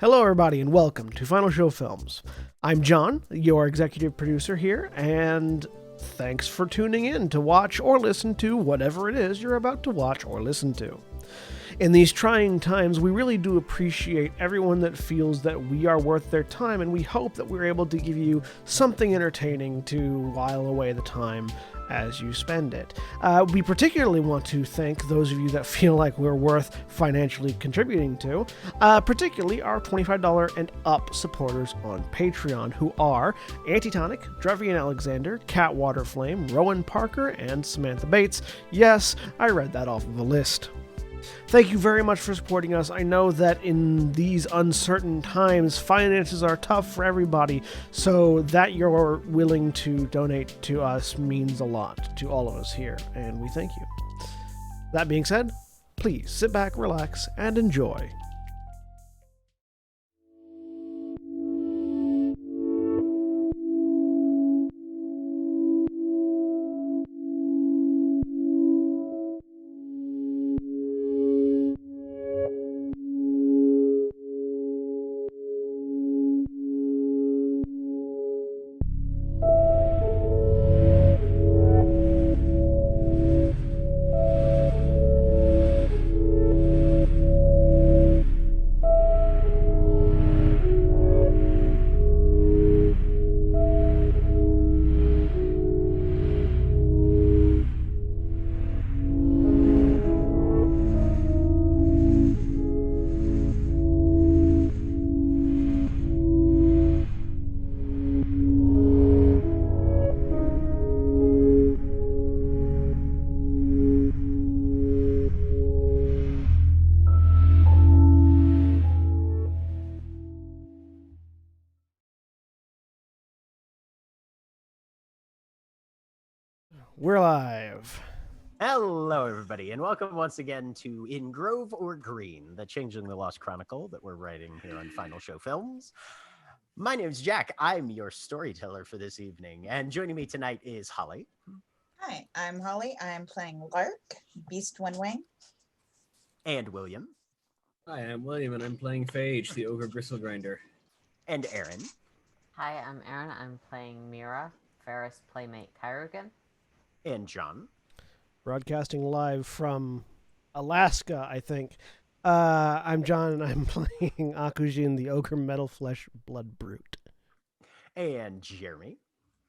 Hello, everybody, and welcome to Final Show Films. I'm John, your executive producer here, and thanks for tuning in to watch or listen to whatever it is you're about to watch or listen to. In these trying times, we really do appreciate everyone that feels that we are worth their time, and we hope that we're able to give you something entertaining to while away the time as you spend it. We particularly want to thank those of you that feel like we're worth financially contributing to, particularly our $25 and up supporters on Patreon, who are Antitonic, Drevian Alexander, Cat Waterflame, Rowan Parker, and Samantha Bates. Yes, I read that off of a list. Thank you very much for supporting us. I know that in these uncertain times, finances are tough for everybody, so that you're willing to donate to us means a lot to all of us here, and we thank you. That being said, please sit back, relax, and enjoy. We're live. Hello, everybody, and welcome once again to In Grove or Green, the Changeling the Lost Chronicle that we're writing here on Final Show Films. My name's Jack. I'm your storyteller for this evening, and joining me tonight is Holly. Hi, I'm Holly. I'm playing Lark, Beast One Wing. And William. Hi, I'm William, and I'm playing Phage, the Ogre Bristle Grinder. And Aaron. Hi, I'm Aaron. I'm playing Mira, Ferris Playmate Kyrugan. And John. Broadcasting live from Alaska, I think. I'm John, and I'm playing Akujin, the Ogre Metal Flesh Blood Brute. And Jeremy.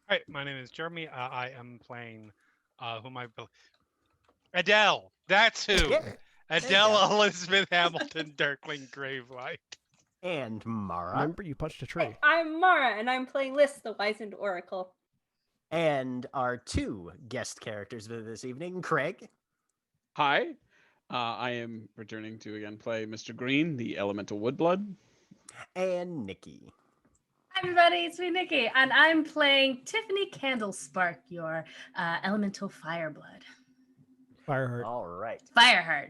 Hi, my name is Jeremy. I am playing Adele. That's who. Yeah. Adele Elizabeth Hamilton, Darkling Gravelight. And Mara. Remember, you punched a tree. I'm Mara, and I'm playing Liz, the Wizened Oracle. And our two guest characters for this evening, Craig. Hi, I am returning to again play Mr. Green, the Elemental Woodblood. And Nikki. Hi everybody, it's me, Nikki, and I'm playing Tiffany Candlespark, your Elemental Fireblood. Fireheart. All right. Fireheart.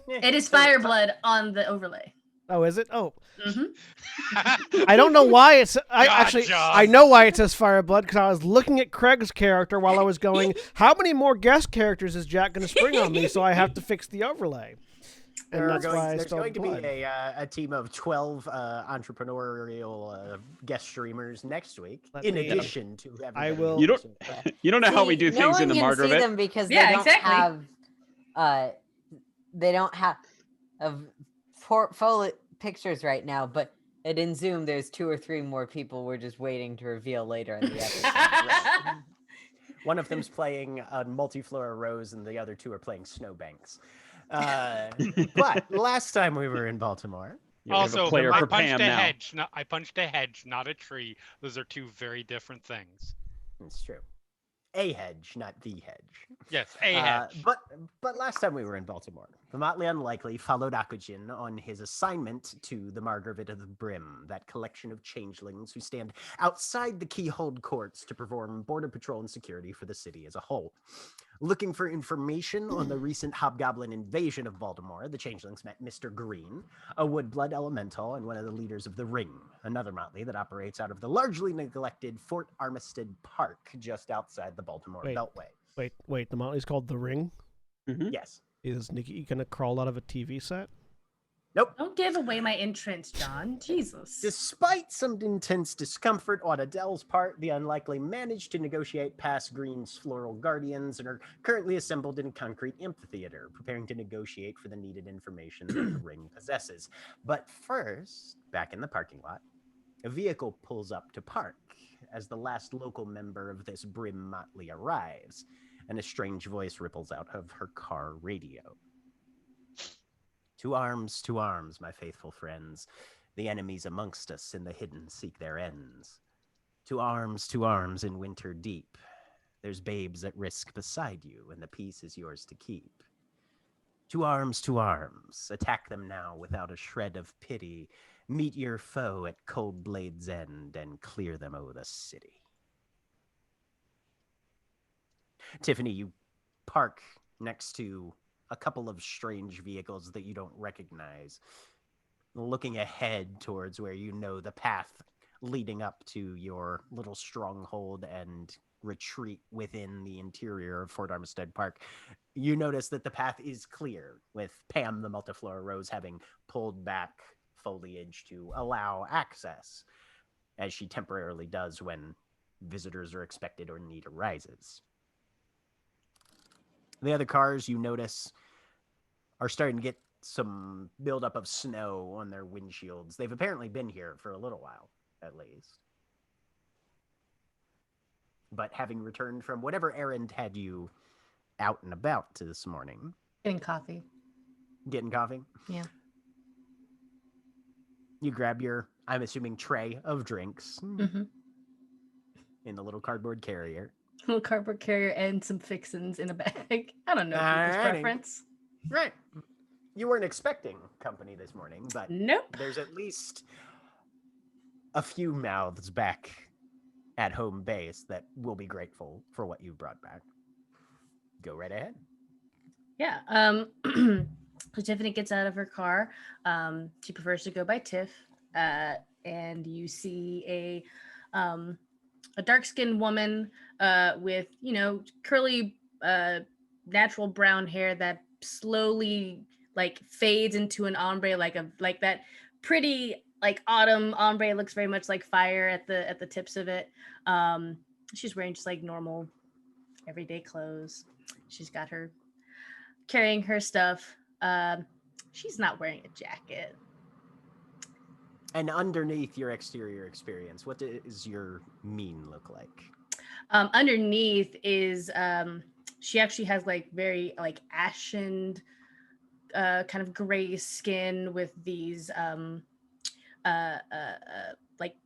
It is Fireblood on the overlay. Oh, is it? Oh. Mm-hmm. I don't know why it's... John. I know why it says Fireblood, because I was looking at Craig's character while I was going, how many more guest characters is Jack going to spring on me, so I have to fix the overlay. And that's why I There's going spelled to blood. be a team of 12 entrepreneurial guest streamers next week, in addition to everybody. I will... You don't know how we do no things one in the can Margaret. see them because Yeah, they don't exactly. have they don't have portfolio pictures right now, but in Zoom there's 2 or 3 more people we're just waiting to reveal later in the episode. One of them's playing a multiflora rose, and the other two are playing snowbanks. But last time we were in Baltimore, Yeah, we have a Also, player I for punched Pam a now. hedge. I punched a hedge, not a tree. Those are two very different things. it's true. A hedge, not the hedge. Yes, a hedge. But last time we were in Baltimore, the Motley Unlikely followed Akujin on his assignment to the Margaret of the Brim, that collection of changelings who stand outside the Keyhold courts to perform border patrol and security for the city as a whole. Looking for information on the recent hobgoblin invasion of Baltimore, the changelings met Mr. Green, a woodblood elemental and one of the leaders of the Ring, another motley that operates out of the largely neglected Fort Armistead Park just outside the Baltimore Beltway. Wait, the Motley's called The Ring? Mhm. Yes. Is Nikki going to crawl out of a TV set? Nope. Don't give away my entrance, John. Jesus. Despite some intense discomfort on Adele's part, the Unlikely managed to negotiate past Green's floral guardians and are currently assembled in concrete amphitheater, preparing to negotiate for the needed information that the ring possesses. But first, back in the parking lot, a vehicle pulls up to park as the last local member of this Brim motley arrives, and a strange voice ripples out of her car radio. To arms, my faithful friends. The enemies amongst us in the hidden seek their ends. To arms in winter deep. There's babes at risk beside you, and the peace is yours to keep. To arms, attack them now without a shred of pity. Meet your foe at Cold Blade's End and clear them o' the city. Tiffany, you park next to a couple of strange vehicles that you don't recognize, looking ahead towards where you know the path leading up to your little stronghold and retreat within the interior of Fort Armistead Park. You notice that the path is clear, with Pam the Multiflora Rose having pulled back foliage to allow access, as she temporarily does when visitors are expected or need arises. The other cars, you notice, are starting to get some buildup of snow on their windshields. They've apparently been here for a little while, at least. But having returned from whatever errand had you out and about to this morning. Getting coffee. Getting coffee? Yeah. You grab your, I'm assuming, tray of drinks Mm-hmm. in the little cardboard carrier. Little cardboard carrier and some fixins in a bag. I don't know people's Alrighty. preference. Right. You weren't expecting company this morning, but Nope. there's at least a few mouths back at home base that will be grateful for what you brought back. Go right ahead. Yeah. So Tiffany gets out of her car. She prefers to go by Tiff. And you see a dark-skinned woman with, curly natural brown hair that slowly fades into an ombre, like that pretty autumn ombre. Looks very much like fire at the tips of it. She's wearing just normal everyday clothes. She's got her carrying her stuff. She's not wearing a jacket. And underneath your exterior experience, what does your mien look like? Underneath is she actually has very ashen kind of gray skin with these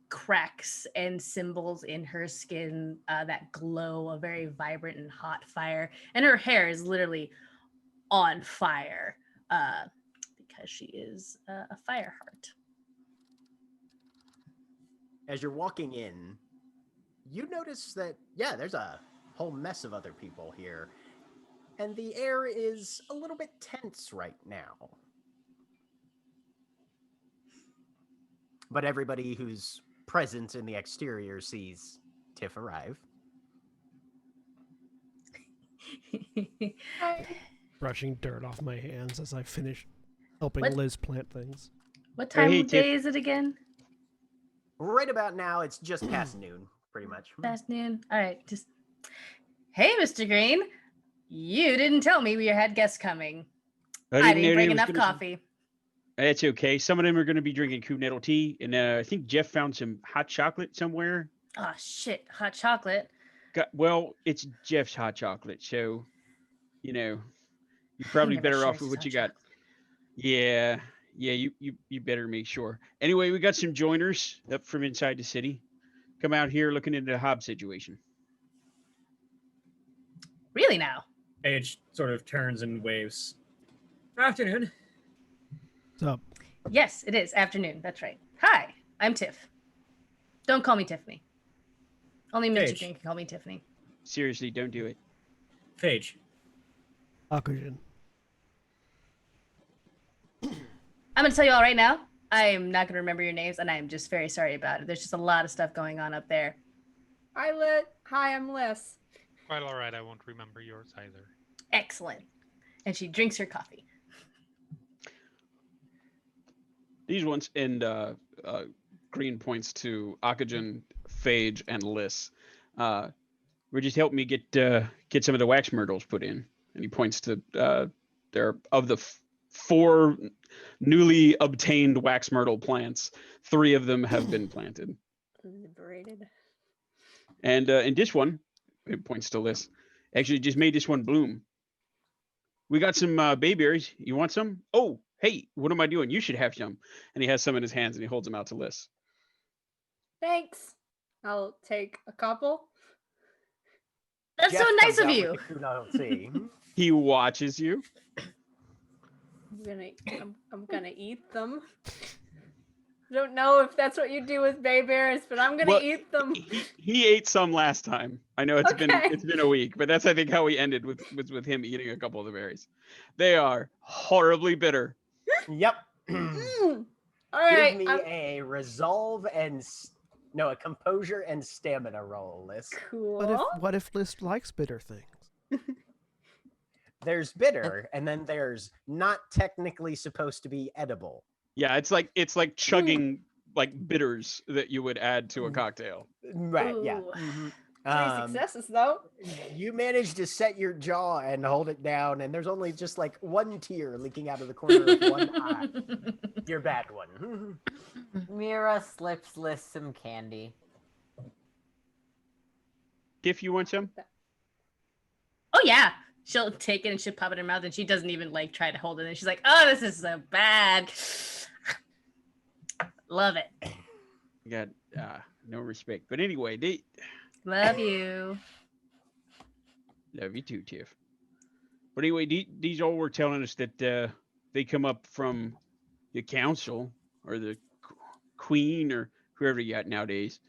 cracks and symbols in her skin that glow a very vibrant and hot fire, and her hair is literally on fire because she is a fire heart. As you're walking in, you notice that, there's a whole mess of other people here. And the air is a little bit tense right now. But everybody who's present in the exterior sees Tiff arrive. Brushing dirt off my hands as I finish helping What? Liz plant things. What time Hey, of day Tiff. is it again? Right about now, it's just past noon, pretty much. Past noon. All right. Just hey, Mr. Green. You didn't tell me we had guests coming. I didn't know bring they was enough gonna- coffee. It's okay. Some of them are going to be drinking Coop tea, and I think Jeff found some hot chocolate somewhere. Oh shit, hot chocolate. Well, it's Jeff's hot chocolate, so you're probably never better off shares with what hot you got. Yeah, you better make sure. Anyway, we got some joiners up from inside the city. Come out here looking into the Hobbs situation. Really now? Paige sort of turns and waves. Afternoon. What's up? Yes, it is afternoon. That's right. Hi, I'm Tiff. Don't call me Tiffany. Only Mr. Paige. Green can call me Tiffany. Seriously, don't do it. Paige. Akujin. I'm going to tell you all right now, I am not going to remember your names, and I am just very sorry about it. There's just a lot of stuff going on up there. Hi, I'm Liz. Quite all right. I won't remember yours either. Excellent. And she drinks her coffee. These ones, and green points to Akajin, Phage, and Liss. Were just helping me get some of the wax myrtles put in. And he points to there of the 4 newly obtained wax myrtle plants. 3 of them have been planted. Liberated. And in this one, it points to Liss. Actually, just made this one bloom. We got some bayberries. You want some? Oh, hey, what am I doing? You should have some. And he has some in his hands and he holds them out to Liss. Thanks. I'll take a couple. That's Jeff so nice comes of out you. with the kunalti. He watches you. I'm gonna eat them. I don't know if that's what you do with bayberries, but I'm gonna Well, eat them. He ate some last time. I know it's Okay. been a week, but that's I think how we ended with him eating a couple of the berries. They are horribly bitter. Yep. Mm. All Give right. me a resolve and a composure and stamina roll, Liz. Cool. What if Liz likes bitter things? There's bitter, and then there's not technically supposed to be edible. Yeah, it's like chugging like bitters that you would add to a cocktail. Right, yeah. Ooh. Mhm. 3 successes though. You managed to set your jaw and hold it down, and there's only just like one tear leaking out of the corner of one eye. Your bad one. Mira slips Liz some candy. If you want some, Oh yeah. She'll take it and she'll pop it in her mouth and she doesn't even like try to hold it. And she's like, oh, this is so bad. Love it. you got no respect. But anyway, they Love you. love you too, Tiff. But anyway, these all were telling us that they come up from the council or the queen or whoever you got nowadays,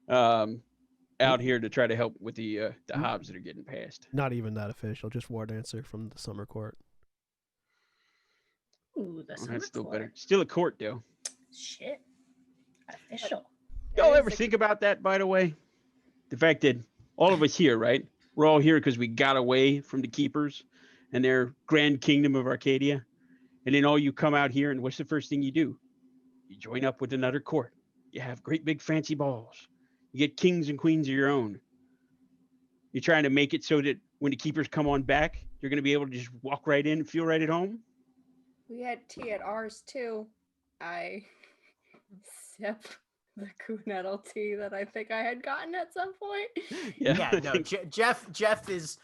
out here to try to help with the hobs that are getting passed. Not even that official, just war dancer from the summer court. Ooh, that's That's still better. Still a court though. Shit. Official. Y'all ever think about that, by the way? The fact that all of us here, right? We're all here because we got away from the keepers and their grand kingdom of Arcadia. And then all you come out here, and what's the first thing you do? You join up with another court. You have great big fancy balls. You get kings and queens of your own. You're trying to make it so that when the keepers come on back, you're going to be able to just walk right in and feel right at home. We had tea at ours too. I sip the Kunettle tea that I think I had gotten at some point. Yeah, no, Jeff is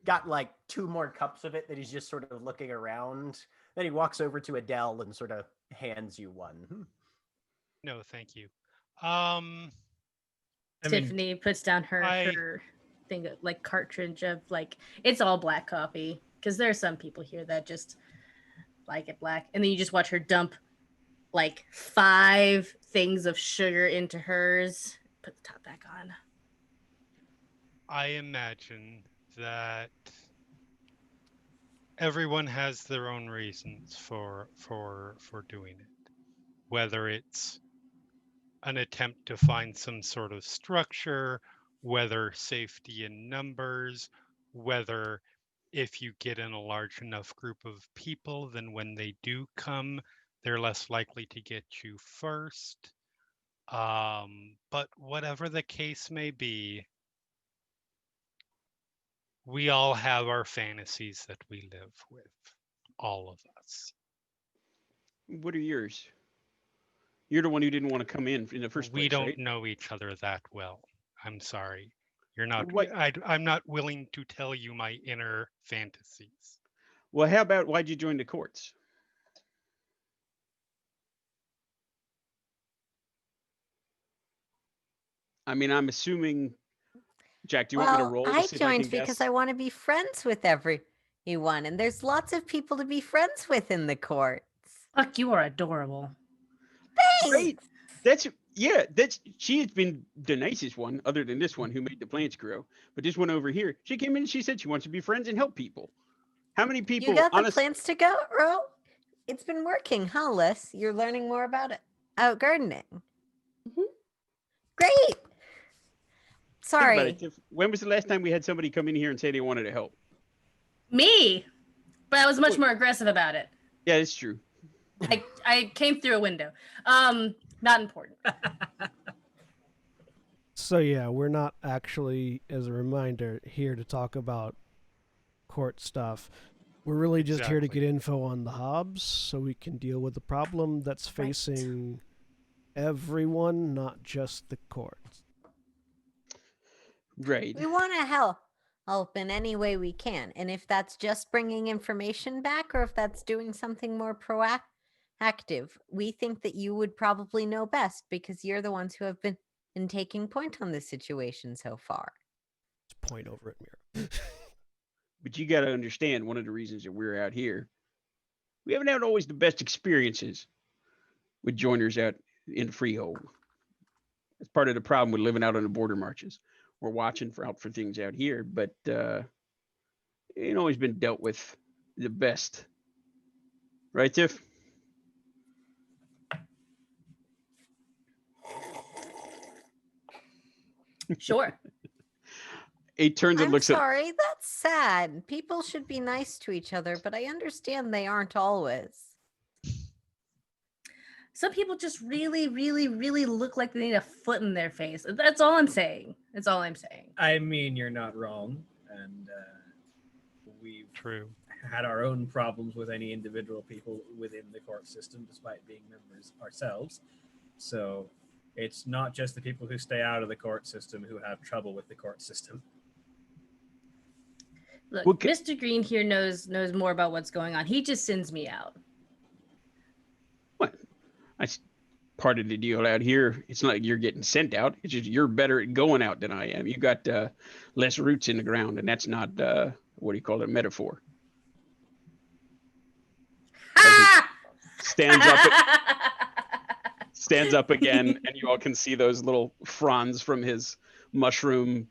got like 2 more cups of it that he's just sort of looking around. Then he walks over to Adele and sort of hands you one. No, thank you. Tiffany puts down her thing like cartridge of like it's all black coffee because there are some people here that just like it black, and then you just watch her dump like 5 things of sugar into hers. Put the top back on. I imagine that everyone has their own reasons for doing it, whether it's an attempt to find some sort of structure, whether safety in numbers, whether if you get in a large enough group of people, then when they do come, they're less likely to get you first. But whatever the case may be, we all have our fantasies that we live with, all of us. What are yours? You're the one who didn't want to come in the first place, We don't right? know each other that well. I'm sorry. You're not. What? I'm not willing to tell you my inner fantasies. Well, how about why'd you join the courts? I mean, I'm assuming, Jack, do you want me to roll? To I see if I joined can because guess? I want to be friends with everyone, and there's lots of people to be friends with in the courts. Fuck, you are adorable. Great. She has been the nicest one, other than this one who made the plants grow. But this one over here, she came in and she said she wants to be friends and help people. How many people? You got the plants to go, Ro? It's been working, huh, Liz? You're learning more about it. Gardening. Mhm. Great. Think about Sorry. it, Tiff. When was the last time we had somebody come in here and say they wanted to help? Me, but I was much more aggressive about it. Yeah, it's true. I came through a window. Not important. So yeah, we're not actually, as a reminder, here to talk about court stuff. We're really just here to Exactly. get info on the Hobbs so we can deal with the problem that's facing everyone, not just the courts. Right. We want to help in any way we can. And if that's just bringing information back or if that's doing something more proactive, we think that you would probably know best because you're the ones who have been taking point on this situation so far. Just point over at Mira. But you got to understand one of the reasons that we're out here. We haven't had always the best experiences with joiners out in Freehold. That's part of the problem with living out on the border marches. We're watching out for things out here, but it ain't always been dealt with the best. Right, Tiff? Sure. He turns and I'm looks sorry, that's sad. People should be nice to each other, but I understand they aren't always. Some people just really, really, really look like they need a foot in their face. That's all I'm saying. That's all I'm saying. I mean, you're not wrong, and we've True. had our own problems with any individual people within the court system, despite being members ourselves. So it's not just the people who stay out of the court system who have trouble with the court system. Look, Okay. Mr. Green here knows more about what's going on. He just sends me out. What? That's part of the deal out here. It's not like you're getting sent out. It's just you're better at going out than I am. You got less roots in the ground, and that's not what do you call it? A metaphor. Stands up again, and you all can see those little fronds from his mushroom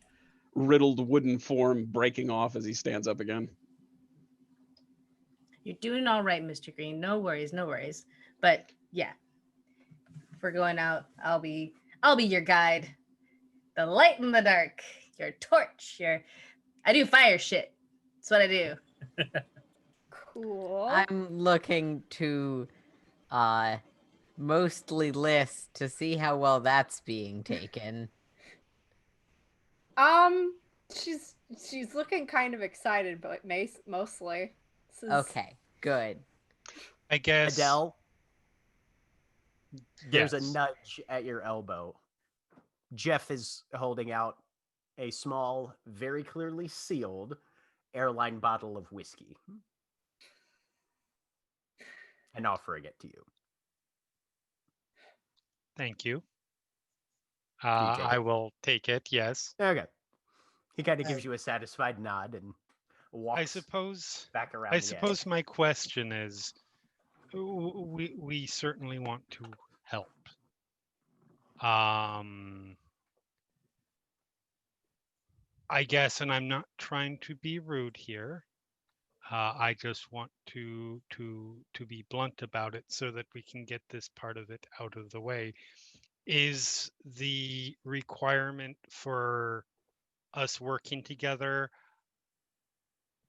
riddled wooden form breaking off as he stands up again. You're doing all right, Mr. Green. No worries, no worries. But yeah, if we're going out, I'll be your guide, the light in the dark, your torch. I do fire shit. That's what I do. Cool. I'm looking to mostly list to see how well that's being taken. She's looking kind of excited, but mostly. This is... Okay, good. I guess. Adele, there's Yes. a nudge at your elbow. Jeff is holding out a small, very clearly sealed airline bottle of whiskey and offering it to you. Thank you. take I it? will take it. Yes. Okay. He kind of gives you a satisfied nod and walks I suppose. back around. I the suppose edge. my question is, we certainly want to help. I guess, and I'm not trying to be rude here. I just want to be blunt about it so that we can get this part of it out of the way. Is the requirement for us working together,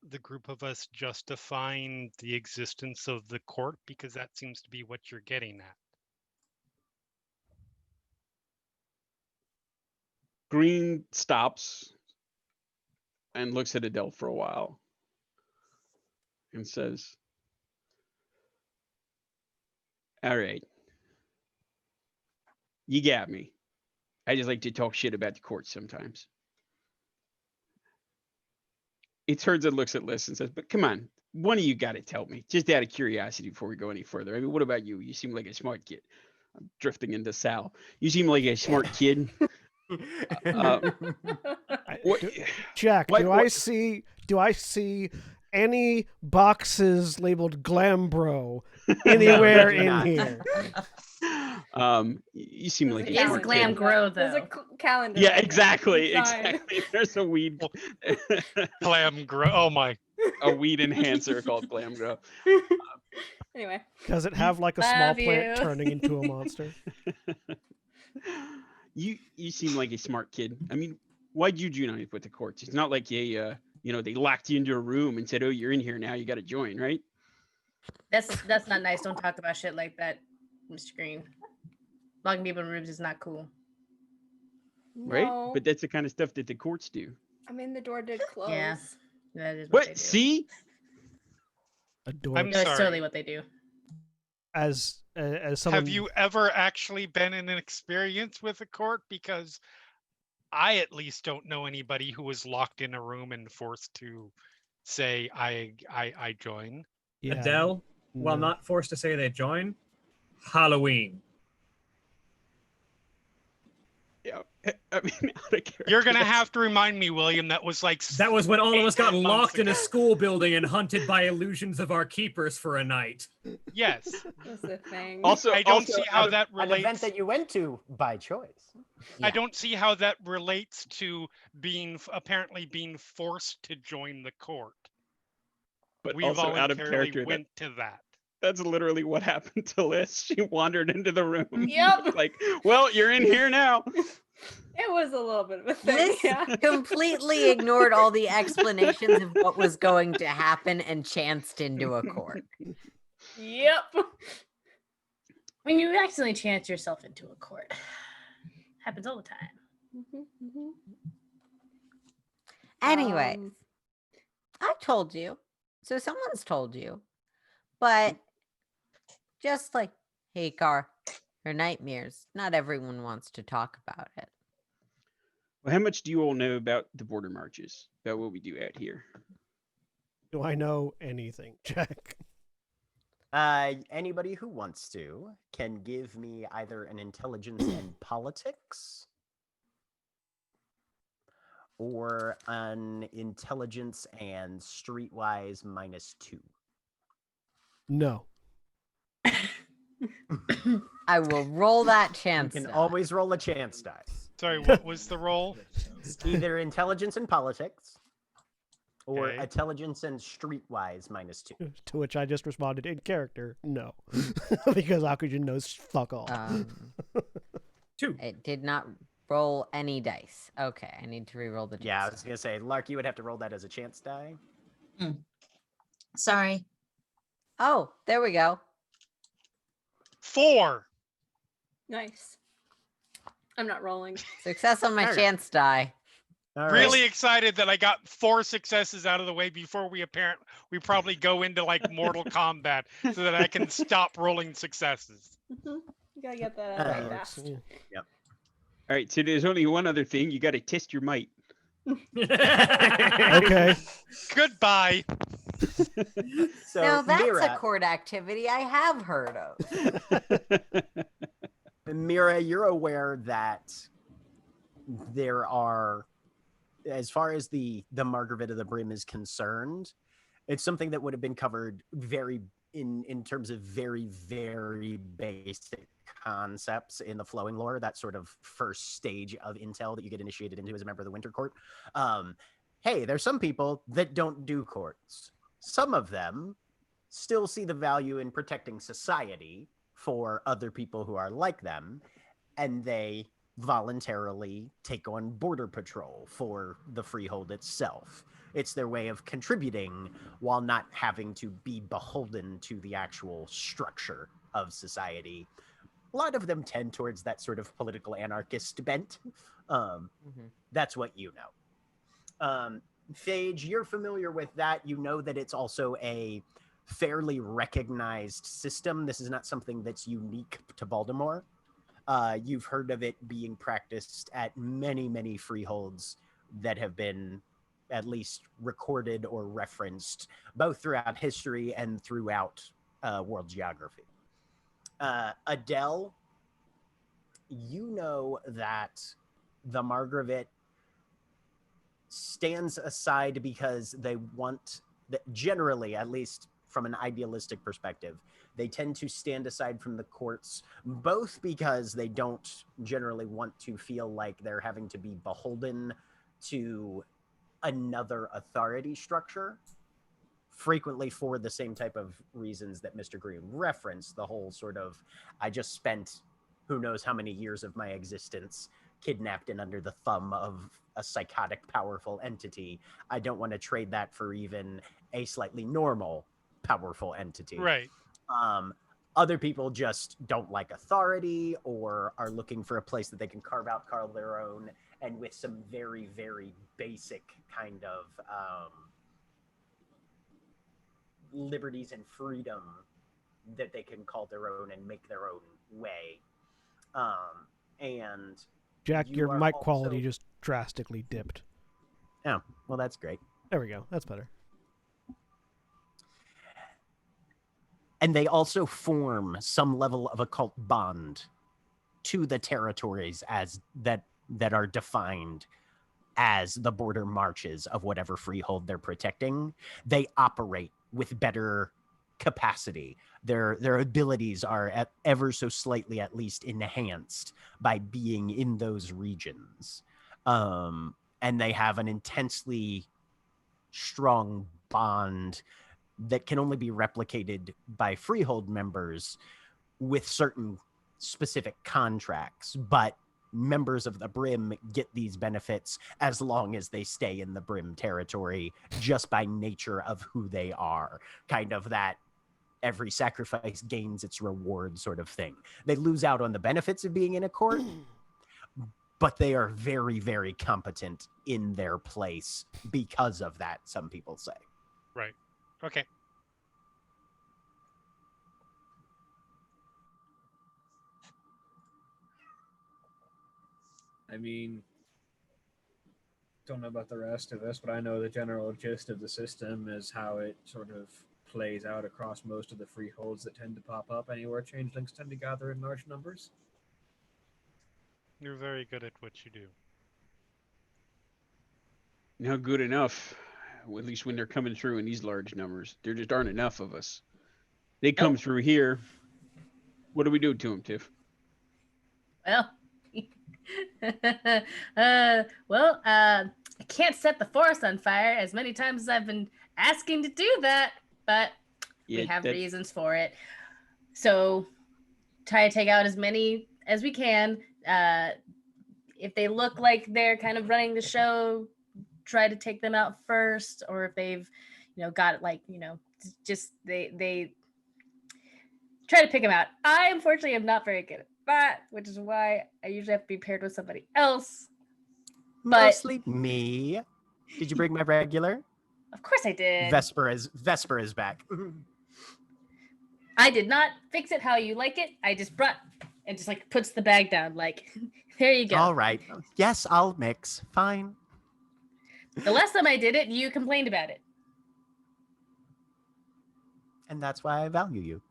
the group of us justifying the existence of the court? Because that seems to be what you're getting at. Green stops and looks at Adele for a while and says, all right, you got me. I just like to talk shit about the court sometimes. He turns and looks at Liz and says, but come on, one of you got to tell me, just out of curiosity before we go any further. I mean, what about you? You seem like a smart kid. I'm drifting into Sal. You seem like a smart kid. What, Jack, what- do I see any boxes labeled Glambro anywhere you do in not. here? you seem like a It's smart glam kid. grow, There's a though. calendar. Yeah, right there. exactly. Fine. Exactly. There's a weed, Glam grow. Oh my. a weed enhancer called Glam Grow. Anyway, Does it have like a small Love plant you. turning into a monster? You seem like a smart kid. I mean, why'd you join with the courts? It's not like they locked you into a room and said, "Oh, you're in here now. You got to join," right? That's not nice. Don't talk about shit like that, Mr. Green. Locking people in rooms is not cool. Right? No. But that's the kind of stuff that the courts do. I mean, the door did close. Yeah. That is what they What? do. See? A door. I'm No, it's sorry. totally what they do. As someone. Have you ever actually been in an experience with a court? Because I at least don't know anybody who was locked in a room and forced to say I join. Yeah, Adele, while no. not forced to say they join, Halloween. Yeah. I mean, out of character. You're gonna have to remind me, William. That was like That was when all of us got 8 months locked in a ago. school building and hunted by illusions of our keepers for a night. Yes. That's the thing. Also, I don't also, see how that An event relates. that you went to by choice. I don't see how that relates to apparently being forced to join the court. but We also out of voluntarily character. went to that. That's literally what happened to Liz. She wandered into the room. Yep. Like, well, you're in here now. It was a little bit of a thing. Liz Yeah. completely ignored all the explanations of what was going to happen and chanced into a court. Yep. When you accidentally chance yourself into a court, happens all the time. Mhm, mhm. Anyway, Um, I told you. So someone's told you. But just like Hagar or nightmares, not everyone wants to talk about it. Well, how much do you all know about the border marches? About what we do out here? Do I know anything, Jack? Anybody who wants to can give me either an intelligence and politics or an intelligence and streetwise -2. No. I will roll that You chance. can die. always roll a chance dice. Sorry, what was the roll? Either intelligence and politics or Okay. intelligence and streetwise -2. To which I just responded in character, no. Because Akujin knows fuck all. 2. It did not roll any dice. Okay, I need to re-roll the dice. Yeah, I was going to say, Lark, you would have to roll that as a chance die. Sorry. Oh, there we go. 4. nice. I'm not rolling. Success on my Alright. chance die. All right. Really excited that I got 4 successes out of the way before we probably go into like Mortal Kombat so that I can stop rolling successes. Mhm. You gotta get that out of there Works, fast. yeah. All right, so there's only one other thing. You got to test your might. Okay. Goodbye. So, Now that's Mira, a court activity I have heard of. Mira, you're aware that there are, as far as the Margaret of the Brim is concerned, it's something that would have been covered very in terms of very, very basic concepts in the flowing lore, that sort of first stage of intel that you get initiated into as a member of the Winter Court. Hey, there's some people that don't do courts. Some of them still see the value in protecting society for other people who are like them, and they voluntarily take on border patrol for the freehold itself. It's their way of contributing while not having to be beholden to the actual structure of society. A lot of them tend towards that sort of political anarchist bent. That's what you know. Phage, you're familiar with that. You know that it's also a fairly recognized system. This is not something that's unique to Baltimore. You've heard of it being practiced at many, many freeholds that have been at least recorded or referenced both throughout history and throughout world geography. Adele, you know that the Margravit stands aside because they want that, generally, at least from an idealistic perspective, they tend to stand aside from the courts, both because they don't generally want to feel like they're having to be beholden to another authority structure, frequently for the same type of reasons that Mr. Green referenced, the whole sort of, I just spent who knows how many years of my existence kidnapped and under the thumb of a psychotic, powerful entity. I don't want to trade that for even a slightly normal powerful entity. Right. Other people just don't like authority or are looking for a place that they can carve their own, and with some very, very basic kind of liberties and freedom that they can call their own and make their own way. And Jack, you your are mic quality also- just drastically dipped. Oh, well, that's great. There we go. That's better. And they also form some level of occult bond to the territories as that are defined as the border marches of whatever freehold they're protecting. They operate with better capacity. Their abilities are ever so slightly at least enhanced by being in those regions. And they have an intensely strong bond that can only be replicated by freehold members with certain specific contracts, but members of the Brim get these benefits as long as they stay in the Brim territory just by nature of who they are. Kind of that every sacrifice gains its reward sort of thing. They lose out on the benefits of being in a court, but they are very, very competent in their place because of that, some people say. Right. Okay. I mean, don't know about the rest of us, but I know the general gist of the system is how it sort of plays out across most of the freeholds that tend to pop up anywhere changelings tend to gather in large numbers. You're very good at what you do. Not good enough. At least when they're coming through in these large numbers. There just aren't enough of us. They come through here. What do we do to them, Tiff? Well, I can't set the forest on fire as many times as I've been asking to do that, but we have reasons for it. So try to take out as many as we can. If they look like they're kind of running the show, try to take them out first, or if they've, got just they try to pick them out. I unfortunately am not very good at that, which is why I usually have to be paired with somebody else. But Mostly me. Did you bring my regular? Of course I did. Vesper is back. I did not fix it how you like it. I just brought and just puts the bag down. There you go. All right. Yes, I'll mix. Fine. The last time I did it, you complained about it. And that's why I value you.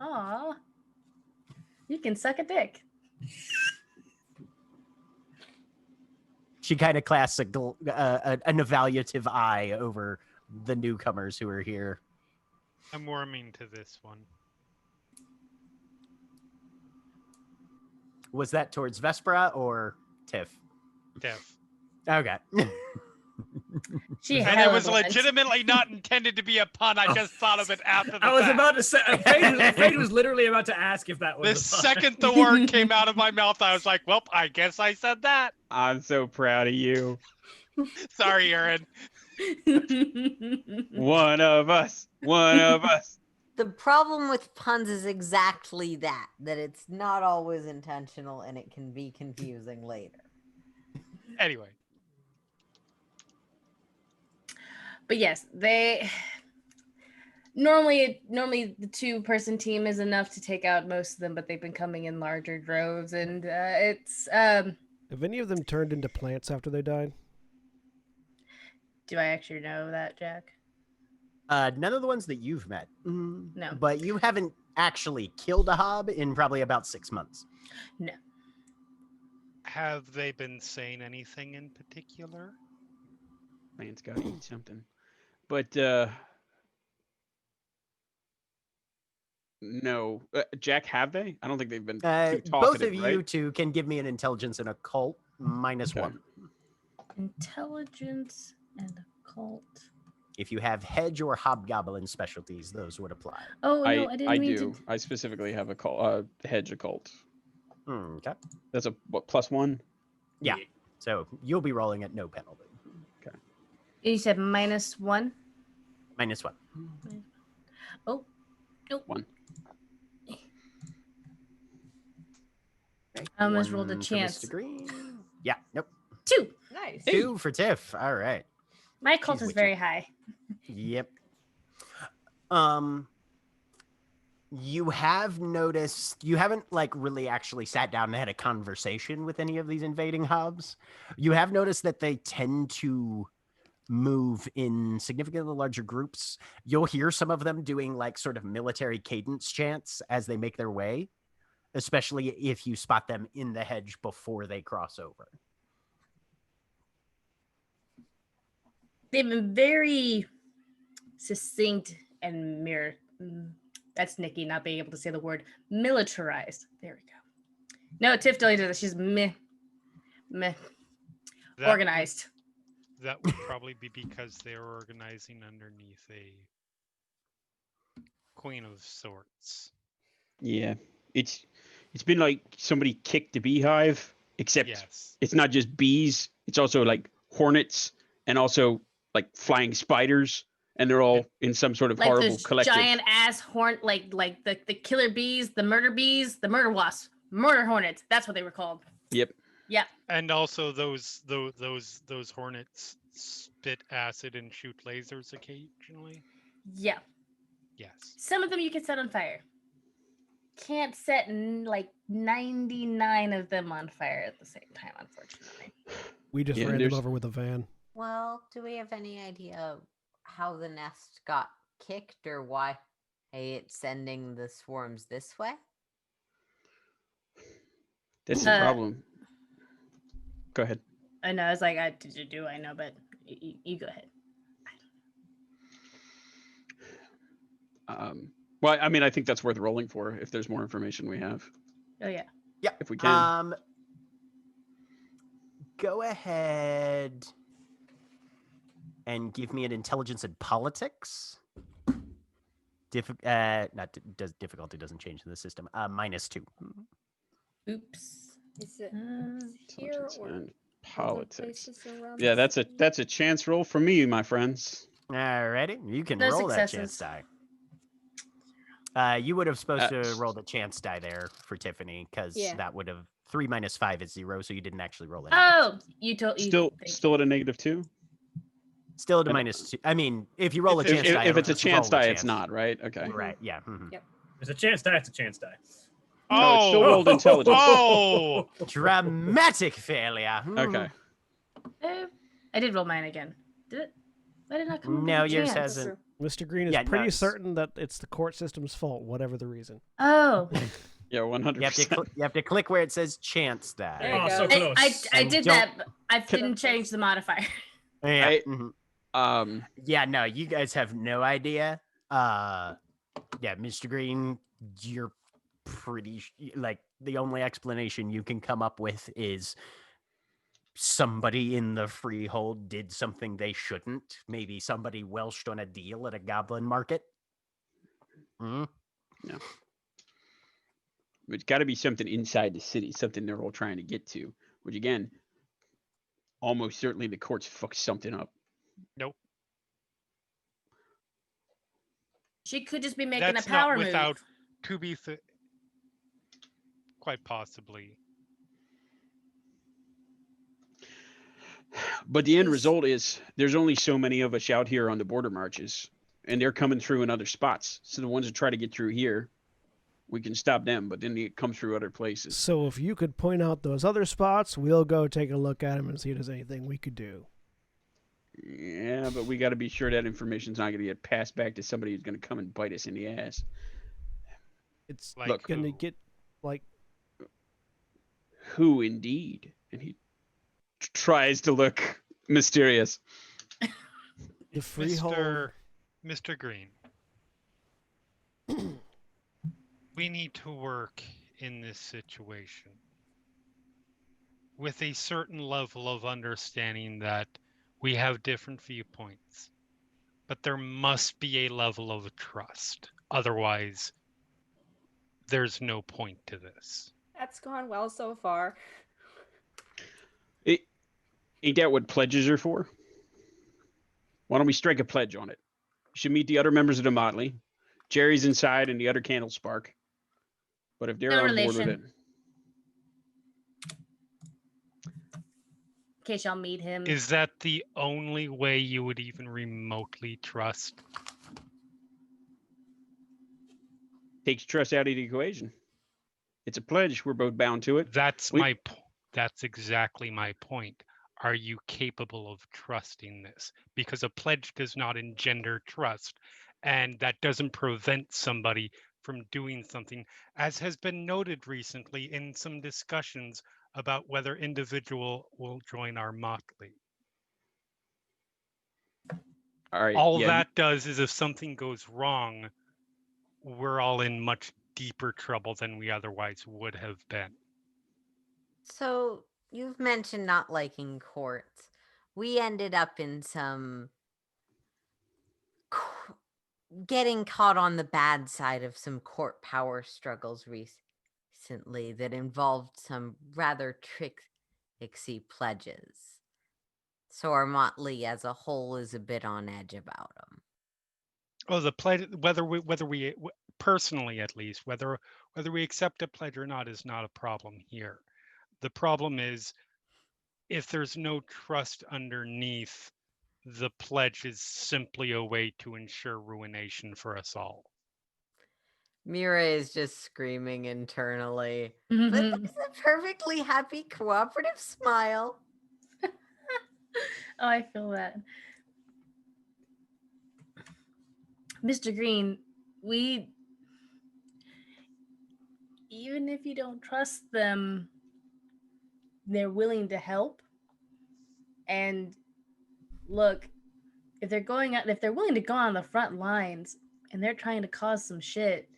Aw. You can suck a dick. She kind of casts an evaluative eye over the newcomers who are here. I'm warming to this one. Was that towards Vespera or Tiff? Tiff. Okay. And it was legitimately not intended to be a pun. I just thought of it after the fact. I was about to say, Fade was literally about to ask if that was the second the word came out of my mouth, I was like, well, I guess I said that. I'm so proud of you. Sorry, Aaron. One of us. The problem with puns is exactly that it's not always intentional and it can be confusing later. Anyway. But yes, they normally the 2-person team is enough to take out most of them, but they've been coming in larger droves, and it's Have any of them turned into plants after they died? Do I actually know that, Jack? None of the ones that you've met. No. But you haven't actually killed a hob in probably about 6 months. No. Have they been saying anything in particular? Man's got to eat something. But no, Jack, have they? I don't think they've been too talkative, both of you right? two can give me an intelligence and occult -1. Intelligence and occult. If you have hedge or hobgoblin specialties, those would apply. Oh no, I didn't mean do. to. I specifically have a hedge occult. Okay. That's a +1. Yeah. So you'll be rolling at no penalty. Okay. You said -1. -1. Oh, nope. 1. Right, I almost 1 rolled a for chance. Mr. Green. Yeah, nope. 2. Nice. 2 for Tiff. All right. My cult She's is with you. very high. Yep. You have noticed you haven't like really actually sat down and had a conversation with any of these invading hubs. You have noticed that they tend to move in significantly larger groups. You'll hear some of them doing like sort of military cadence chants as they make their way, especially if you spot them in the hedge before they cross over. They've been very succinct and that's Nikki not being able to say the word militarized. There we go. No, Tiff deleted it. She's meh. That Organized. That would probably be because they're organizing underneath a queen of sorts. Yeah, it's been like somebody kicked the beehive, except Yes. it's not just bees; it's also like hornets and also like flying spiders, and they're all in some sort of Like horrible those collective. giant ass like the killer bees, the murder wasps, murder hornets. That's what they were called. Yep. Yeah. And also those hornets spit acid and shoot lasers occasionally. Yeah. Yes. Some of them you can set on fire. Can't set like 99 of them on fire at the same time, unfortunately. We just ran them over with a van. Well, do we have any idea how the nest got kicked or why it's sending the swarms this way? That's the problem. Go ahead. I know. I was like, do I know? But you go ahead. Well, I mean, I think that's worth rolling for if there's more information we have. Oh yeah. Yeah. If we can. Go ahead and give me an intelligence and politics. Difficulty doesn't change in the system. -2. Oops. Is it here Intelligence or and other politics. places around Yeah, the that's a chance roll for me, my friends. Alrighty, you can No roll that successes. chance die. You would have supposed to roll the chance die there for Tiffany because Yeah. that would have 3 - 5 is 0, so you didn't actually roll it. Oh, you told Still at a -2. Still at a -2. I mean, if you roll a chance die, If it's a just chance roll a die, it's not, right? Okay. Right? Yeah. Mhm. Yep. There's a chance die. It's a chance die. No, it's still rolled intelligence. Oh! Dramatic failure. Okay. I did roll mine again. Did it? Why did it not come up No, with a yours chance? hasn't. Mr. Green is Yeah, no, pretty it's- certain that it's the court system's fault, whatever the reason. Oh. Yeah, 100%. You have to click where it says chance die. There you Oh, go. so close. I And did don't- that, but I didn't change the modifier. Yeah. I- Yeah, no, you guys have no idea. Yeah, Mr. Green, you're pretty like the only explanation you can come up with is somebody in the freehold did something they shouldn't. Maybe somebody welched on a deal at a goblin market. Yeah. It's got to be something inside the city, something they're all trying to get to, which again, almost certainly the courts fucked something up. Nope. She could just be making That's a power not without move. to be quite possibly. But the end result is there's only so many of us out here on the border marches, and they're coming through in other spots. So the ones that try to get through here, we can stop them, but then they come through other places. So if you could point out those other spots, we'll go take a look at them and see if there's anything we could do. Yeah, but we got to be sure that information's not going to get passed back to somebody who's going to come and bite us in the ass. It's Like going to who? get, like, Who indeed? And he tries to look mysterious. the freehold. Mr. Green. We need to work in this situation with a certain level of understanding that we have different viewpoints, but there must be a level of trust. Otherwise, there's no point to this. That's gone well so far. Ain't that what pledges are for? Why don't we strike a pledge on it? You should meet the other members of the Motley. Jerry's inside and the other candle spark. But if they're No on board with it, relation. In case y'all meet him. Is that the only way you would even remotely trust? takes trust out of the equation. It's a pledge. We're both bound to it. That's that's exactly my point. Are you capable of trusting this? Because a pledge does not engender trust, and that doesn't prevent somebody from doing something, as has been noted recently in some discussions about whether individual will join our motley. All right. All yeah, that does is if something goes wrong, we're all in much deeper trouble than we otherwise would have been. So you've mentioned not liking courts. We ended up in some getting caught on the bad side of some court power struggles recently that involved some rather tricksy pledges. So our motley as a whole is a bit on edge about them. Oh, the pledge, whether we personally at least, whether we accept a pledge or not is not a problem here. The problem is if there's no trust underneath, the pledge is simply a way to ensure ruination for us all. Mira is just screaming internally, but Mhm. there's a perfectly happy cooperative smile. Oh, I feel that. Mr. Green, even if you don't trust them, they're willing to help. And look, if they're willing to go on the front lines and they're trying to cause some shit,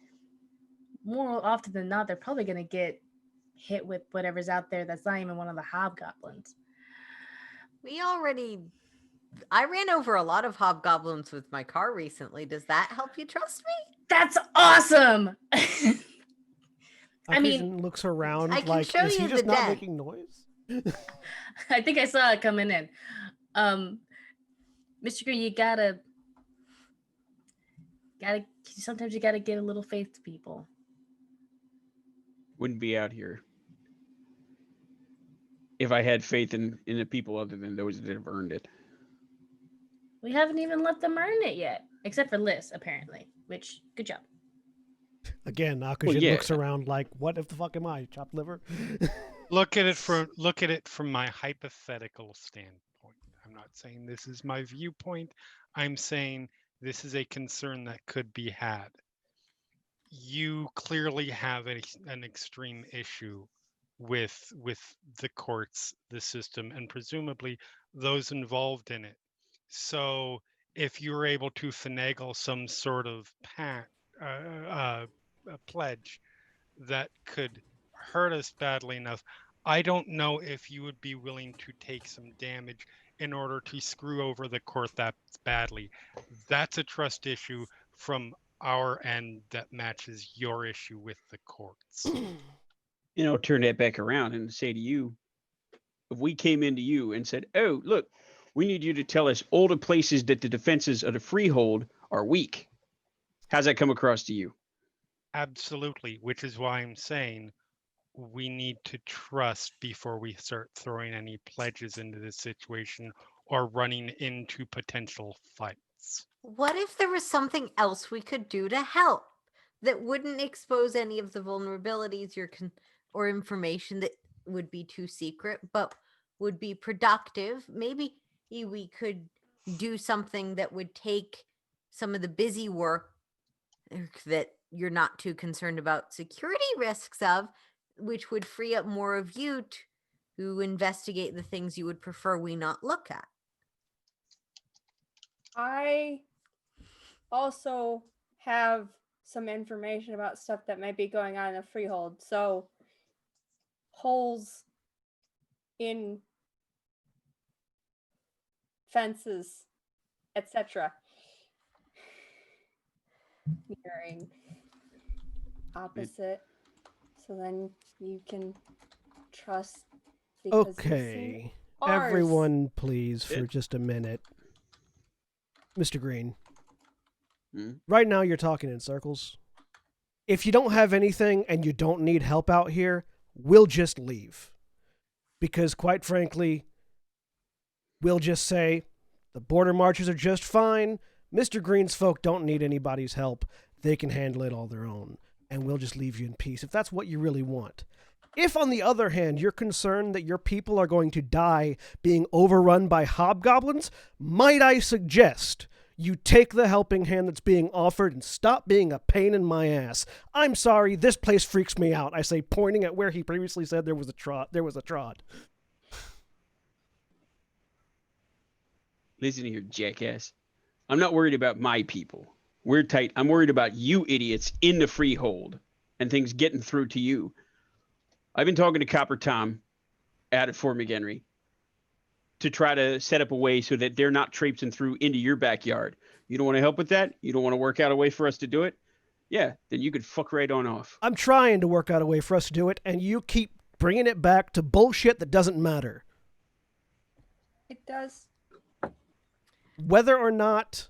more often than not, they're probably going to get hit with whatever's out there that's not even one of the hobgoblins. I ran over a lot of hobgoblins with my car recently. Does that help you trust me? That's awesome. I mean, Akujin looks around I can like, show is he you just the not deck. making noise? I think I saw it coming in. Mr. Green, you gotta sometimes you gotta give a little faith to people. wouldn't be out here if I had faith in the people other than those that have earned it. We haven't even let them earn it yet, except for Liz, apparently. Which, good job. Again, Akujin yeah. looks around like, what if the fuck am I? Chopped liver? Look at it from my hypothetical standpoint. I'm not saying this is my viewpoint. I'm saying this is a concern that could be had. You clearly have an extreme issue with the courts, the system, and presumably those involved in it. So if you're able to finagle some sort of a pledge that could hurt us badly enough, I don't know if you would be willing to take some damage in order to screw over the court that badly. That's a trust issue from our end that matches your issue with the courts. Turn that back around and say to you, if we came into you and said, oh, look, we need you to tell us all the places that the defenses of the freehold are weak. How's that come across to you? Absolutely, which is why I'm saying we need to trust before we start throwing any pledges into this situation or running into potential fights. What if there was something else we could do to help that wouldn't expose any of the vulnerabilities or information that would be too secret, but would be productive? Maybe we could do something that would take some of the busy work that you're not too concerned about security risks of, which would free up more of you to investigate the things you would prefer we not look at. I also have some information about stuff that might be going on in the freehold. So holes in fences, etc. Mirroring opposite. So then you can trust because it's in Okay. ours. Everyone, please, for just a minute. Mr. Green, Right now, you're talking in circles. If you don't have anything and you don't need help out here, we'll just leave. Because, quite frankly, we'll just say the border marchers are just fine. Mr. Green's folk don't need anybody's help. They can handle it all their own. And we'll just leave you in peace if that's what you really want. If, on the other hand, you're concerned that your people are going to die being overrun by hobgoblins, might I suggest you take the helping hand that's being offered and stop being a pain in my ass. I'm sorry, this place freaks me out, I say, pointing at where he previously said there was a trot. Listen here, jackass. I'm not worried about my people. We're tight. I'm worried about you idiots in the freehold and things getting through to you. I've been talking to Copper Tom out at Fort McHenry to try to set up a way so that they're not traipsing through into your backyard. You don't want to help with that? You don't want to work out a way for us to do it? Yeah, then you could fuck right on off. I'm trying to work out a way for us to do it, and you keep bringing it back to bullshit that doesn't matter. It does. Whether or not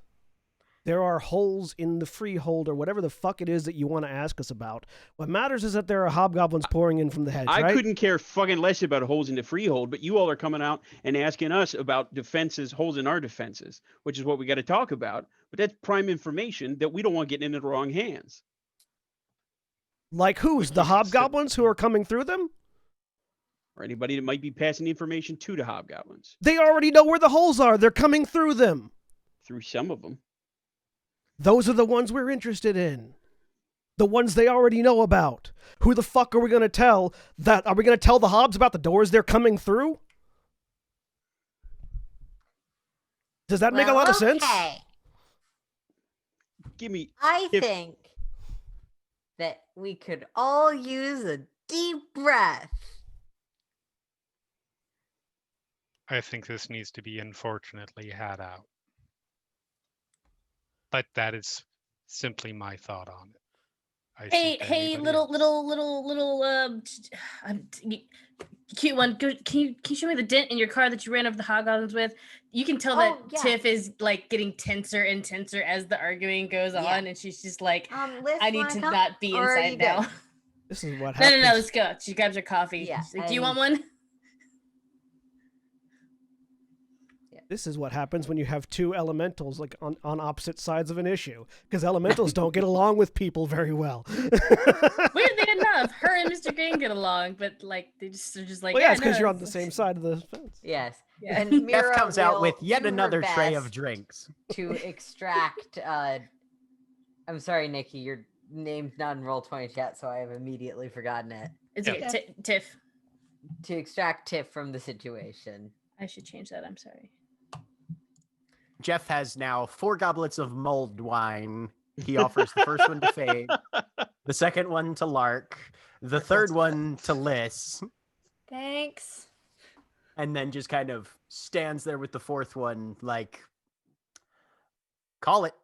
there are holes in the freehold or whatever the fuck it is that you want to ask us about, what matters is that there are hobgoblins pouring in from the hedge, I right? couldn't care fucking less about holes in the freehold, but you all are coming out and asking us about defenses, holes in our defenses, which is what we got to talk about. But that's prime information that we don't want getting into the wrong hands. Like who's? The hobgoblins who are coming through them? Or anybody that might be passing the information to the hobgoblins. They already know where the holes are. They're coming through them. Through some of them. Those are the ones we're interested in. The ones they already know about. Who the fuck are we going to tell that? Are we going to tell the hobs about the doors they're coming through? Does that make a lot of sense? Give me. I think that we could all use a deep breath. I think this needs to be unfortunately had out. But that is simply my thought on it. Hey, little, cute one. Can you show me the dent in your car that you ran over the hobgoblins with? You can tell that Tiff is like getting tenser and tenser as the arguing goes on, and she's just like, Liz, I need to not be inside now. This is what happens. No, let's go. She grabs her coffee. Yeah, She's like, do you want one? This is what happens when you have two elementals like on opposite sides of an issue, because elementals don't get along with people very well. Weirdly enough, her and Mr. Green get along, but like they're just like, well, yeah, it's because you're on the same side of the fence. Yes. Yeah. And Mira Beth comes out with will yet do her another tray of best drinks. to extract. I'm sorry, Nikki, your name's not in Roll20 yet, so I have immediately forgotten it. It's okay. Tiff. To extract Tiff from the situation. I should change that. I'm sorry. Jeff has now 4 goblets of mulled wine. He offers the first one to Fade, the second one to Lark, the third one to Liz, Thanks. and then just kind of stands there with the fourth one, like, call it.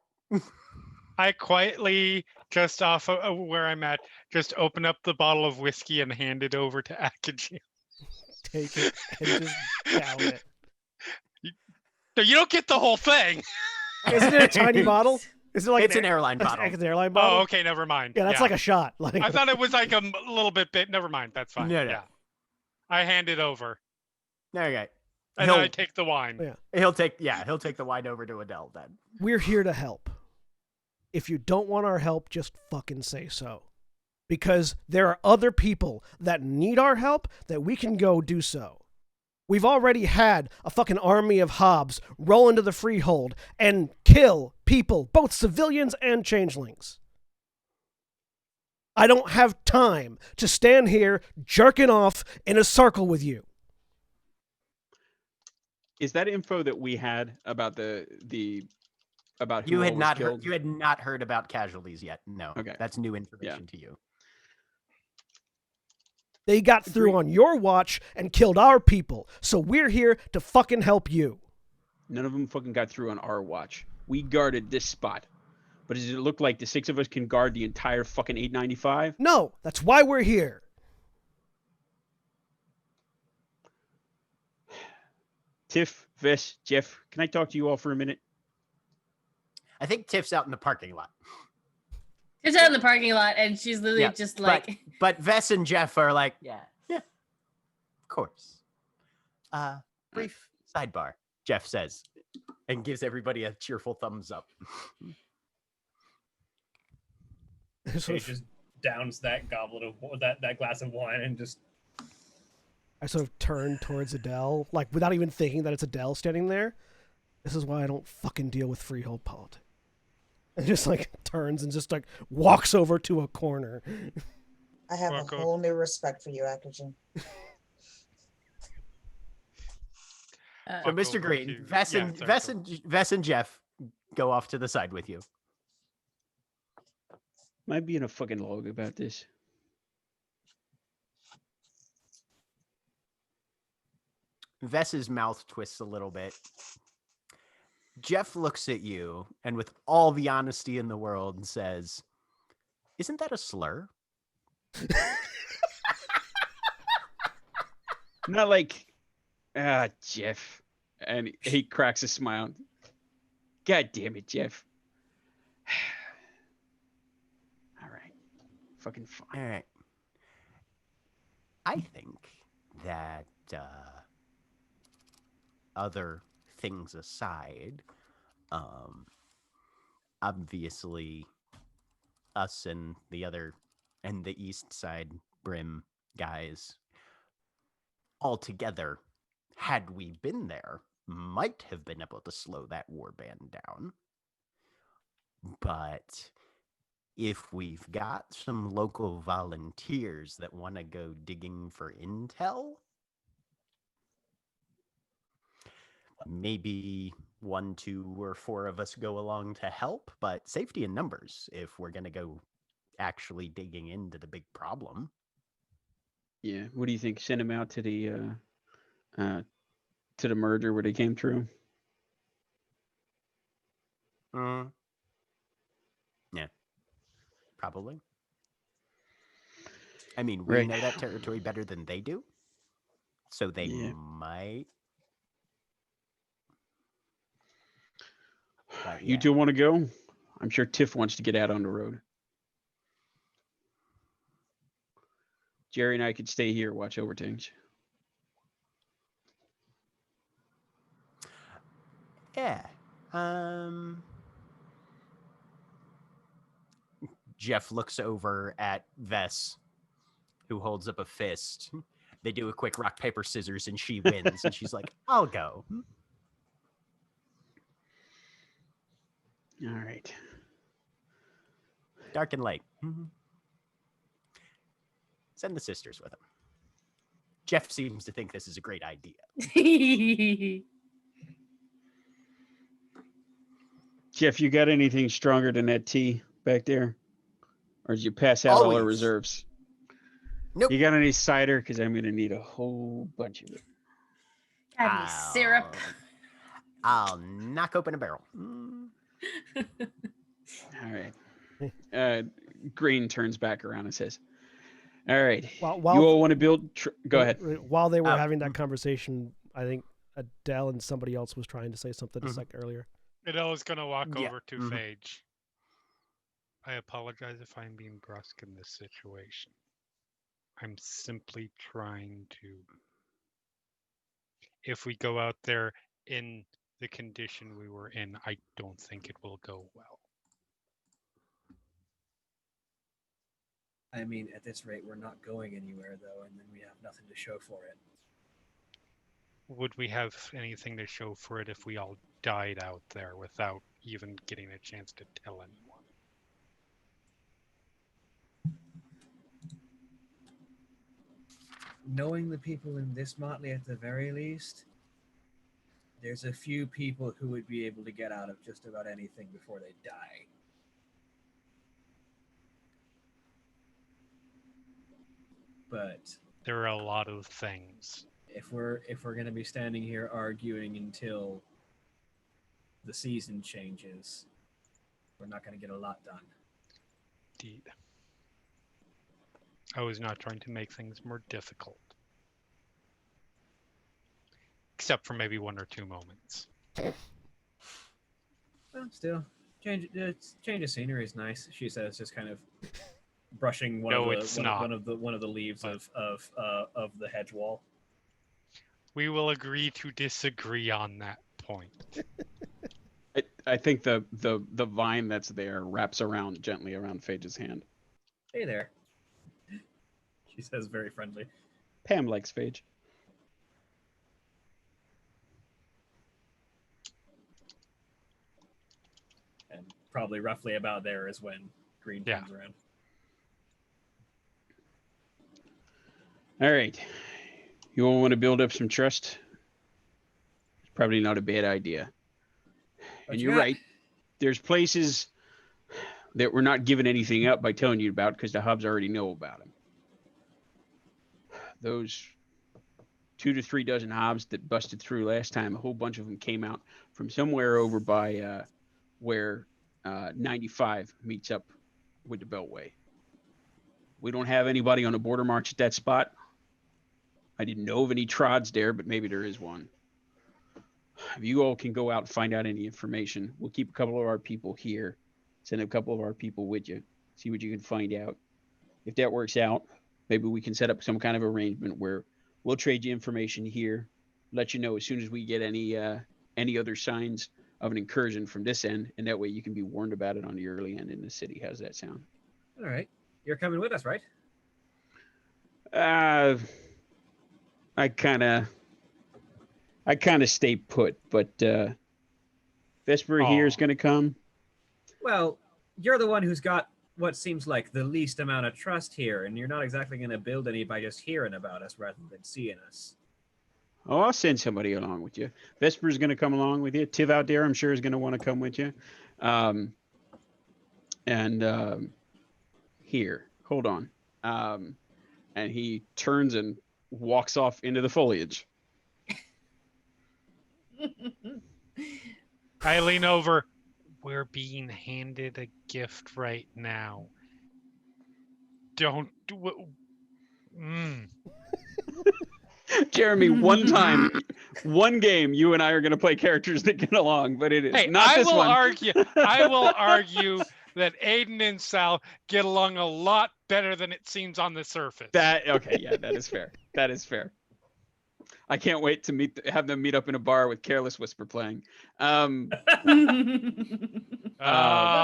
I quietly, just off of where I'm at, just open up the bottle of whiskey and hand it over to Akaji. Take it and just down it. No, you don't get the whole thing. Isn't it a tiny bottle? Is it like It's an airline bottle. It's an airline bottle. Oh, okay, never mind. Yeah, that's like a shot. Like I thought it was like a little bit big. Never mind, that's fine. No. Yeah, I hand it over, Okay. and then I take the wine. Yeah. He'll take the wine over to Adele then. We're here to help. If you don't want our help, just fucking say so. Because there are other people that need our help that we can go do so. We've already had a fucking army of hobs roll into the freehold and kill people, both civilians and changelings. I don't have time to stand here jerking off in a circle with you. Is that info that we had about the about who You all had was not killed? heard. You had not heard about casualties yet. No. Okay. That's new information to you. They got through on your watch and killed our people, so we're here to fucking help you. None of them fucking got through on our watch. We guarded this spot. But does it look like the 6 of us can guard the entire fucking 895? No, that's why we're here. Tiff, Vess, Jeff, can I talk to you all for a minute? I think Tiff's out in the parking lot. She's out in the parking lot, and she's literally Yeah, just like, But Vess and Jeff are like, yeah, of course. Brief sidebar, Jeff says, and gives everybody a cheerful thumbs up. So He just downs that goblet of that glass of wine and just. I sort of turn towards Adele, like without even thinking that it's Adele standing there. This is why I don't fucking deal with freehold politics. And just like turns and just like walks over to a corner. I have a whole new respect for you, Akajin. So, Mr. Green, Vess and Jeff go off to the side with you. Am I being a fucking log about this? Vess's mouth twists a little bit. Jeff looks at you and with all the honesty in the world says, "Isn't that a slur?" Not like, Jeff. And he cracks a smile. God damn it, Jeff. All right. Fucking fine. All right. I think that other things aside, obviously us and the East Side Brim guys all together, had we been there, might have been able to slow that warband down. But if we've got some local volunteers that want to go digging for intel, maybe 1, 2, or 4 of us go along to help, but safety in numbers if we're going to go actually digging into the big problem. Yeah. What do you think? Send him out to the merger where they came through? Yeah, probably. I mean, we know that territory better than they do, so they might. But, You two want to go? I'm sure Tiff wants to get out on the road. Jerry and I could stay here, watch over things. Yeah. Jeff looks over at Vess, who holds up a fist. They do a quick rock, paper, scissors, and she wins. And she's like, "I'll go." All right. Dark and light. Send the sisters with him. Jeff seems to think this is a great idea. Jeff, you got anything stronger than that tea back there? Or did you pass out all our reserves? Nope. You got any cider? Because I'm going to need a whole bunch of it. Got any syrup? I'll knock open a barrel. All right. Green turns back around and says, all right. While you all want to build... Go ahead. While they were having that conversation, I think Adele and somebody else was trying to say something a second earlier. Adele is going to walk over to Phage. I apologize if I'm being brusque in this situation. I'm simply trying to... If we go out there in the condition we were in, I don't think it will go well. I mean, at this rate, we're not going anywhere, though, and then we have nothing to show for it. Would we have anything to show for it if we all died out there without even getting a chance to tell anyone? Knowing the people in this motley at the very least, there's a few people who would be able to get out of just about anything before they die. But there are a lot of things. If we're going to be standing here arguing until the season changes, we're not going to get a lot done. Indeed. I was not trying to make things more difficult. Except for maybe 1 or 2 moments. Well, still, Change of scenery is nice. She says, just kind of brushing one No, of it's the not. one of the leaves But- of the hedge wall. We will agree to disagree on that point. I think the vine that's there wraps around gently around Phage's hand. Hey there. She says, very friendly. Pam likes Phage. And probably roughly about there is when Green Yeah. comes around. All right. You all want to build up some trust? It's probably not a bad idea. What And you you're got? right. There's places that we're not giving anything up by telling you about because the hubs already know about them. Those 2 to 3 dozen hobs that busted through last time, a whole bunch of them came out from somewhere over by where 95 meets up with the Beltway. We don't have anybody on a border march at that spot. I didn't know of any trods there, but maybe there is one. If you all can go out and find out any information, we'll keep a couple of our people here, send a couple of our people with you, see what you can find out. If that works out, maybe we can set up some kind of arrangement where we'll trade you information here, let you know as soon as we get any other signs of an incursion from this end, and that way you can be warned about it on the early end in the city. How's that sound? All right. You're coming with us, right? I kind of stay put, but Vesper here is Aw. going to come. Well, you're the one who's got what seems like the least amount of trust here, and you're not exactly going to build any by just hearing about us rather than seeing us. Oh, I'll send somebody along with you. Vesper's going to come along with you. Tiv out there, I'm sure, is going to want to come with you. Here, hold on. And he turns and walks off into the foliage. I lean over. We're being handed a gift right now. Don't do it. Jeremy, one time, one game, you and I are going to play characters that get along, but it is Hey, not I this will one. I will argue that Aiden and Sal get along a lot better than it seems on the surface. Okay, yeah, that is fair. That is fair. I can't wait to have them meet up in a bar with Careless Whisper playing. Well,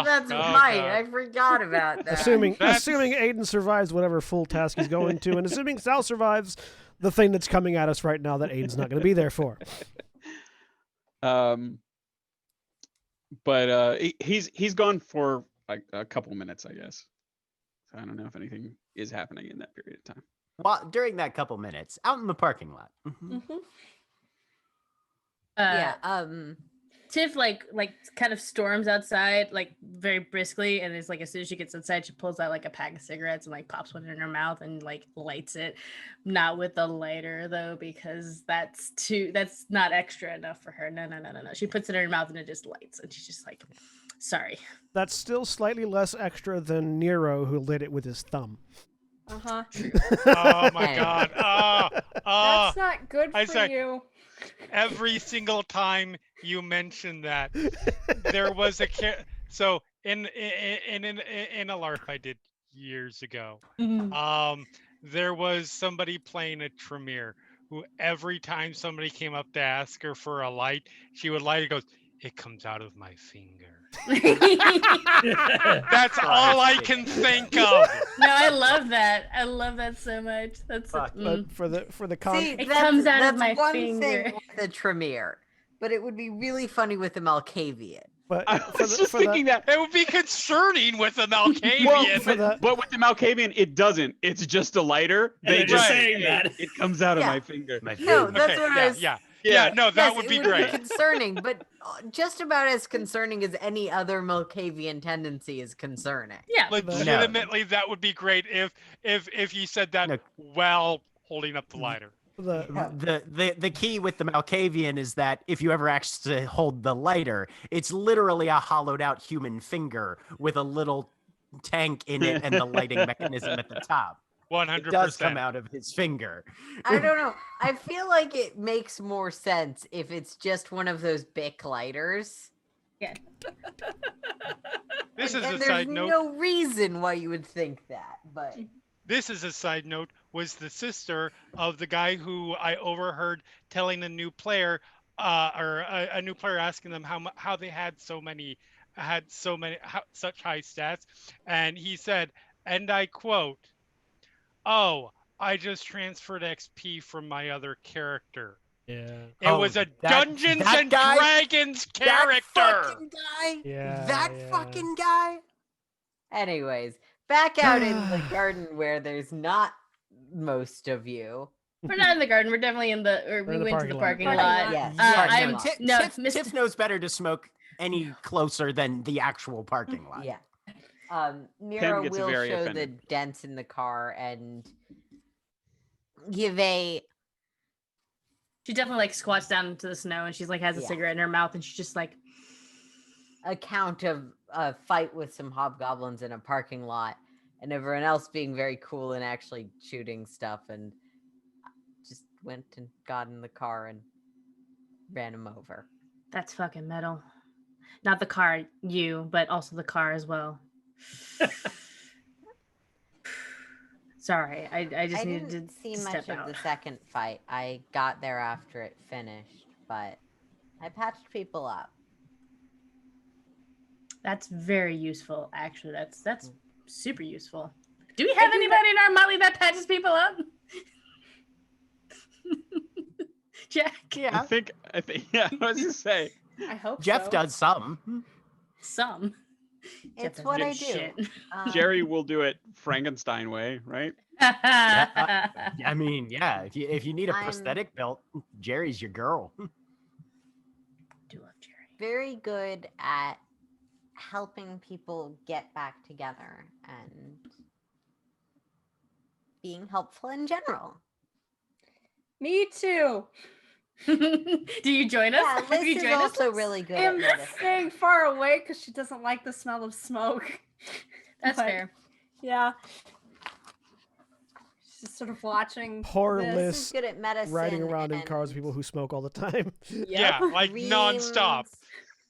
that's right. God. I forgot about that. Assuming That's- Aiden survives whatever full task he's going to, and assuming Sal survives the thing that's coming at us right now that Aiden's not going to be there for. But he's gone for a couple minutes, I guess. So I don't know if anything is happening in that period of time. Well, during that couple minutes, out in the parking lot. Yeah. Tiff like kind of storms outside like very briskly, and it's like as soon as she gets inside, she pulls out like a pack of cigarettes and like pops one in her mouth and like lights it. Not with the lighter though, because that's not extra enough for her. No. She puts it in her mouth and it just lights, and she's just like, sorry. That's still slightly less extra than Nero, who lit it with his thumb. Uh-huh. Oh my Hey. God. That's not good I for say- you. Every single time you mention that, there was a so in a LARP I did years ago, there was somebody playing a Tremere who every time somebody came up to ask her for a light, she would light it. Goes, it comes out of my finger. That's all I can think of. No, I love that. I love that so much. That's Fuck. But for the con, See, It that's, comes out of that's my one finger. thing with the Tremere, but it would be really funny with the Malkavian. but I for was the, just for thinking that. It would be concerning with a Malkavian. Well, for the- but with the Malkavian, it doesn't. It's just a lighter. And they're just saying say, that. It comes out of Yeah. my finger. No, that's Okay, what I was. yeah, no, that Yes, would it be great. concerning, but just about as concerning as any other Malkavian tendency is concerning. yeah. Legitimately, that would be great if you said that No. while holding up the lighter. The key with the Malkavian is that if you ever actually hold the lighter, it's literally a hollowed out human finger with a little tank in it and the lighting mechanism at the top. 100%. It does come out of his finger. I don't know. I feel like it makes more sense if it's just one of those Bic lighters. Yeah. This is And a there's side note. no reason why you would think that, but This is a side note. Was the sister of the guy who I overheard telling a new player, or a new player asking them how they had such high stats, and he said, and I quote, "Oh, I just transferred XP from my other character." Yeah. It was a that- Dungeons that and guy- Dragons character. That fucking guy. Yeah, That yeah. fucking guy. anyways, back out in the garden where there's not most of you. We're not in the garden. We're definitely in the. Or We're we in the went to the parking parking lot. lot. Yes. I'm lot. no, Tiff knows better to smoke any closer than the actual parking lot. Yeah. Mira gets will very show offended. the dents in the car and give a She definitely like squats down into the snow and she's like has a Yeah. cigarette in her mouth and she's just like, account of a fight with some hobgoblins in a parking lot and everyone else being very cool and actually shooting stuff, and just went and got in the car and ran him over. that's fucking metal. Not the car, you, but also the car as well. Sorry, I just I needed didn't to see step much out. of the second fight. I got there after it finished, but I patched people up. That's very useful, actually. That's super useful. Do we I have do anybody in our motley that patches people up? Jack, I Yeah. think, yeah, I was gonna say, I hope Jeff so. does some. some. Jeff It's doesn't what do I do. shit. Jerry will do it Frankenstein way, right? I mean, yeah. If you need a I'm- prosthetic built, Jerry's your girl. do love Jerry. Very good at helping people get back together and being helpful in general. Me too. Do you join us? Yeah, Have Liz you is joined us, also Liz? really good I at am medicine. staying far away because she doesn't like the smell of smoke. That's But, fair. Yeah. She's sort of watching. Poor this. Liz is Liz good at medicine. riding around in cars with and people who smoke all the time. Yeah, like nonstop.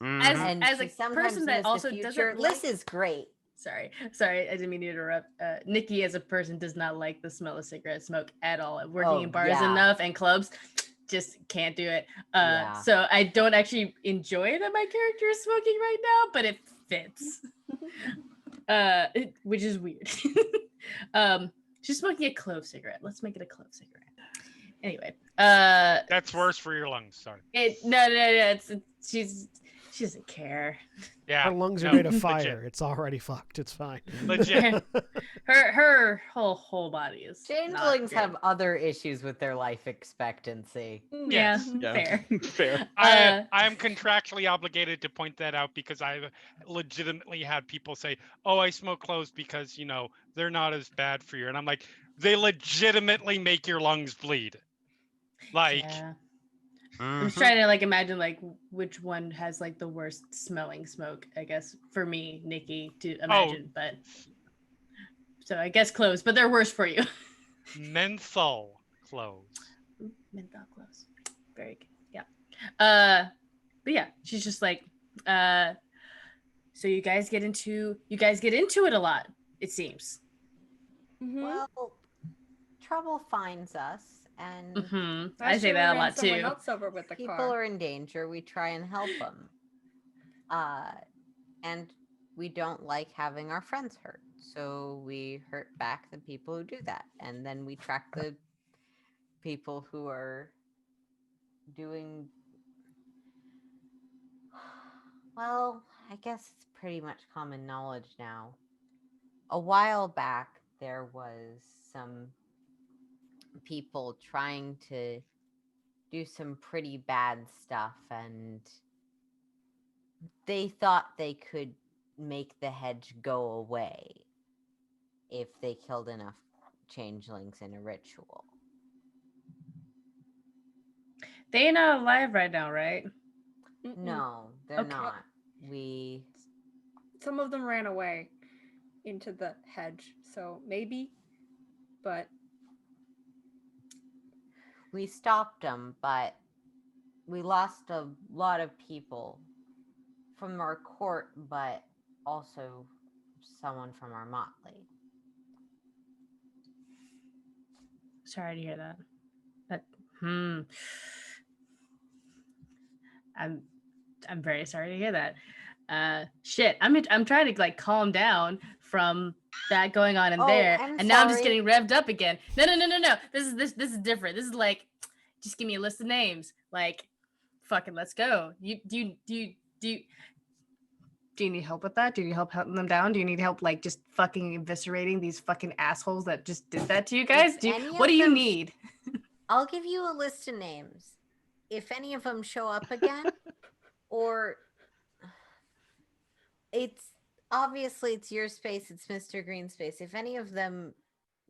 dreams, As, Mhm. and as she a sometimes person that knows the also future. doesn't Liz like... is great. Sorry, I didn't mean to interrupt. Nikki, as a person, does not like the smell of cigarette smoke at all. Working Oh, in bars yeah. enough and clubs, just can't do it. Yeah. So I don't actually enjoy that my character is smoking right now, but it fits. Which is weird. She's smoking a clove cigarette. Let's make it a clove cigarette. Anyway, That's worse for your lungs. Sorry. No. She doesn't care. Yeah. Her lungs are no, made of legit. fire. It's already fucked. It's fine. Legit. Her whole body is. not Changelings good. have other issues with their life expectancy. Yeah, Yes. Yeah. fair. Fair. I am contractually obligated to point that out because I've legitimately had people say, "Oh, I smoke cloves because they're not as bad for you," and I'm like, they legitimately make your lungs bleed. Like, Yeah. I'm just Mhm. trying to imagine which one has the worst smelling smoke. I guess for me, Nikki, to imagine, but so I guess cloves, but they're worse for you. menthol cloves. Menthol cloves, very good. Yeah. But yeah, she's just so you guys get into it a lot. It seems. Mhm. Well, trouble finds us, and Hmm I Last say year we that a ran lot someone too. else over with the people car. are in danger. We try and help them. And we don't like having our friends hurt. So we hurt back the people who do that. And then we track the people who are doing. Well, I guess it's pretty much common knowledge now. A while back, there was some people trying to do some pretty bad stuff, and they thought they could make the hedge go away if they killed enough changelings in a ritual. They not alive right now, right? Mm-mm. No, they're Okay. not. We Some of them ran away into the hedge, so maybe. But stopped them, but we lost a lot of people from our court, but also someone from our motley. Sorry to hear that. But I'm very sorry to hear that. Shit, I'm trying to like calm down from that going on in there, I'm and now I'm just sorry. getting revved up again. No. This is different. This is like, just give me a list of names. Like, fucking let's go. Do you need help with that? Do you need help hunting them down? Do you need help like just fucking eviscerating these fucking assholes that just did that to you guys? What do you need? I'll give you a list of names. If any of them show up again, or it's your space, it's Mr. Green's space. If any of them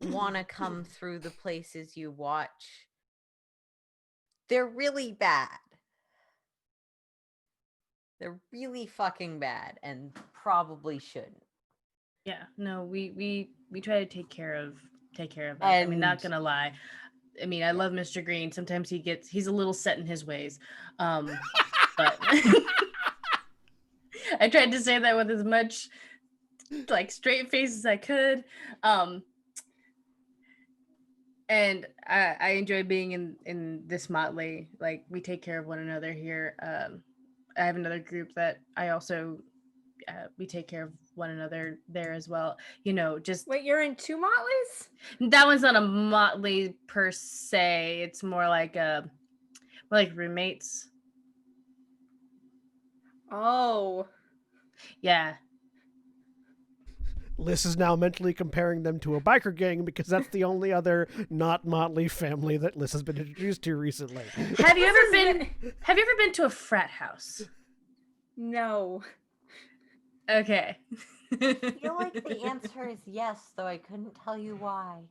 want to come through the places you watch, they're really bad. They're really fucking bad and probably shouldn't. Yeah, no, we try to take care of them. I mean, not gonna lie. I mean, I love Mr. Green. Sometimes he's a little set in his ways. But I tried to say that with as much like straight face as I could. And I enjoy being in this motley. Like, we take care of one another here. I have another group that I also we take care of one another there as well. You know, just Wait, you're in two motleys? that one's not a motley per se. It's more like roommates. Oh. Yeah. Liz is now mentally comparing them to a biker gang because that's the only other not motley family that Liz has been introduced to recently. Have you ever been to a frat house? No. Okay. I feel like the answer is yes, though I couldn't tell you why.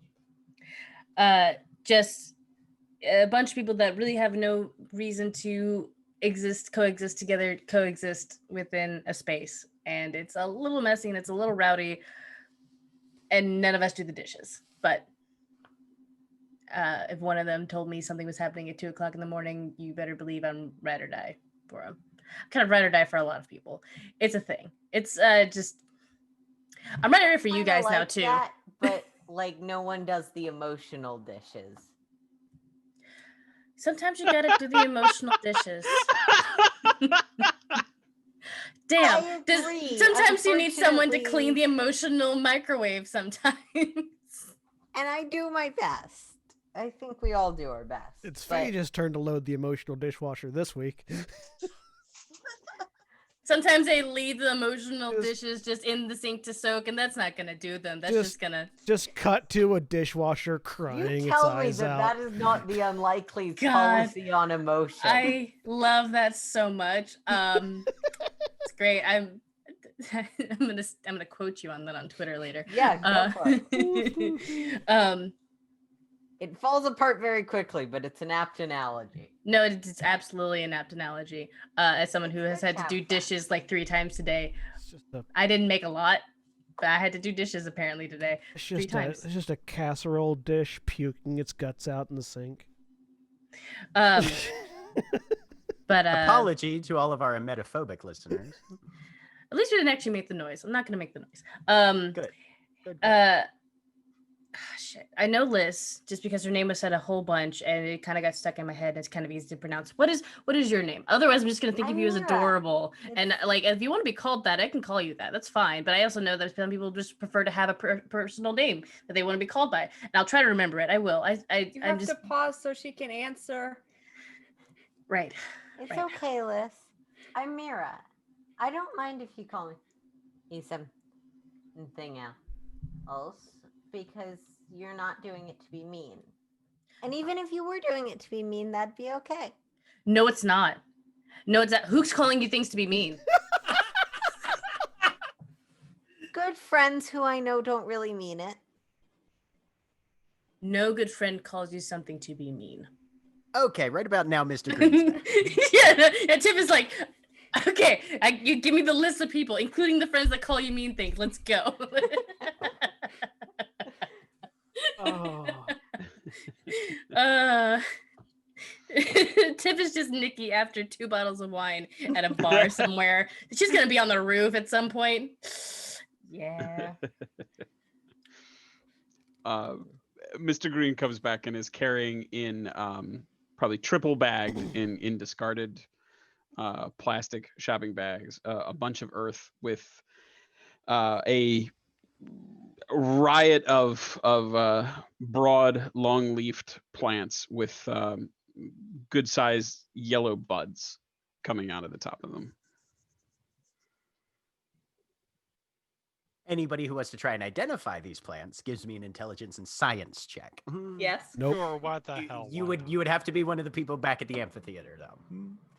Just a bunch of people that really have no reason to coexist together, coexist within a space. And it's a little messy and it's a little rowdy, and none of us do the dishes. But if one of them told me something was happening at 2:00 in the morning, you better believe I'm ride or die for them. Kind of ride or die for a lot of people. It's a thing. It's just, I'm ride or die for you guys now too. That, but like no one does the emotional dishes. Sometimes you gotta do the emotional dishes. Damn. Sometimes you need someone to clean the emotional microwave sometimes. And I do my best. I think we all do our best. It's Phaedra's turn to load the emotional dishwasher this week. Sometimes they leave the emotional dishes just in the sink to soak, and that's not gonna do them. That's just gonna... Just cut to a dishwasher crying its eyes out. That is not the unlikely policy on emotion. I love that so much. It's great. I'm gonna quote you on that on Twitter later. Yeah, go for it. It falls apart very quickly, but it's an apt analogy. No, it's absolutely an apt analogy. As someone who has had to do dishes like 3 times today, I didn't make a lot, but I had to do dishes apparently today. It's just a casserole dish puking its guts out in the sink. But apology to all of our emetophobic listeners. At least we didn't actually make the noise. I'm not gonna make the noise. Good. Shit. I know Liz just because her name was said a whole bunch and it kind of got stuck in my head and it's kind of easy to pronounce. What is your name? Otherwise, I'm just gonna think of you as adorable. And like, if you want to be called that, I can call you that. That's fine. But I also know that some people just prefer to have a personal name that they want to be called by. And I'll try to remember it. I will. You have to pause so she can answer. Right. It's okay, Liz. I'm Mira. I don't mind if you call me something else, because you're not doing it to be mean. And even if you were doing it to be mean, that'd be okay. No, it's not. No, it's not. Who's calling you things to be mean? Good friends who I know don't really mean it. No good friend calls you something to be mean. Okay, right about now, Mr. Green. Yeah, Tim is like, okay, you give me the list of people, including the friends that call you mean things. Let's go. Tiff is just Nikki after 2 bottles of wine at a bar somewhere. She's gonna be on the roof at some point. Yeah. Mr. Green comes back and is carrying in probably triple bagged in discarded plastic shopping bags a bunch of earth with a riot of broad long-leafed plants with good sized yellow buds coming out of the top of them. Anybody who wants to try and identify these plants gives me an intelligence and science check. Yes. Nope. Sure, what the hell? You why would have to be one of the people back at the amphitheater, though.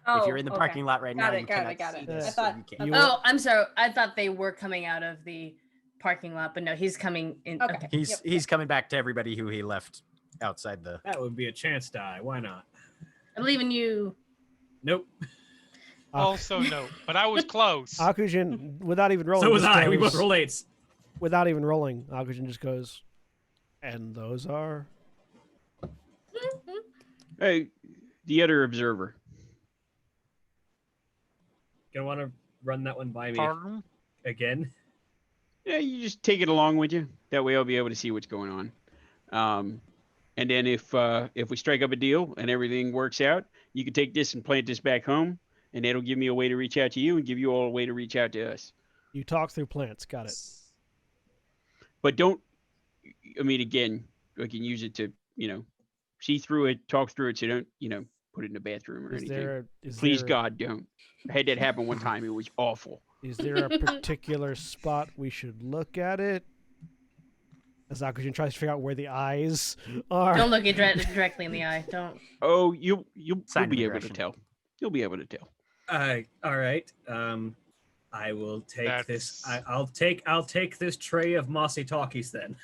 Oh, If you're in the okay. parking lot right now, Got it, you got it, cannot got see it. this, I so thought you can't. you- Oh, I'm sorry. I thought they were coming out of the parking lot, but no, he's coming in. Okay. Okay. He's Yep, he's coming back to everybody who he left outside the. That would be a chance die. Why not? I believe in you. Nope. Also no, but I was close. Akujin, without even rolling. So was just I. We goes- both roll 8s. Without even rolling, Akujin just goes, and those are. Hey, the other observer. Gonna want to run that one by me Pardon? again. Yeah, you just take it along with you. That way I'll be able to see what's going on. And then if we strike up a deal and everything works out, you can take this and plant this back home, and that'll give me a way to reach out to you and give you all a way to reach out to us. You talk through plants. Got it. But don't, I mean, again, I can use it to, see through it, talk through it, so don't, put it in the bathroom or anything. Please, God, don't. I had that happen one time. It was awful. Is there a particular spot we should look at it? As Akujin tries to figure out where the eyes are. Don't look it directly in the eye. Don't. Oh, you'll Sign of be able to aggression. tell. You'll be able to tell. All right. I will take this. That's- I'll take this tray of mossy talkies then.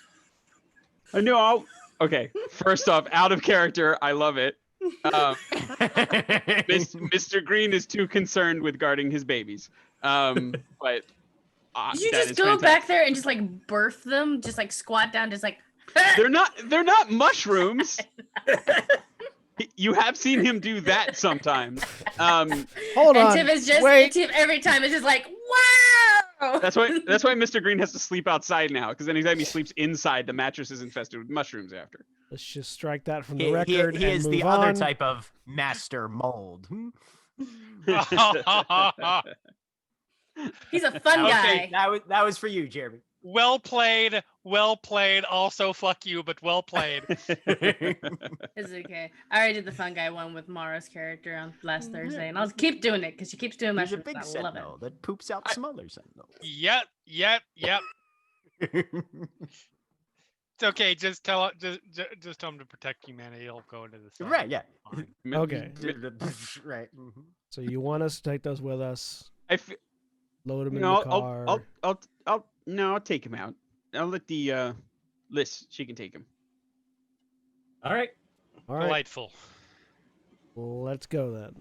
I know. Okay. First off, out of character, I love it. Mr. Green is too concerned with guarding his babies. But Did you that just is go fantastic. back there and just like birth them? Just like squat down, just like. They're not mushrooms. You have seen him do that sometimes. Hold and on. Tiff is just Wait. Tiff every time is just like, wow. That's why Mr. Green has to sleep outside now, because anytime he sleeps inside, the mattress is infested with mushrooms after. Let's just strike that from the He record he and is move the on. other type of master mold. He's a fun Okay. guy. That was for you, Jeremy. Well played. Well played. Also, fuck you, but well played. It's okay. I already did the fun guy one with Mara's character on last Thursday, and I'll keep doing it because she keeps doing He's a mushrooms. big I love it. sentinel that poops out smaller sentinels. Yep. It's okay. Just tell him to protect humanity. He'll go into the sun. Right, yeah. Fine. Okay. Right. mhm. So you want us to take those with us? Load them in No, the car. I'll take him out. I'll let the Liz, she can take him. All right. All right. Delightful. Let's go then.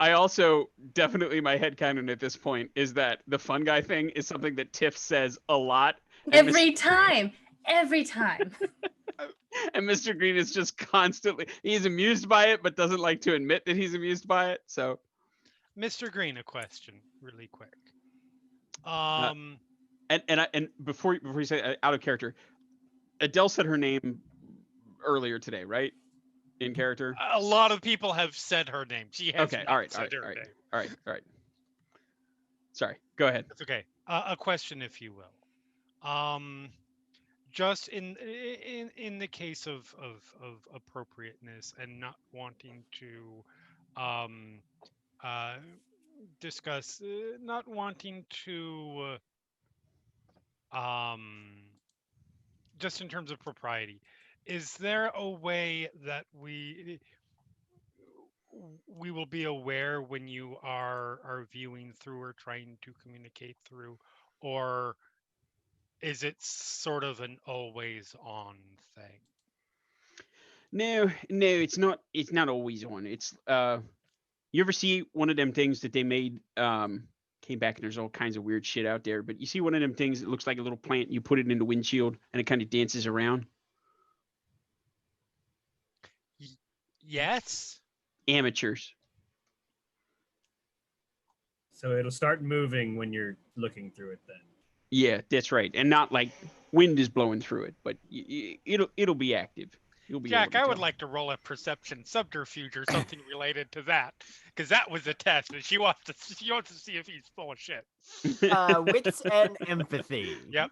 I also definitely my headcanon at this point is that the fun guy thing is something that Tiff says a lot. And Every time. Every time. And Mr. Green is just constantly he's amused by it, but doesn't like to admit that he's amused by it. So Mr. Green, a question, really quick. and before you say out of character, Adele said her name earlier today, right? In character. A lot of people have said her name. She has Okay. not All right. said her name. All right. Sorry. Go ahead. That's okay. A question, if you will. Just in the case of appropriateness and not wanting to discuss, not wanting to just in terms of propriety, is there a way that we will be aware when you are viewing through or trying to communicate through, or is it sort of an always on thing? No, it's not. It's not always on. It's you ever see one of them things that they made came back and there's all kinds of weird shit out there, but you see one of them things that looks like a little plant, you put it in the windshield and it kind of dances around. Yes. Amateurs. So it'll start moving when you're looking through it then. Yeah, that's right. And not like wind is blowing through it, but it'll be active. You'll be Jack, able to I would tell. like to roll a perception subterfuge or something related to that, because that was a test, and she wants to see if he's full of shit. Wits and empathy. Yep.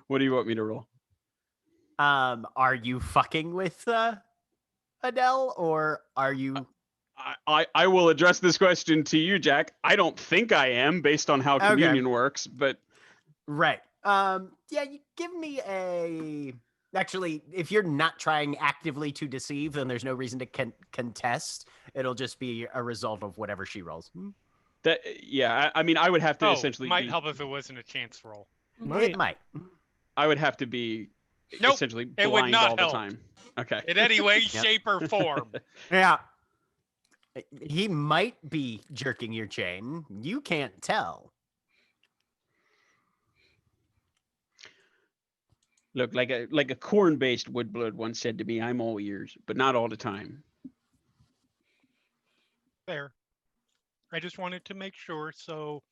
What do you want me to roll? Are you fucking with Adele, or are you? I will address this question to you, Jack. I don't think I am, based on how communion works, but Right. Yeah, you give me a. Actually, if you're not trying actively to deceive, then there's no reason to contest. It'll just be a result of whatever she rolls. that I mean, I would have to essentially might be, help if it wasn't a chance roll. It might. I would have to be Nope, essentially it would blind not all the help. time. Okay. In any way, shape, or form. Yeah. He might be jerking your chain. You can't tell. Look, like a corn-based woodblood once said to me, "I'm all ears, but not all the time." Fair. I just wanted to make sure, so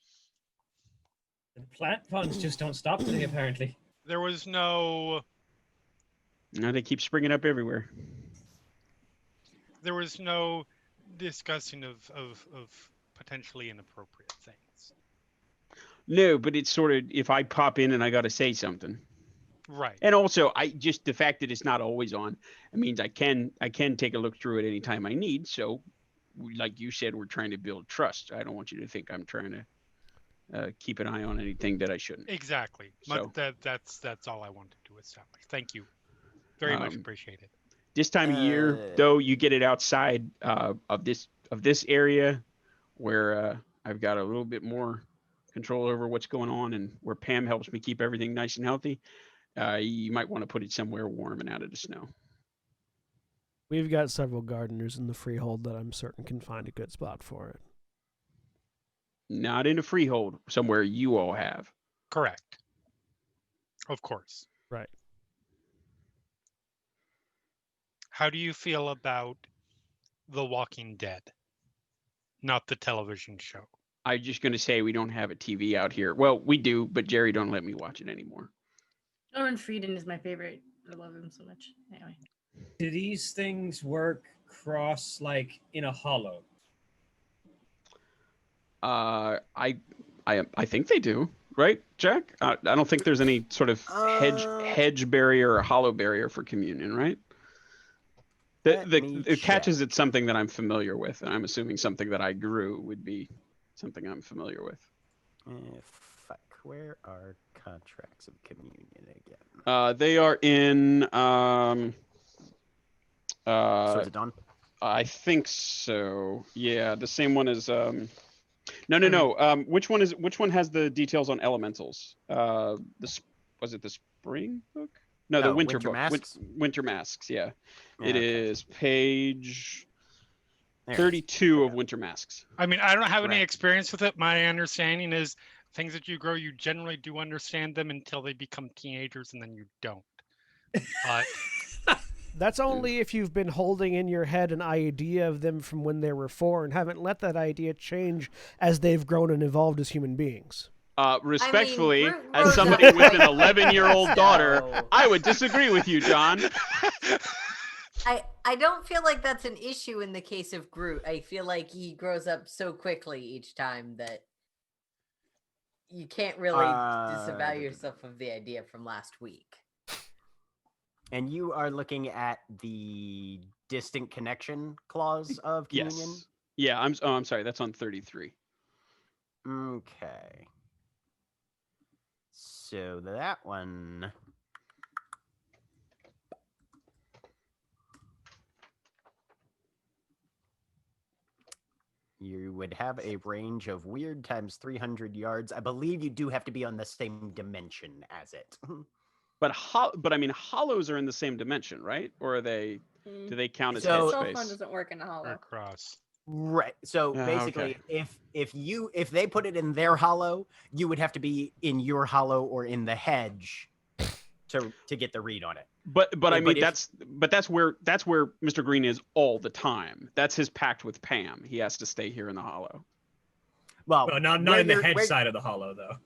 The plant puns just don't stop today, apparently. there was no Now they keep springing up everywhere. discussing of potentially inappropriate things. No, but it's sort of, if I pop in and I got to say something. Right. And also, the fact that it's not always on, it means I can take a look through it anytime I need. So, like you said, we're trying to build trust. I don't want you to think I'm trying to keep an eye on anything that I shouldn't. Exactly. So, that's all I wanted to establish. Thank you. Very much appreciated. This time of year, though, you get it outside of this area where I've got a little bit more control over what's going on, and where Pam helps me keep everything nice and healthy. You might want to put it somewhere warm and out of the snow. We've got several gardeners in the freehold that I'm certain can find a good spot for it. Not in a freehold, somewhere you all have. Correct. Of course. Right. How do you feel about The Walking Dead? Not the television show. I'm just going to say we don't have a TV out here. Well, we do, but Jerry don't let me watch it anymore. Owen Frieden is my favorite. I love him so much. Anyway. Do these things work cross like in a hollow? I think they do, right, Jack? I don't think there's any sort of hedge barrier or hollow barrier for communion, right? The catch is it's something that I'm familiar with, and I'm assuming something that I grew would be something I'm familiar with. Fuck, where are contracts of communion again? They are in. So is it done? I think so. Yeah, the same one as. No. Which one has the details on elementals? Was it the spring book? No, the winter book. Masks? Winter Masks. Yeah, it okay. is page 32 of Winter Masks. I mean, I don't have any experience with it. My understanding is things that you grow, you generally do understand them until they become teenagers, and then you don't. That's only if you've been holding in your head an idea of them from when they were 4 and haven't let that idea change as they've grown and evolved as human beings. Respectfully, as somebody with an 11-year-old daughter, I would disagree with you, John. I don't feel like that's an issue in the case of Groot. I feel like he grows up so quickly each time that you can't really disavow yourself of the idea from last week. And you are looking at the distant connection clause of communion? Yes. Yeah, I'm sorry. That's on 33. Okay. So that one. You would have a range of weird times 300 yards. I believe you do have to be on the same dimension as it. But I mean, hollows are in the same dimension, right? Or are they? Do they count as Cell headspace? phone doesn't work in a hollow. Across. Right. So basically, if they put it in their hollow, you would have to be in your hollow or in the hedge to get the read on it. But I mean, that's where Mr. Green is all the time. That's his pact with Pam. He has to stay here in the hollow. Well, Well, not where in the you're- hedge where- side of the hollow, though.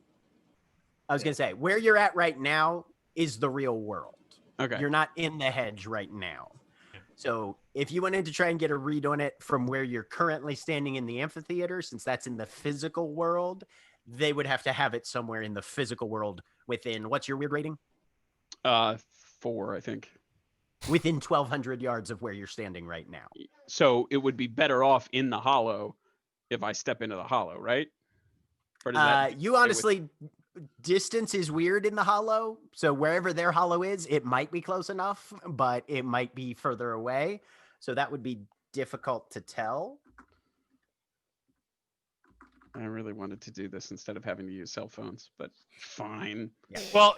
I was gonna say where you're at right now is the real world. Okay. You're not in the hedge right now. Yeah. So if you wanted to try and get a read on it from where you're currently standing in the amphitheater, since that's in the physical world, they would have to have it somewhere in the physical world within, what's your weird rating? 4, I think. Within 1,200 yards of where you're standing right now. So it would be better off in the hollow if I step into the hollow, right? Or does that You honestly, distance is weird in the hollow. So wherever their hollow is, it might be close enough, but it might be further away. So that would be difficult to tell. I really wanted to do this instead of having to use cell phones, but fine. Well,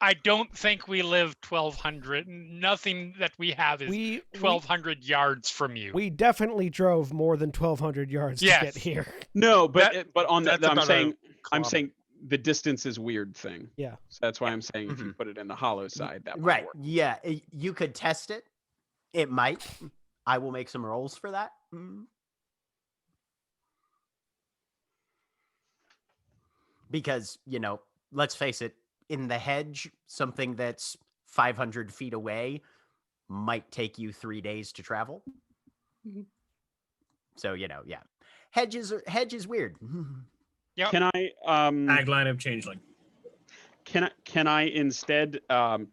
I don't think we live 1,200. Nothing that we have is We 1,200 yards from you. we definitely drove more than 1,200 yards Yes. to get here. No, but That- but on that's the, I'm about a saying kilometer. the distance is weird thing. Yeah. So that's why I'm saying if you put it in the hollow side, that might Right. work. Yeah. You could test it. It might. I will make some rolls for that. Because, let's face it, in the hedge, something that's 500 feet away might take you 3 days to travel. Mhm. So, yeah. Hedge is weird. Yep. Can I Tagline of Changeling. can I instead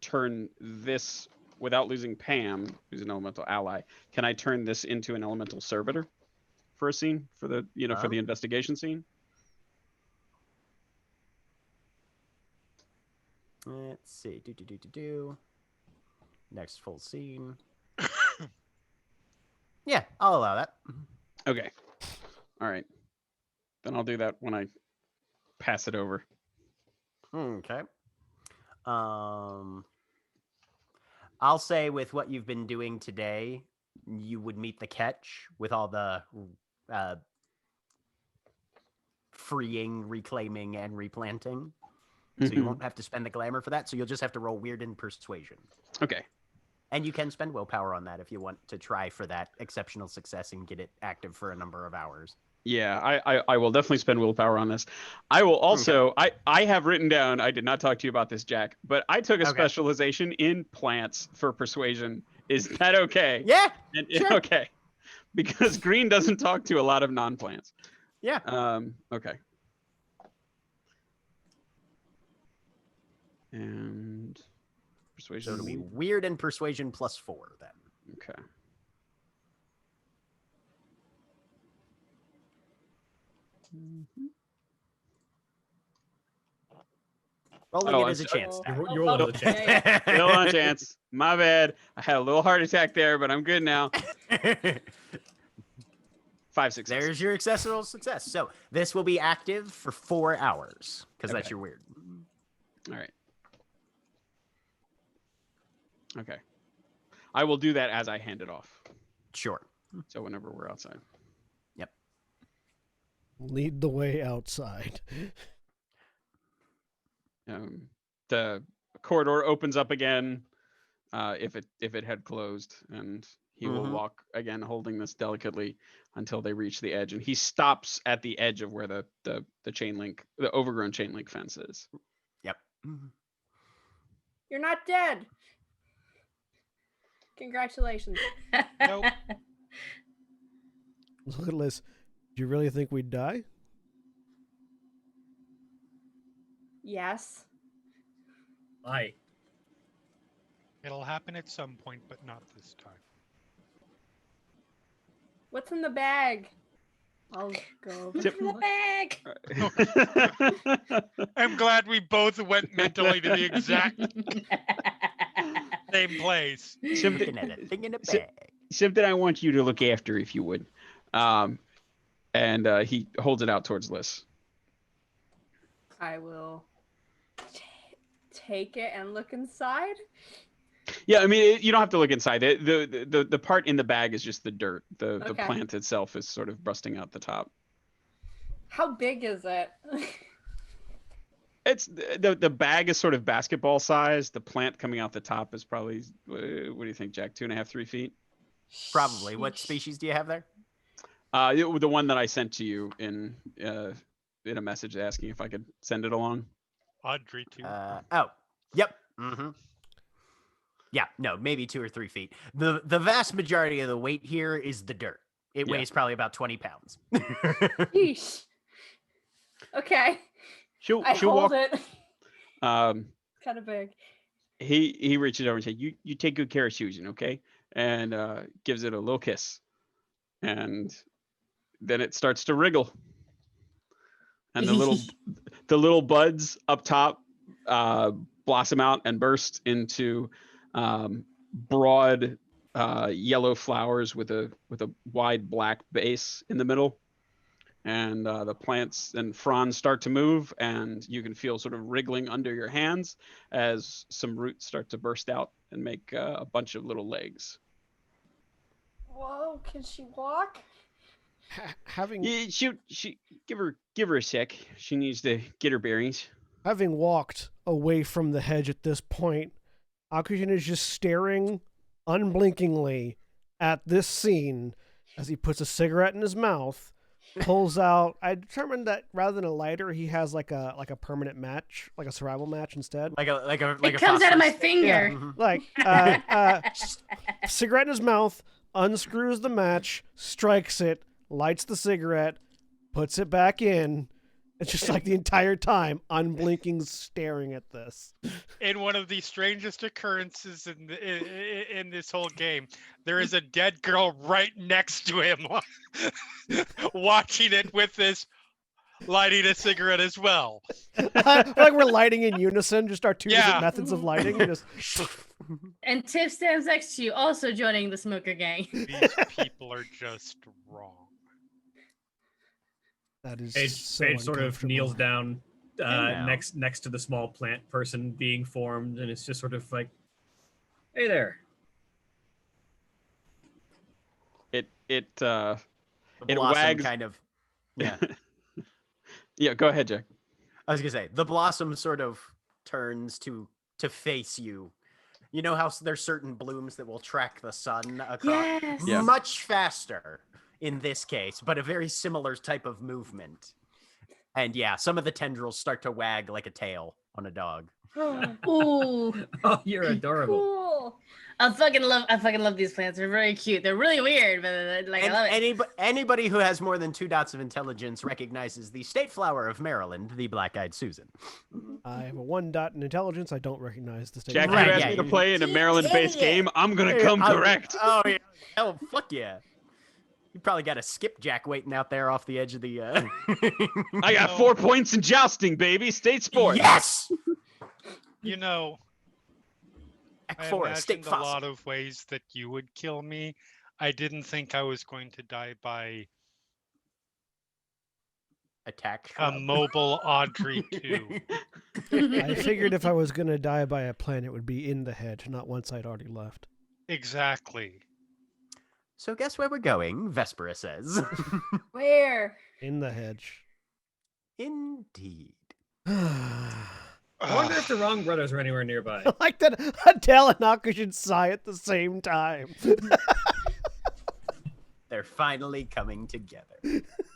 turn this without losing Pam, who's an elemental ally? Can I turn this into an elemental servitor for a scene for the for the investigation scene? Let's see. Do. Next full scene. Yeah, I'll allow that. Okay. All right. Then I'll do that when I pass it over. Okay. I'll say with what you've been doing today, you would meet the catch with all the freeing, reclaiming, and replanting. So you won't have to spend the glamour for that. So you'll just have to roll weird and persuasion. Okay. And you can spend willpower on that if you want to try for that exceptional success and get it active for a number of hours. Yeah, I will definitely spend willpower on this. I will also I have written down, I did not talk to you about this, Jack, but I took a specialization in plants for persuasion. Is that okay? Yeah. Sure. Okay. Because green doesn't talk to a lot of non-plants. Yeah. Okay. And persuasion. So it'll be weird and persuasion +4 then. Okay. Rolling it as a chance. You're rolling with a chance. Still on chance. My bad. I had a little heart attack there, but I'm good now. 5 6. There's your accessible success. So this will be active for 4 hours because that's your weird. All right. Okay. I will do that as I hand it off. Sure. So whenever we're outside. Yep. Lead the way outside. The corridor opens up again, if it had closed, and he will walk again, holding this delicately until they reach the edge, and he stops at the edge of where the chain link, the overgrown chain link fence is. Yep. You're not dead. Congratulations. Nope. Look at Liz. Do you really think we'd die? Yes. Aye. It'll happen at some point, but not this time. What's in the bag? I'll go over Tip- to The bag. I'm glad we both went mentally to the exact same place. Looking at a thing in a bag. Something I want you to look after, if you would. And he holds it out towards Liz. I will take it and look inside. Yeah, I mean, you don't have to look inside. The part in the bag is just the dirt. The Okay. plant itself is sort of busting out the top. How big is it? It's the bag is sort of basketball size. The plant coming out the top is probably, what do you think, Jack? 2.5, 3 feet? Probably. What species do you have there? The one that I sent to you in a message asking if I could send it along. Audrey too. Yep. Yeah, no, maybe 2 or 3 feet. The vast majority of the weight here is the dirt. It Yeah. weighs probably about 20 pounds. Yeesh. Okay. She'll I hold walk. it. Um, Kind of big. he reaches over and says, "You take good care of Susan, okay?" And gives it a little kiss, and then it starts to wriggle, and the little buds up top blossom out and burst into broad yellow flowers with a wide black base in the middle. And the plants and fronds start to move, and you can feel sort of wriggling under your hands as some roots start to burst out and make a bunch of little legs. Whoa, can she walk? Having Yeah, she give her a sec. She needs to get her bearings. having walked away from the hedge at this point, Akujin is just staring unblinkingly at this scene as he puts a cigarette in his mouth, pulls out. I determined that rather than a lighter, he has like a permanent match, like a survival match instead. It comes out of my phosphorus stick. finger. Mhm. Like cigarette in his mouth, unscrews the match, strikes it, lights the cigarette, puts it back in. It's just like the entire time, unblinking, staring at this. In one of the strangest occurrences in this whole game, there is a dead girl right next to him, watching it with this, lighting a cigarette as well. Like we're lighting in unison, just our two Yeah. different methods of lighting. Just And Tiff stands next to you, also joining the smoker gang. These people are just wrong. that is Paige, so Paige sort of uncomfortable. kneels down now. next to the small plant person being formed, and it's just sort of like, "Hey there." It The It blossom wags- kind of. Yeah. yeah. Go ahead, Jack. I was gonna say the blossom sort of turns to face you. You know how there's certain blooms that will track the sun across Yes. Yeah. much faster in this case, but a very similar type of movement. And yeah, some of the tendrils start to wag like a tail on a dog. Ooh, Oh, you're adorable. Cool. I fucking love these plants. They're very cute. They're really weird, but like I love it. Anybody who has more than 2 dots of intelligence recognizes the state flower of Maryland, the black-eyed Susan. I have a 1 dot in intelligence. I don't recognize the state. Jack, Right, you asked yeah, me to you- play in a Maryland-based idiot. game. I'm gonna come correct. Oh yeah. Oh fuck yeah. You probably got a skipjack waiting out there off the edge of the. I got 4 points in jousting, baby. State sport. Yes. You know, Act I 4, state imagined a fossil. lot of ways that you would kill me. I didn't think I was going to die by Attack. a shrub. mobile Audrey 2. I figured if I was gonna die by a plant, it would be in the hedge, not once I'd already left. Exactly. So guess where we're going? Vespera says. Where? In the hedge. Indeed. I wonder if the Wrong Brothers are anywhere nearby. I like that Adele and Akujin sigh at the same time. They're finally coming together.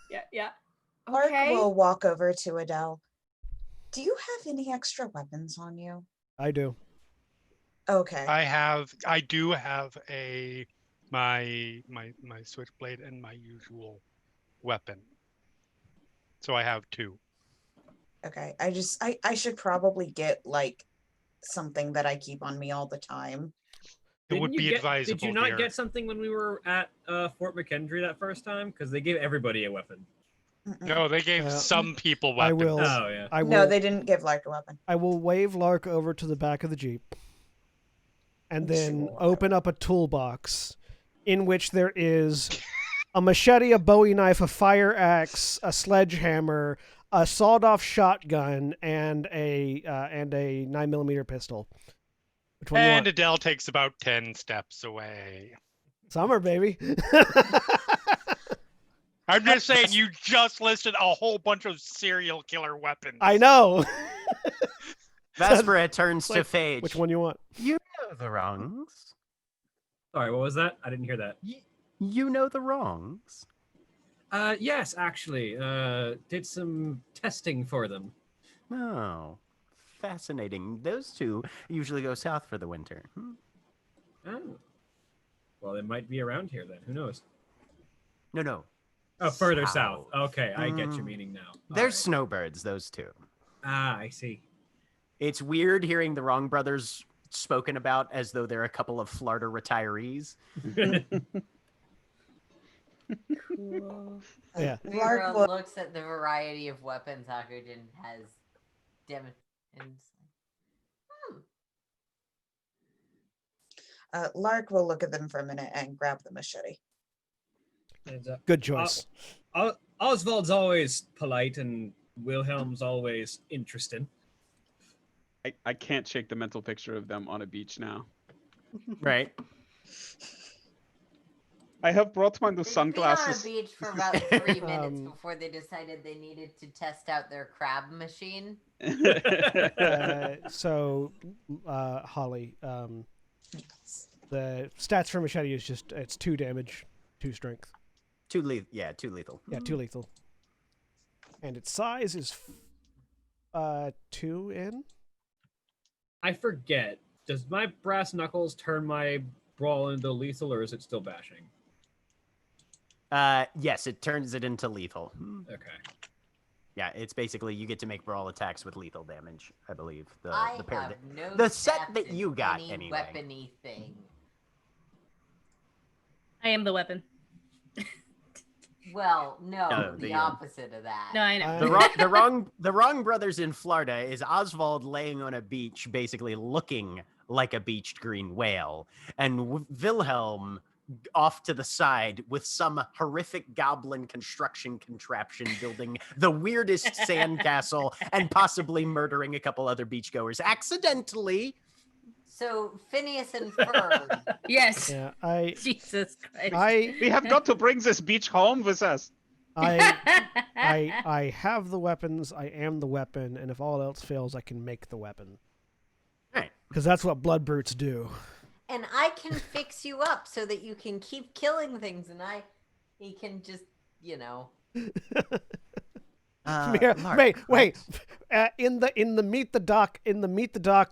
Yeah, yeah. Mark Okay. will walk over to Adele. Do you have any extra weapons on you? I do. Okay. I do have my switchblade and my usual weapon. So I have 2. Okay. I should probably get like something that I keep on me all the time. It would be advisable. Did you not dear. get something when we were at Fort McHenry that first time? Because they gave everybody a weapon. Mm-mm. No, they gave some people I weapons. will. Oh yeah. I will. No, they didn't give Lark a weapon. I will wave Lark over to the back of the Jeep and then Sure. open up a toolbox in which there is a machete, a Bowie knife, a fire axe, a sledgehammer, a sawed-off shotgun, and a 9mm pistol. Which one you And want? Adele takes about 10 steps away. Summer, baby. I'm just saying, you just listed a whole bunch of serial killer weapons. I know. Vespera turns to Like, Phage. Which one you want? You know the wrongs. Sorry, what was that? I didn't hear that. You know the wrongs. Yes, actually. Did some testing for them. Oh, fascinating. Those two usually go south for the winter. Oh. Well, they might be around here then. Who knows? No. Oh, further south. South. Okay, I get your meaning now. They're Alright. snowbirds, those two. Ah, I see. It's weird hearing the Wrong brothers spoken about as though they're a couple of Florida retirees. Cool. Yeah. Lark Mira will, looks at the variety of weapons Hakujin has and it's like, Lark will look at them for a minute and grab the machete. And, Good choice. Oswald's always polite and Wilhelm's always interesting. I can't shake the mental picture of them on a beach now. Right. I have brought my new They'd sunglasses. been on a beach for about 3 minutes Um, before they decided they needed to test out their crab machine. So, Holly, the stats for machete is just it's 2 damage, 2 strength. Too lethal. Yeah, too lethal. Yeah, 2 lethal. And its size is 2 in. I forget. Does my brass knuckles turn my brawl into lethal, or is it still bashing? Yes, it turns it into lethal. Okay. Yeah, it's basically you get to make brawl attacks with lethal damage, I believe. I The pair have that- no the set stats that in you got, any anyway. weapony thing. I am the weapon. Well, no, No, the the, opposite of that. No, I know. The wrong brothers in Florida is Oswald laying on a beach, basically looking like a beached green whale, and Wilhelm off to the side with some horrific goblin construction contraption building the weirdest sandcastle and possibly murdering a couple other beachgoers accidentally. So Phineas and Ferb. Yes. Yeah, Jesus Christ. We have got to bring this beach home with us. I have the weapons. I am the weapon, and if all else fails, I can make the weapon. Right. Because that's what blood brutes do. And I can fix you up so that you can keep killing things, and he can just, Mira, Lark, wait. In the Meet the Doc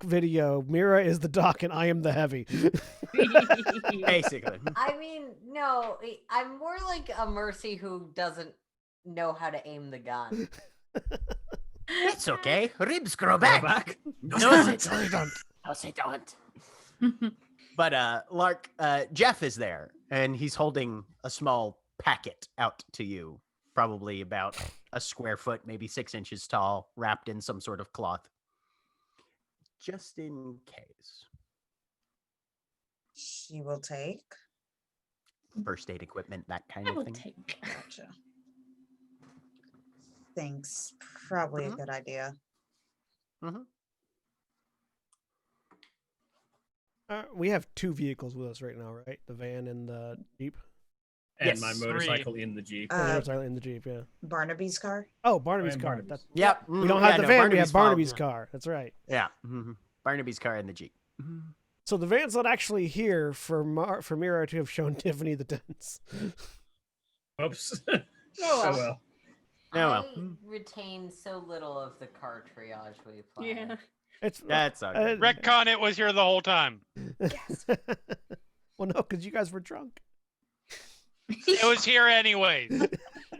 video, Mira is the Doc and I am the heavy. Basically. I mean, no, I'm more like a Mercy who doesn't know how to aim the gun. It's okay. Ribs grow back. No, they don't. No, they don't. But Lark, Jeff is there, and he's holding a small packet out to you, probably about a square foot, maybe 6 inches tall, wrapped in some sort of cloth. Just in case. She will take. First aid equipment, that kind I of will thing. take. Gotcha. Thanks. Probably a good idea. We have 2 vehicles with us right now, right? The van and the Jeep. And Yes. my motorcycle in the Jeep. Motorcycle in the Jeep, yeah. Barnaby's car. Oh, Barnaby's And car. Barnaby's. That's, Yep. we don't have the van. We have Barnaby's car. That's right. Yeah. Barnaby's car and the Jeep. So the van's not actually here for Mira to have shown Tiffany the tents. Oops. Oh, well. well. Oh, well. I retain so little of the car triage we play. Yeah. It's That's all good. Retcon, it was here the whole time. Well, no, because you guys were drunk. It was here anyways.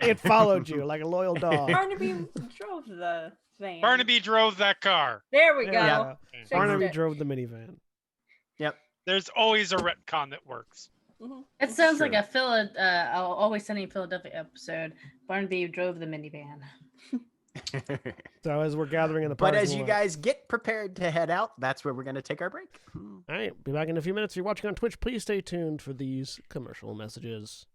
It followed you like a loyal dog. Barnaby drove the van. Barnaby drove that car. There we go. Yeah. Fixed Barnaby it. drove the minivan. There's always a retcon that works. Mhm. It sounds like Sure. I'll always Sunny in Philadelphia episode. Barnaby drove the minivan. So as we're gathering in the But parking as you lot- guys get prepared to head out, that's where we're going to take our break. All right, be back in a few minutes. If you're watching on Twitch, please stay tuned for these commercial messages.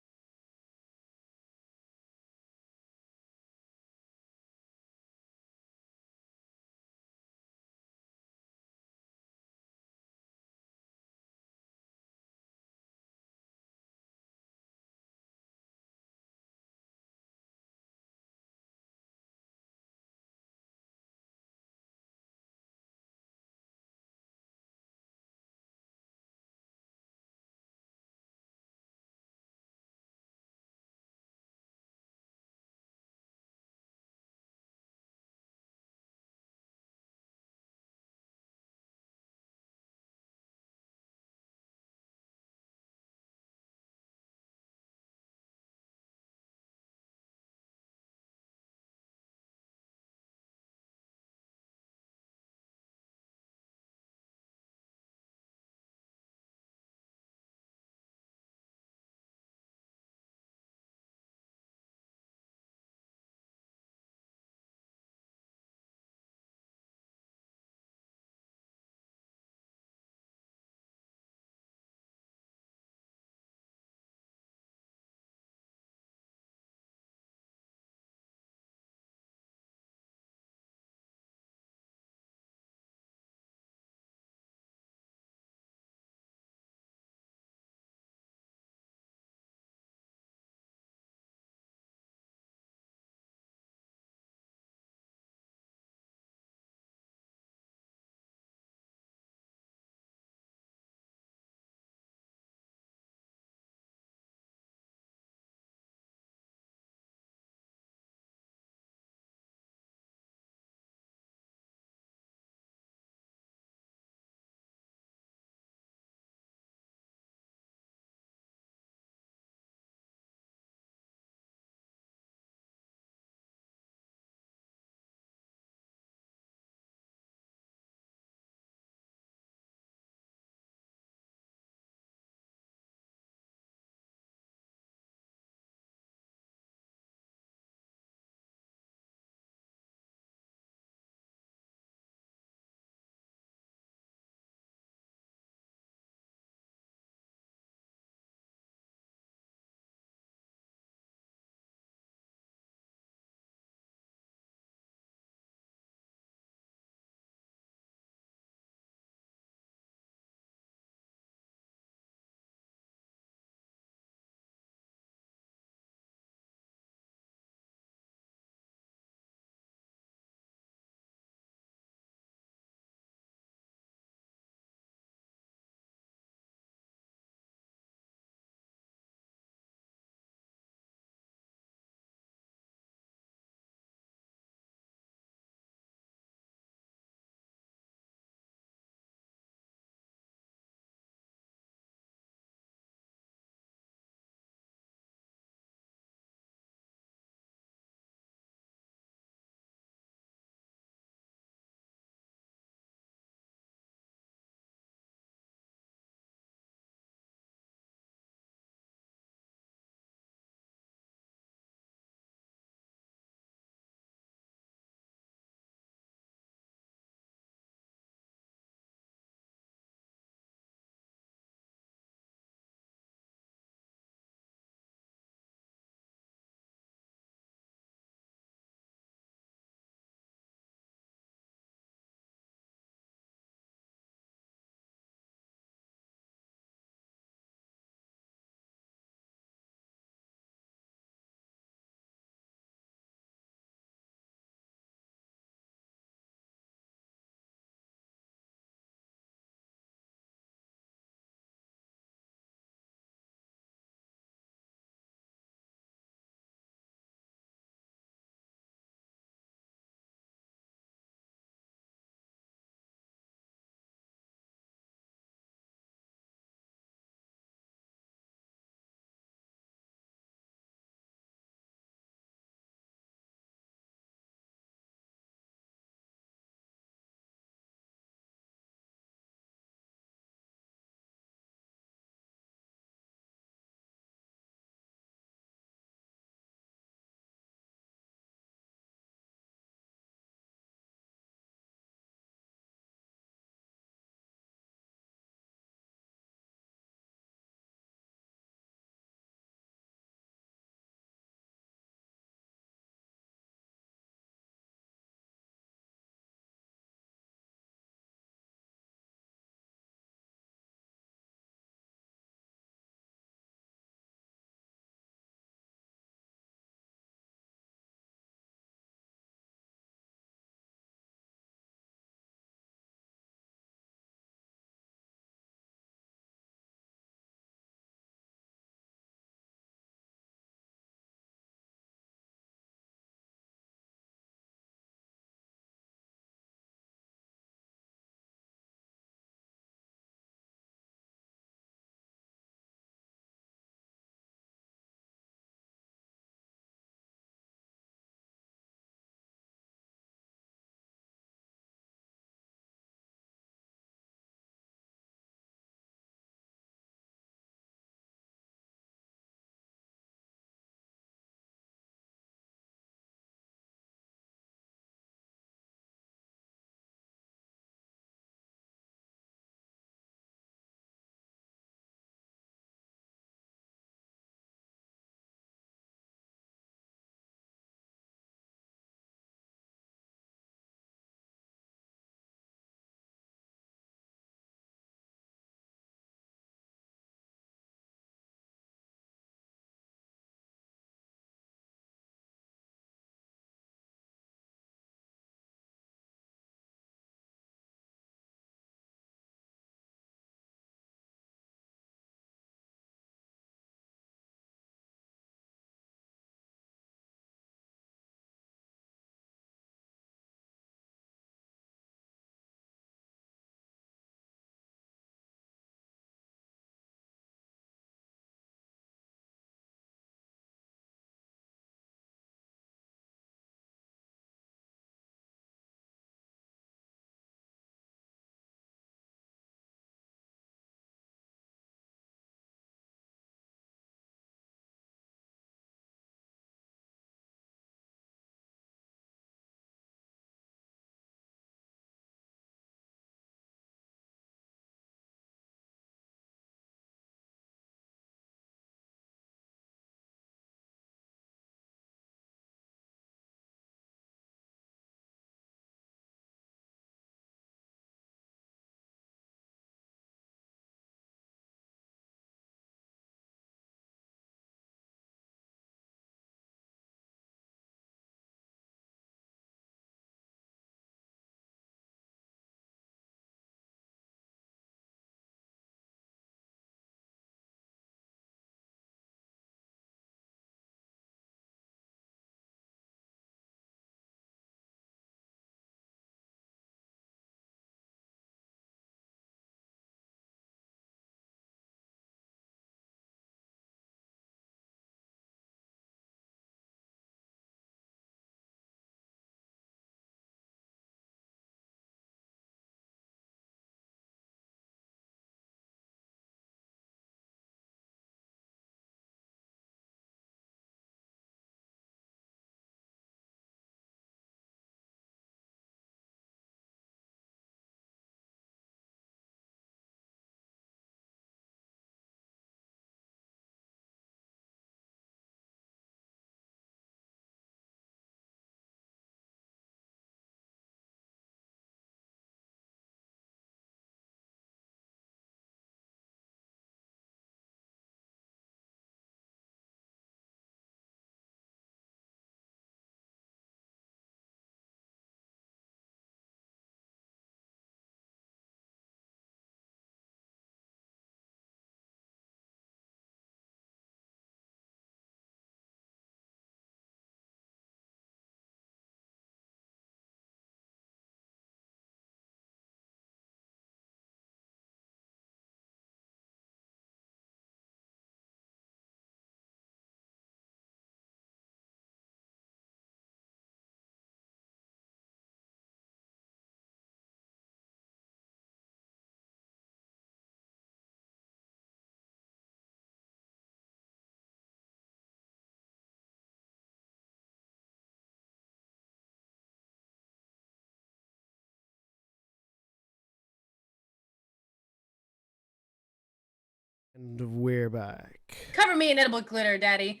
And we're back. Cover me in edible glitter, Daddy.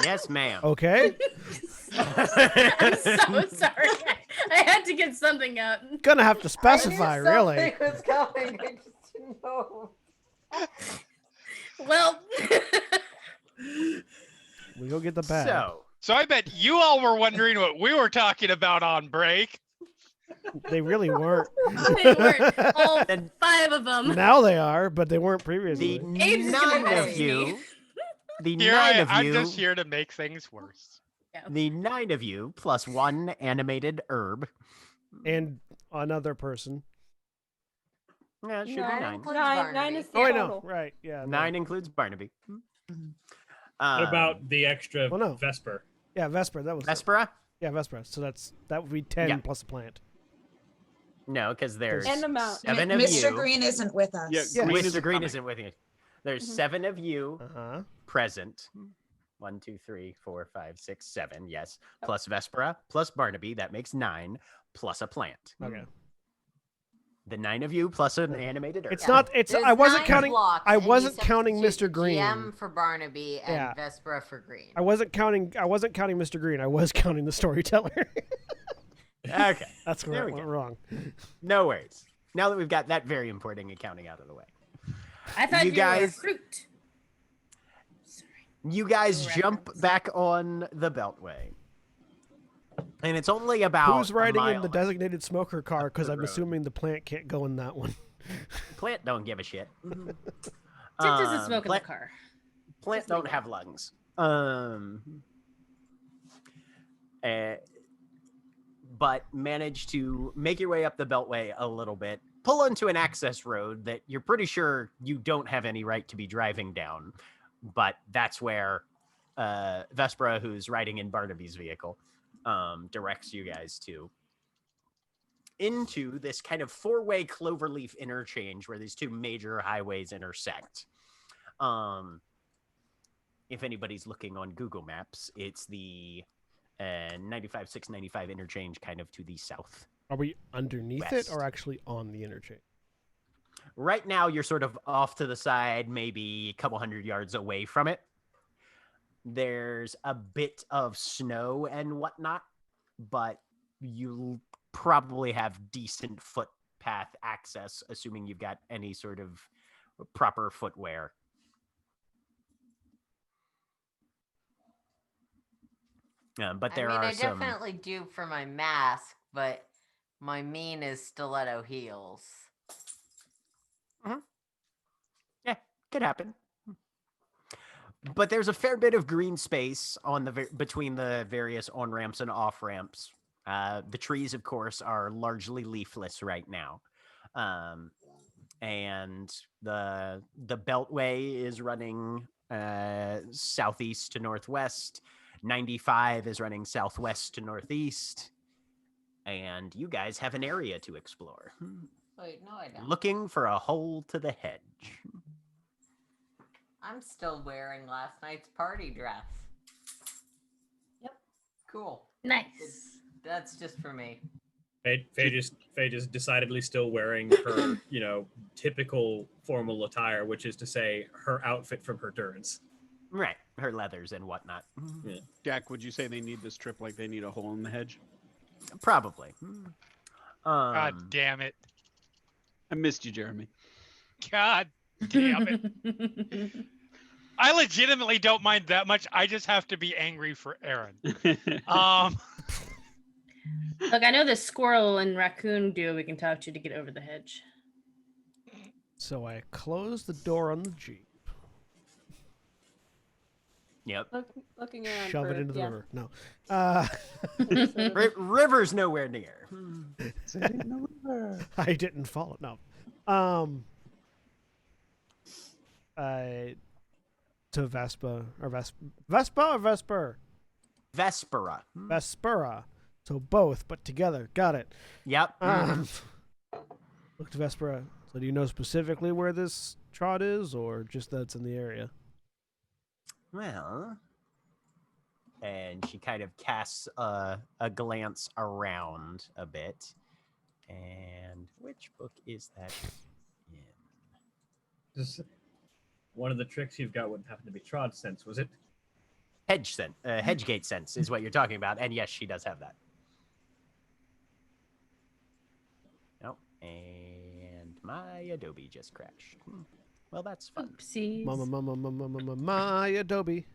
Yes, ma'am. Okay. I'm so sorry. I had to get something out. Gonna have to specify, really. was coming. I just didn't know. Well, We go get the bag. So I bet you all were wondering what we were talking about on break. They really weren't. they weren't all Then 5 of them. Now they are, but they weren't previously. the Abe's gonna 9 message of you, me. the Here 9 of I'm you, just here to make things worse. the 9 of you plus 1 animated herb. And another person. Yeah, it should be Nine. 9. Includes Nine Barnaby. is the Oh, I total. know. Right. Yeah. 9 includes Barnaby. What about the extra well, no. Vesper? Yeah, Vesper. That was. Vespera? Yeah, Vesper. So that would be 10 Yeah. plus a plant. No, because there's And amount. 7 of Mr. you. Green isn't with us. Yeah, Yeah. Green Mr. isn't Green coming. isn't with you. There's Mhm. 7 of you Uh-huh. present. 1, 2, 3, 4, 5, 6, 7. Yes. Plus Vespera, plus Barnaby. That makes 9, plus a plant. Okay. The 9 of you plus an animated herb. It's not. It's. There's I wasn't 9 counting. blocks, I and you wasn't substitute counting Mr. Green. GM for Barnaby and Yeah. Vespera for Green. I wasn't counting. I wasn't counting Mr. Green. I was counting the storyteller. Okay. That's where There I we went go. wrong. No worries. Now that we've got that very important accounting out of the way. I thought You you, guys- were fruit. You guys No jump reference. back on the Beltway. And it's only about Who's riding a in mile the out. designated smoker car? Because the I'm road. assuming the plant can't go in that one. Plant don't give a shit. Tip doesn't smoke in the Plant, car. plant Just don't leave it. have lungs. But manage to make your way up the Beltway a little bit, pull onto an access road that you're pretty sure you don't have any right to be driving down. But that's where Vespera, who's riding in Barnaby's vehicle, directs you guys to. Into this kind of 4-way cloverleaf interchange where these 2 major highways intersect. If anybody's looking on Google Maps, it's the 95-695 interchange kind of to the south. Are we underneath West. it or actually on the interchange? Right now, you're sort of off to the side, maybe a couple hundred yards away from it. There's a bit of snow and whatnot, but you probably have decent footpath access, assuming you've got any sort of proper footwear. But there I mean, are I some. definitely do for my mask, but my mean is stiletto heels. Yeah, could happen. But there's a fair bit of green space on the between the various on ramps and off ramps. The trees, of course, are largely leafless right now, and the Beltway is running southeast to northwest. 95 is running southwest to northeast, and you guys have an area to explore. Wait, no, I don't. Looking for a hole to the hedge. I'm still wearing last night's party dress. Yep. Cool. Nice. That's just for me. Faye is decidedly still wearing her, typical formal attire, which is to say her outfit from her Durance. Right, her leathers and whatnot. Jack, would you say they need this trip like they need a hole in the hedge? Probably. God damn it. I missed you, Jeremy. God damn it. I legitimately don't mind that much. I just have to be angry for Aaron. Look, I know the squirrel and raccoon duo we can talk to get over the hedge. So I close the door on the Jeep, Yep. Looking around. shove for, it into the yeah. river. No. River's nowhere near. I didn't follow. No. To Vespa or Vespa or Vesper? Vespera. Vespera. So both, but together. Got it. Yep. Look to Vespera. So do you know specifically where this trot is, or just that it's in the area? Well, and she kind of casts a glance around a bit. And which book is that in? One of the tricks you've got wouldn't happen to be Trod sense, was it? Hedge gate sense is what you're talking about, and yes, she does have that. Oh, and my Adobe just crashed. Well, that's fun. Oopsies. My Adobe.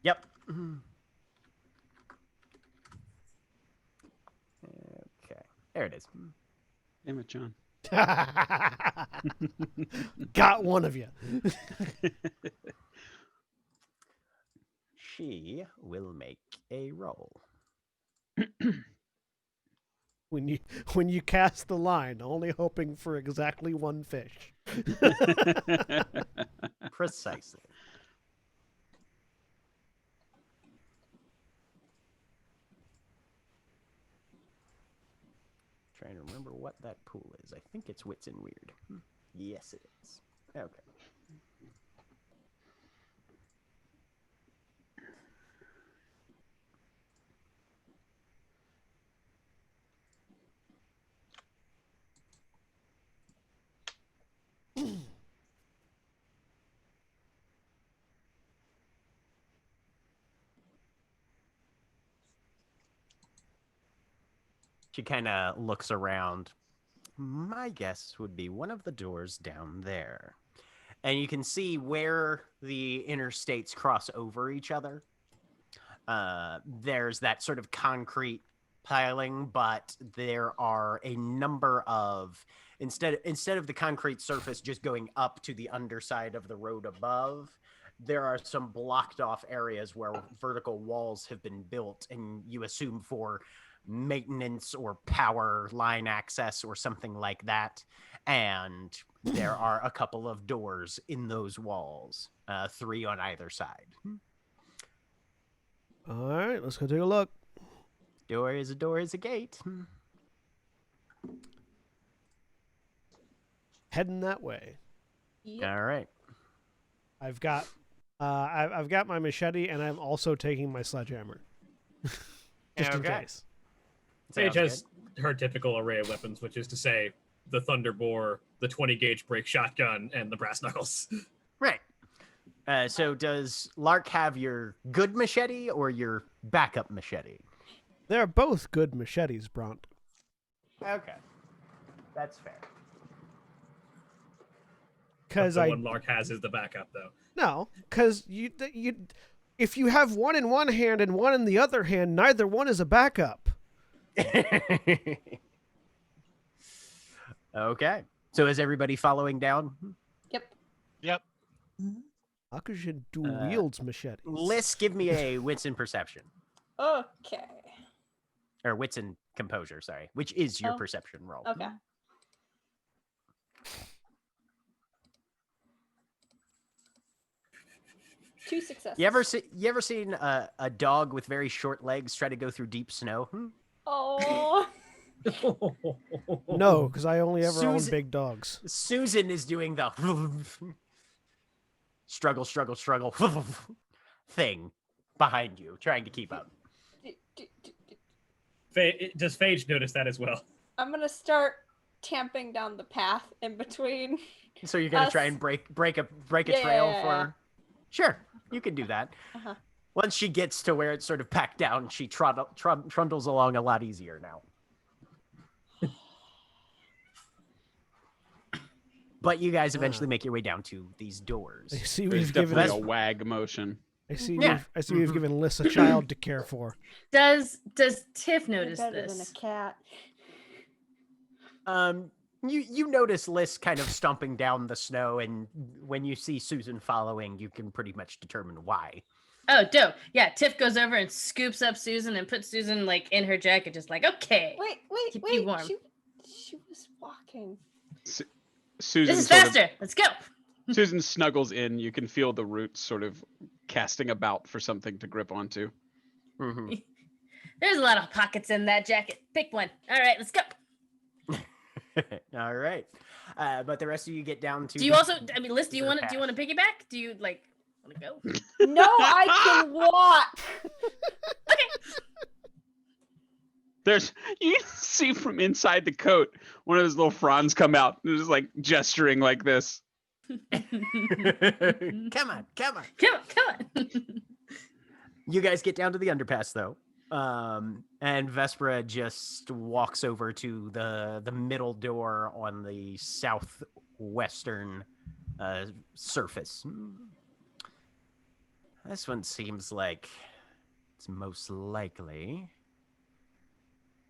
Yep. Okay, there it is. Damn it, John. Got one of you. She will make a roll. When you cast the line, only hoping for exactly one fish. Precisely. Trying to remember what that pool is. I think it's Wits and Weird. Yes, it is. Okay. She kind of looks around. My guess would be one of the doors down there. And you can see where the interstates cross over each other. There's that sort of concrete piling, but there are a number of, instead of the concrete surface just going up to the underside of the road above, there are some blocked off areas where vertical walls have been built, and you assume for maintenance or power line access or something like that. And there are a couple of doors in those walls, 3 on either side. All right, let's go take a look. Door is a gate. Heading that way. Yep. All right. I've got my machete, and I'm also taking my sledgehammer, just in Okay. case. Sage Sounds has her typical array of weapons, which is to say the Thunderbore, the 20 gauge break shotgun, and the brass knuckles. Right. So does Lark have your good machete or your backup machete? They're both good machetes, Bront. Okay. That's fair. Because The one Lark has is the backup, though. No, because you if you have one in one hand and one in the other hand, neither one is a backup. Okay. So is everybody following down? Yep. Yep. Akujin dual wields machetes. Liz, give me a wits and perception. Okay. Or wits and composure, sorry. Which is your Oh. perception roll. Okay. 2 successes. You ever seen a dog with very short legs try to go through deep snow? Oh. No, because I only ever own Susan- big dogs. Susan is doing the struggle thing behind you, trying to keep up. Does Phage notice that as well? I'm gonna start tamping down the path in between. So you're gonna try Us. and break a Yeah, trail yeah, for. yeah. Sure, you can do that. Uh-huh. Once she gets to where it's sort of packed down, she trundles along a lot easier now. But you guys eventually make your way down to these doors. I see There's we've given definitely a wag motion. I see Yeah. we've given Liz a child to care for. Does Tiff You're notice better than this? a cat. You notice Liz kind of stomping down the snow, and when you see Susan following, you can pretty much determine why. Oh, dope. Yeah, Tiff goes over and scoops up Susan and puts Susan like in her jacket, just like, okay. Keep you warm. She was walking. Susan This is sort of- faster. Let's go. Susan snuggles in. You can feel the roots sort of casting about for something to grip onto. Mhm. There's a lot of pockets in that jacket. Pick one. All right, let's go. All right, but the rest of you get down to. Do you also? I mean, Liz, do you want to? Do you path. want to piggyback? Do you like want to go? No, I can walk. There's you see from inside the coat one of those little fronds come out and just like gesturing like this. Come on. Come on, come on. You guys get down to the underpass, though. And Vespera just walks over to the middle door on the southwestern surface. This one seems like it's most likely.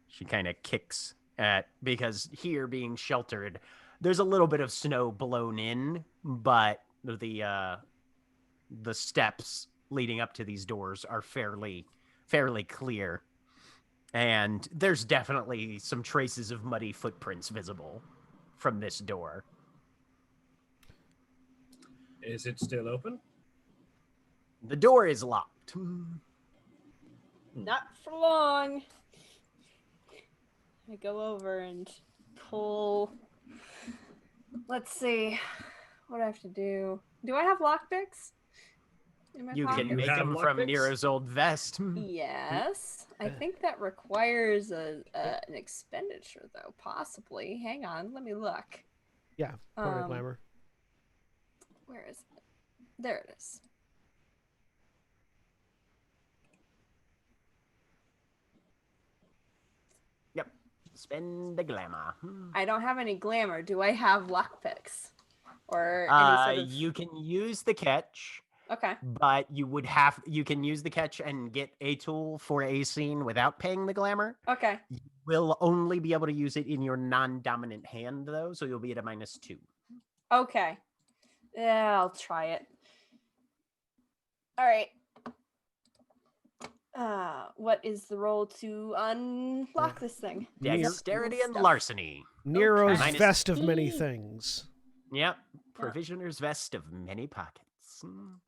She kind of kicks at, because here being sheltered, there's a little bit of snow blown in, but the steps leading up to these doors are fairly clear. And there's definitely some traces of muddy footprints visible from this door. Is it still open? The door is locked. Not for long. I go over and pull. Let's see. What do I have to do? Do I have lockpicks? In my You pocket? can make have them from lockpicks? Nero's old vest. Yes. I think that requires an expenditure, though, possibly. Hang on, let me look. Yeah, part of glamour. Where is it? There it is. Yep. Spend the glamour. I don't have any glamour. Do I have lockpicks? Or any sort of... You can use the catch. Okay. But you can use the catch and get a tool for a scene without paying the glamour. Okay. You will only be able to use it in your non-dominant hand, though, so you'll be at a -2. Okay. Yeah, I'll try it. All right. What is the roll to unlock this thing? Dexterity and Stuff. larceny. Nero's Okay. vest of many things. Yep. Provisioner's vest of many pockets. -2.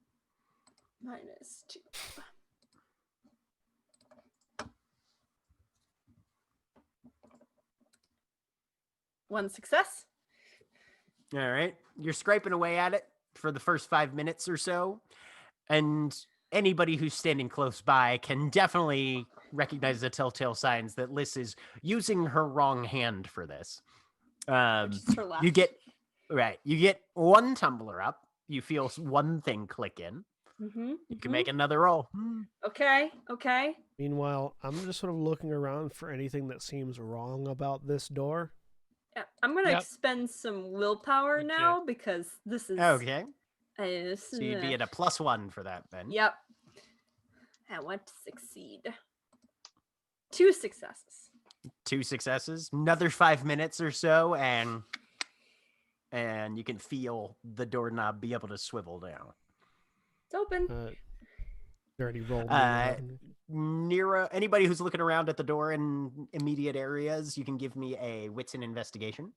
One success. All right. You're scraping away at it for the first 5 minutes or so. And anybody who's standing close by can definitely recognize the telltale signs that Liz is using her wrong hand for this. Just her left. You get one tumbler up. You feel one thing click in. You can make another roll. Okay. Okay. Meanwhile, I'm just sort of looking around for anything that seems wrong about this door. Yeah, I'm gonna Yep. expend some willpower Good now because this is Okay. this So you'd be is- at a +1 for that then. Yep. I want to succeed. 2 successes. 2 successes. Another 5 minutes or so, and you can feel the doorknob be able to swivel down. It's open. Already rolled. Nero, anybody who's looking around at the door in immediate areas, you can give me a wits and investigation.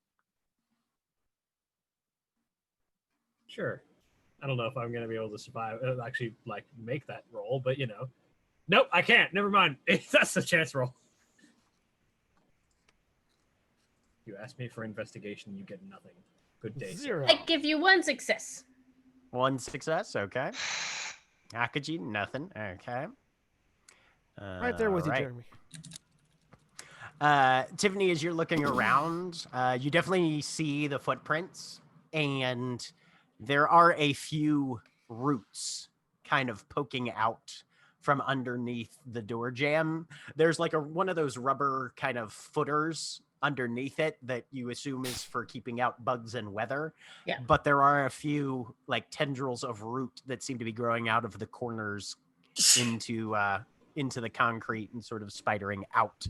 Sure. I don't know if I'm going to be able to survive, actually, like, make that roll, but, you know. Nope, I can't. Never mind. That's a chance roll. You ask me for investigation, you get nothing. Good day. 0. I give you 1 success. 1 success, okay. Akaji, nothing, okay. Right there with you, Alright. Jeremy. Tiffany, as you're looking around, you definitely see the footprints, and there are a few roots kind of poking out from underneath the door jamb. There's like one of those rubber kind of footers underneath it that you assume is for keeping out bugs and weather. Yeah. But there are a few like tendrils of root that seem to be growing out of the corners into the concrete and sort of spidering out,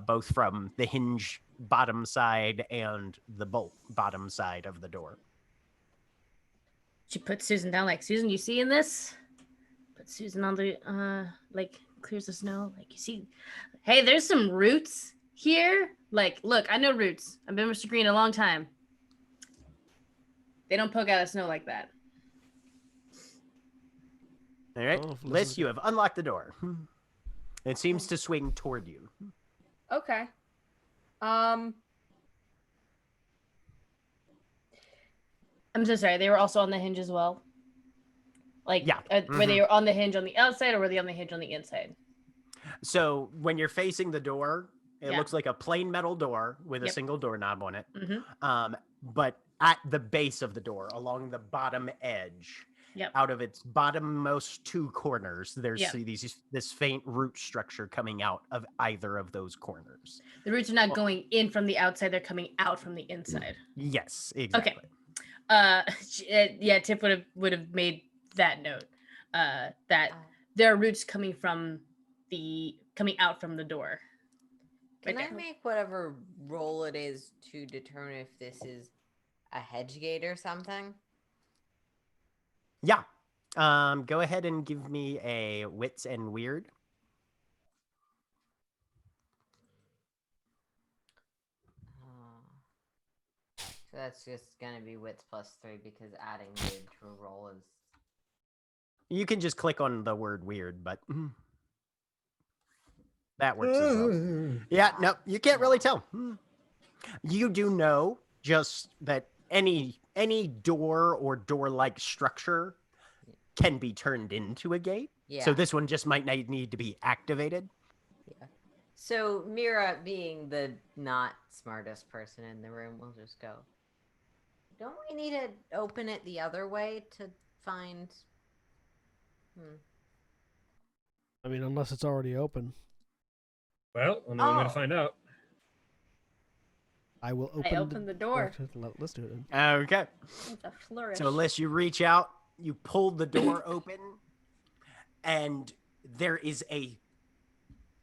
both from the hinge bottom side and the bolt bottom side of the door. She put Susan down like, Susan, you seeing this? Put Susan on the, like, clears the snow. Like, you see, hey, there's some roots here. Like, look, I know roots. I've been with Mr. Green a long time. They don't poke out of snow like that. All right, Oh, Liz, you have unlocked the door. It seems to swing toward you. Okay. I'm so sorry. They were also on the hinge as well. Like, Yeah. Were they on the hinge on the outside or were they on the hinge on the inside? So when you're facing the door, it Yeah. looks like a plain metal door with a Yep. single doorknob on it. Mm-hmm. But at the base of the door, along the bottom edge. Yep. Out of its bottommost two corners, there's Yep. this faint root structure coming out of either of those corners. The roots are not going in from the outside; they're coming out from the inside. Yes, exactly. Yeah, Tiff would have made that note. That there are roots coming out from the door. Can Right I there. make whatever roll it is to determine if this is a hedge gate or something? Yeah. Go ahead and give me a wits and weird. So that's just gonna be wits +3 because adding weird to a roll is. You can just click on the word weird, but that works as well. Yeah, no, you can't really tell. You do know just that any door or door-like structure can be turned into a gate. Yeah. So this one just might need to be activated. Yeah. So Mira, being the not smartest person in the room, will just go. Don't we need to open it the other way to find? I mean, unless it's already open. Well, only one way to find out. I will I open the door. Let's do it then. Okay. With a flourish. So unless you reach out, you pull the door open, and there is a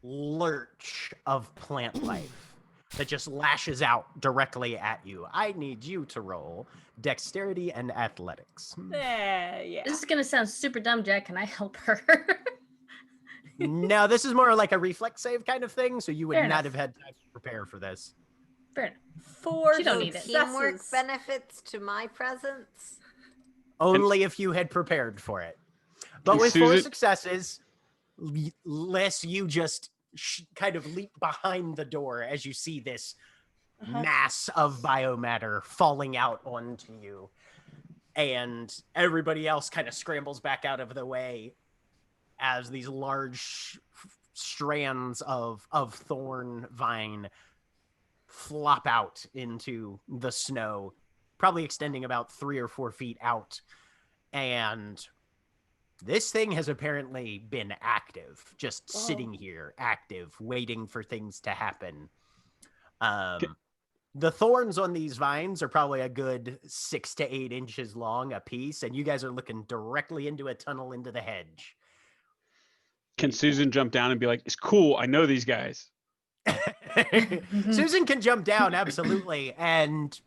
lurch of plant life that just lashes out directly at you. I need you to roll dexterity and athletics. Yeah. This is gonna sound super dumb, Jack. Can I help her? No, this is more like a reflex save kind of thing, so you would Fair not enough. have had time to prepare for this. Fair enough. 4 She don't need it. Teamwork successes. benefits to my presence. Only if you had prepared for it. But And with 4 Susan- successes, less you just kind of leap behind the door as you see this mass of biomatter falling out onto you. And everybody else kind of scrambles back out of the way as these large strands of thorn vine flop out into the snow, probably extending about 3 or 4 feet out. And this thing has apparently been active, just sitting here, active, waiting for things to happen. The thorns on these vines are probably a good 6 to 8 inches long a piece, and you guys are looking directly into a tunnel into the hedge. Can Susan jump down and be like, "It's cool. I know these guys." Susan can jump down, absolutely, and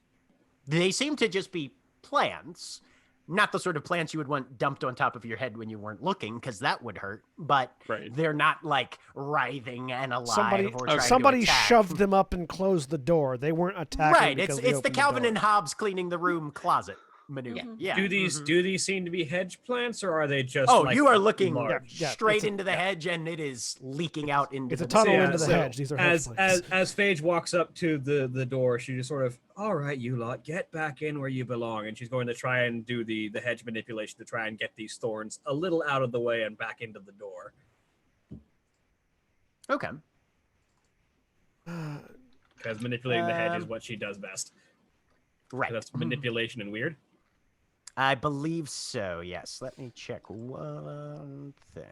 they seem to just be plants. Not the sort of plants you would want dumped on top of your head when you weren't looking, because that would hurt. But Right. they're not like writhing and alive or trying Somebody to attack. shoved them up and closed the door. They weren't attacking. Right, because we it's the opened Calvin door. and Hobbes cleaning the room closet maneuver. Yeah. Do these seem to be hedge plants, or are they just? Oh, like you are looking large? straight into the hedge, and it is leaking out into It's a the tunnel Yeah, into the so hedge. These are hedge plants. as Phage walks up to the door, she just sort of, all right, you lot, get back in where you belong, and she's going to try and do the hedge manipulation to try and get these thorns a little out of the way and back into the door. Okay. Because manipulating the hedge is what she does best. Right. So that's manipulation and weird. I believe so, yes. Let me check one thing.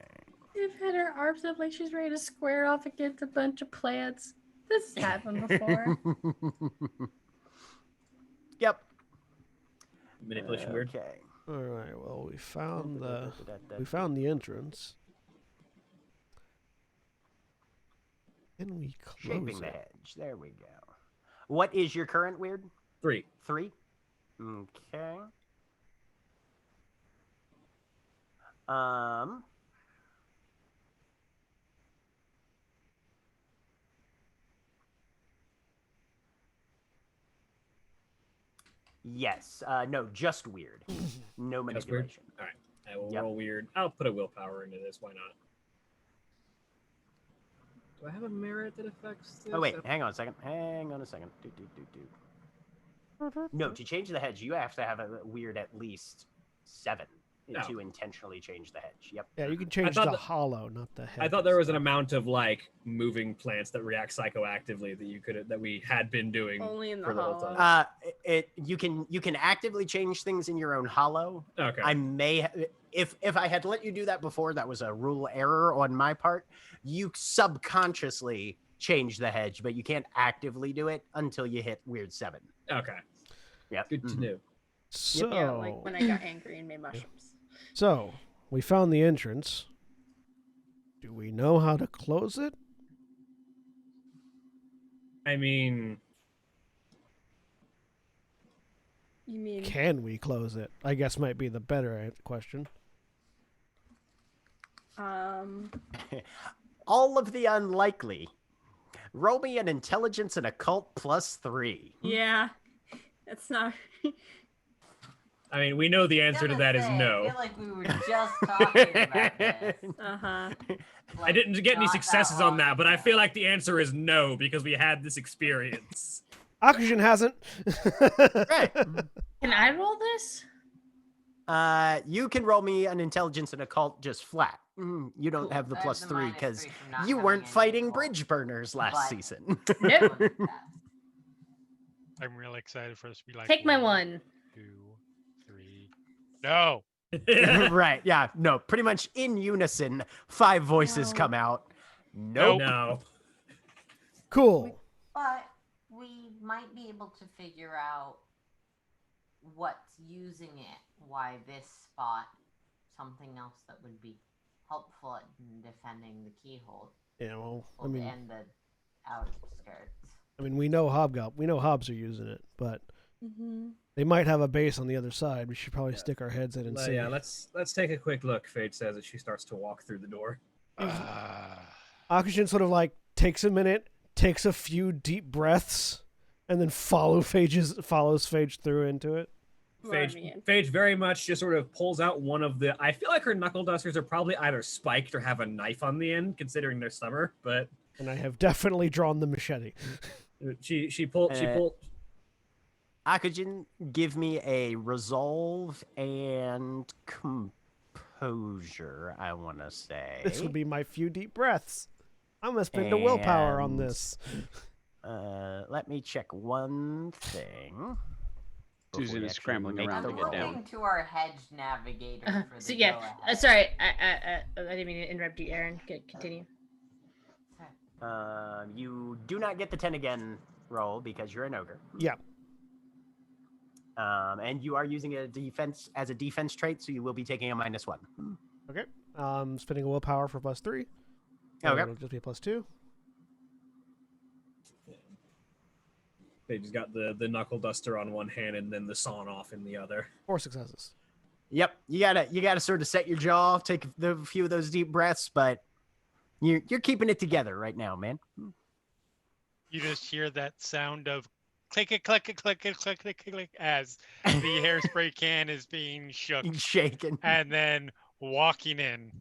Tiff had her arms up like she's ready to square off against a bunch of plants. This has happened before. Yep. Manipulation weird. Okay. All right. Well, we found the entrance. Can we close Shaping the it? hedge. There we go. What is your current weird? 3. 3? Okay. Yes. No, just weird. No That's weird. manipulation. All right. I will Yep. roll weird. I'll put a willpower into this. Why not? Do I have a merit that affects this? Oh, wait. Hang on a second. No, to change the hedge, you have to have a weird at least 7. to intentionally change the hedge. Yep. Yeah, you can change thought the that- hollow, not the head. I thought there was an amount of like moving plants that react psychoactively that we had been doing Only in the for the whole hollow. time. You can actively change things in your own hollow. Okay. I may if I had let you do that before, that was a rule error on my part. You subconsciously change the hedge, but you can't actively do it until you hit Weird 7. Okay. Yeah. Good to know. So, Yeah, like when I got angry and made mushrooms. so we found the entrance. Do we know how to close it? I mean, You mean Can we close it? I guess might be the better question. All of the unlikely. Roll me an intelligence and occult +3. yeah. It's not I mean, we know the answer to that is I no. feel like we were just talking about this. uh-huh. I didn't get any not that successes on long that, but I ago. feel like the answer is no because we had this experience. Oxygen hasn't. Right. Can I roll this? You can roll me an intelligence and occult just flat. You don't Cool. have the I have +3 the because -3 from not you having weren't any fighting occult, bridge burners last but- season. Nope. I'm real excited for us to be like. Take my one. 2, 3. No. Right. Yeah. No, pretty much in unison, 5 voices No. come out. Nope. No. Cool. But we might be able to figure out what's using it, why this spot, something else that would be helpful in defending the keyhole Yeah, well, I mean, and the outskirts. we know Hobbs are using it, but they might have a base on the other side. We should probably stick our heads in and see. Yeah, let's take a quick look. Fate says as she starts to walk through the door. Oxygen sort of like takes a minute, takes a few deep breaths, and then follows Phage through into it. Phage very much just sort of pulls out one of the. I feel like her knuckle dusters are probably either spiked or have a knife on the end, considering their summer. But And I have definitely drawn the machete. she pulled. Akujin, give me a resolve and composure, I want to say. This would be my few deep breaths. I'm gonna spend a willpower on And, this. Let me check one thing. Susan before we is actually scrambling make around the to get roll. down. Looking to our hedge navigator for the So yeah, go-ahead. sorry, I didn't mean to interrupt you, Aaron. Continue. You do not get the 10 again roll because you're an ogre. Yeah. And you are using a defense as a defense trait, so you will be taking a -1. Okay. Spending a willpower for +3. Okay. It'll just be a +2. Phage's got the knuckle duster on one hand and then the sawn off in the other. 4 successes. Yep, you gotta sort of set your jaw, take a few of those deep breaths, but you're keeping it together right now, man. You just hear that sound of click it, click it, click it, click it, click it, as the hairspray can is being shook Shaken. and then walking in.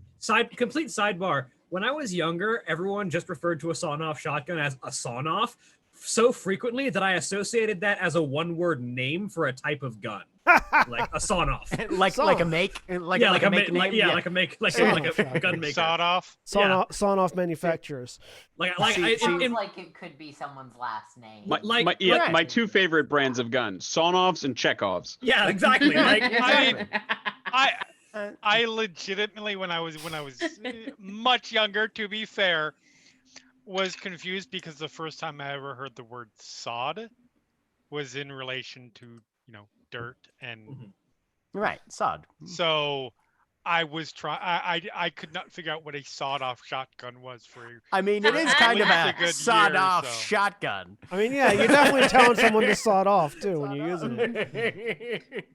Complete sidebar. When I was younger, everyone just referred to a sawn-off shotgun as a sawn-off so frequently that I associated that as a one-word name for a type of gun, like a sawn-off. like a make, like a make name. Like a gun maker. Sawed off. Sawn off manufacturers. Sounds like it could be someone's last name. My two favorite brands of guns: Sawn-offs and Chekhovs. Yeah, exactly. I legitimately, when I was much younger, to be fair, was confused because the first time I ever heard the word sod was in relation to, dirt and right, sod. So I was I could not figure out what a sawed-off shotgun was for. I mean, it is kind of a good sawed-off year, so. shotgun. I mean, yeah, you're definitely telling someone to saw it off too when you're using it.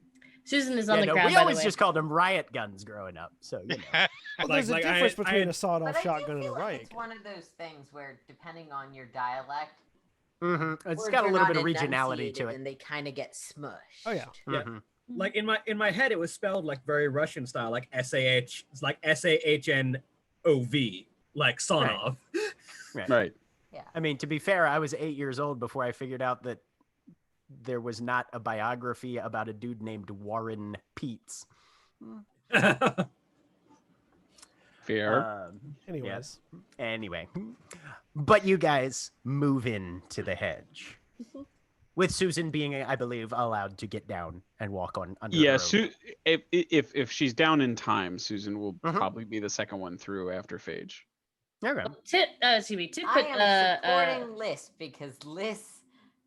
Susan is on the no, ground. we by always the way. just called them riot guns growing up. So Well, there's a difference between a sawed-off But shotgun I and do a feel like riot it's one of those things where, depending on your dialect, it's words got a are little not bit of regionality to enunciated it. and they kind of get smushed. Oh yeah. Yeah. Like in my head, it was spelled like very Russian style, like S-A-H, it's like S-A-H-N-O-V, like Sonov. Right. Yeah. I mean, to be fair, I was 8 years old before I figured out that there was not a biography about a dude named Warren Peets. Fair. Anyways, Anyway, but you guys move into the hedge, with Susan being, I believe, allowed to get down and walk on under Yeah, her own. if she's down in time, Susan will Mhm. probably be the second one through after Phage. Okay. Tip, excuse me, Tip I put, am supporting Liz because Liz